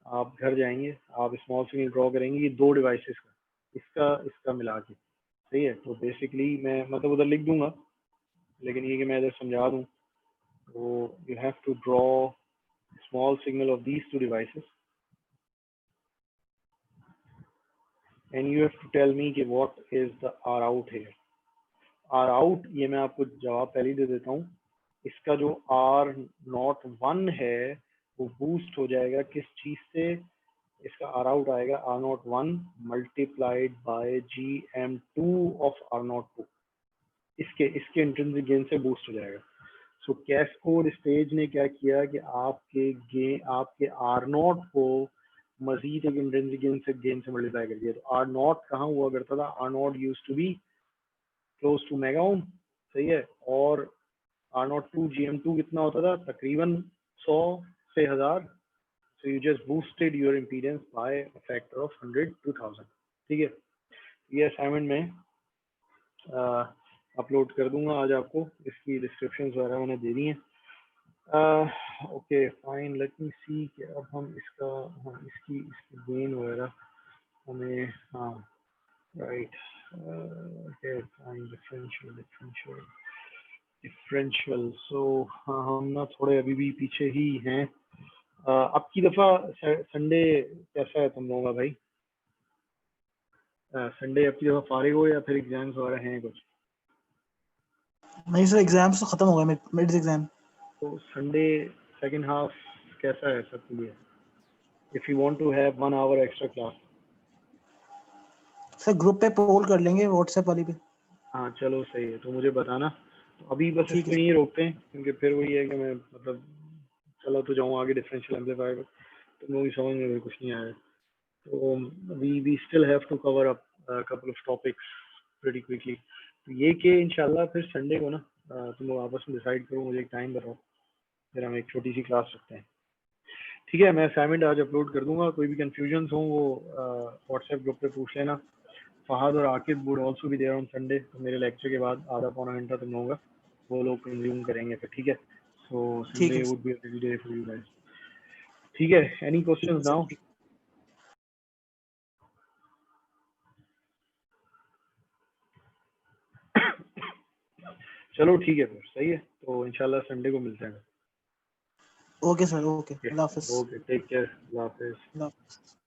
S1: आप घर जाएंगे, आप स्मॉल सिग्नल ड्रॉ करेंगे ये 2 डिवाइसेस का, इसका मिला के, सही है। तो बेसिकली मैं मतलब उधर लिख दूंगा, लेकिन ये कि मैं इधर समझा दूं। तो you have to draw small signal of these 2 devices and you have to tell me कि what is the R out here. R out ये मैं आपको जवाब पहले ही दे देता हूँ। इसका जो R01 है वो बूस्ट हो जाएगा किस चीज से, इसका आर आउट आएगा R01 multiplied by GM2 of R02, इसके इंट्रिंसिक गेन से बूस्ट हो जाएगा। सो कैस्कोड स्टेज ने क्या किया कि आपके R0 को मजीद एक इंट्रिंसिक गेन से मल्टीप्लाई कर दिया। तो R0 कहाँ हुआ करता था, R0 used to be close to mega ohm, सही है। और R02 GM2 कितना होता था, तकरीबन 100 से 1000। So you just boosted your impedance by a factor of 100 to 1000, ठीक है। ये असाइनमेंट में अपलोड कर दूंगा आज आपको, इसकी डिस्क्रिप्शन वगैरह मैंने दे दी हैं। ओके फाइन, लेट मी सी कि अब हम इसकी गेन वगैरह हमें, हाँ राइट, ओके फाइन, डिफरेंशियल। सो हाँ, हम ना थोड़े अभी भी पीछे ही हैं। अब की दफ़ा संडे कैसा है तुम लोगों का भाई? संडे अब की दफ़ा फारिग हो या फिर एग्जाम्स वगैरह हैं कुछ?
S3: नहीं सर, एग्जाम्स तो खत्म हो गए, मिड एग्जाम।
S1: तो संडे सेकंड हाफ कैसा है सबके लिए? If you want to have 1 hour extra class.
S3: Sir group पे पोल कर लेंगे, व्हाट्सएप वाली पे।
S1: हाँ चलो सही है, तो मुझे बताना। तो अभी बस
S3: ठीक
S1: इसको
S3: है।
S1: यहीं रोकते हैं, क्योंकि फिर वही है कि मैं मतलब चला तो जाऊँ आगे डिफरेंशियल एम्पलीफायर, तुम लोगों की समझ में कुछ नहीं आया। तो we still have to cover up a couple of topics pretty quickly। तो ये कि इंशाल्लाह फिर संडे को ना तुम लोग आपस में डिसाइड करो, मुझे एक टाइम बताओ, फिर हम एक छोटी सी क्लास रखते हैं, ठीक है। मैं असाइनमेंट आज अपलोड कर दूंगा, कोई भी कंफ्यूजन हो वो व्हाट्सएप ग्रुप पे पूछ लेना। फहद और Aqib would also be there on Sunday, तो मेरे लेक्चर के बाद आधा पौना घंटा तुम लोगों का वो लोग कंज्यूम करेंगे फिर, ठीक है। सो
S3: ठीक
S1: संडे
S3: है।
S1: Would be a busy day for you guys, ठीक है। Any questions now? चलो ठीक है फिर, सही है। तो इंशाल्लाह संडे को मिलते हैं।
S3: ओके सर, ओके, अल्लाह हाफिज़।
S1: ओके, टेक केयर, अल्लाह हाफिज़।
S3: अल्लाह हाफिज़।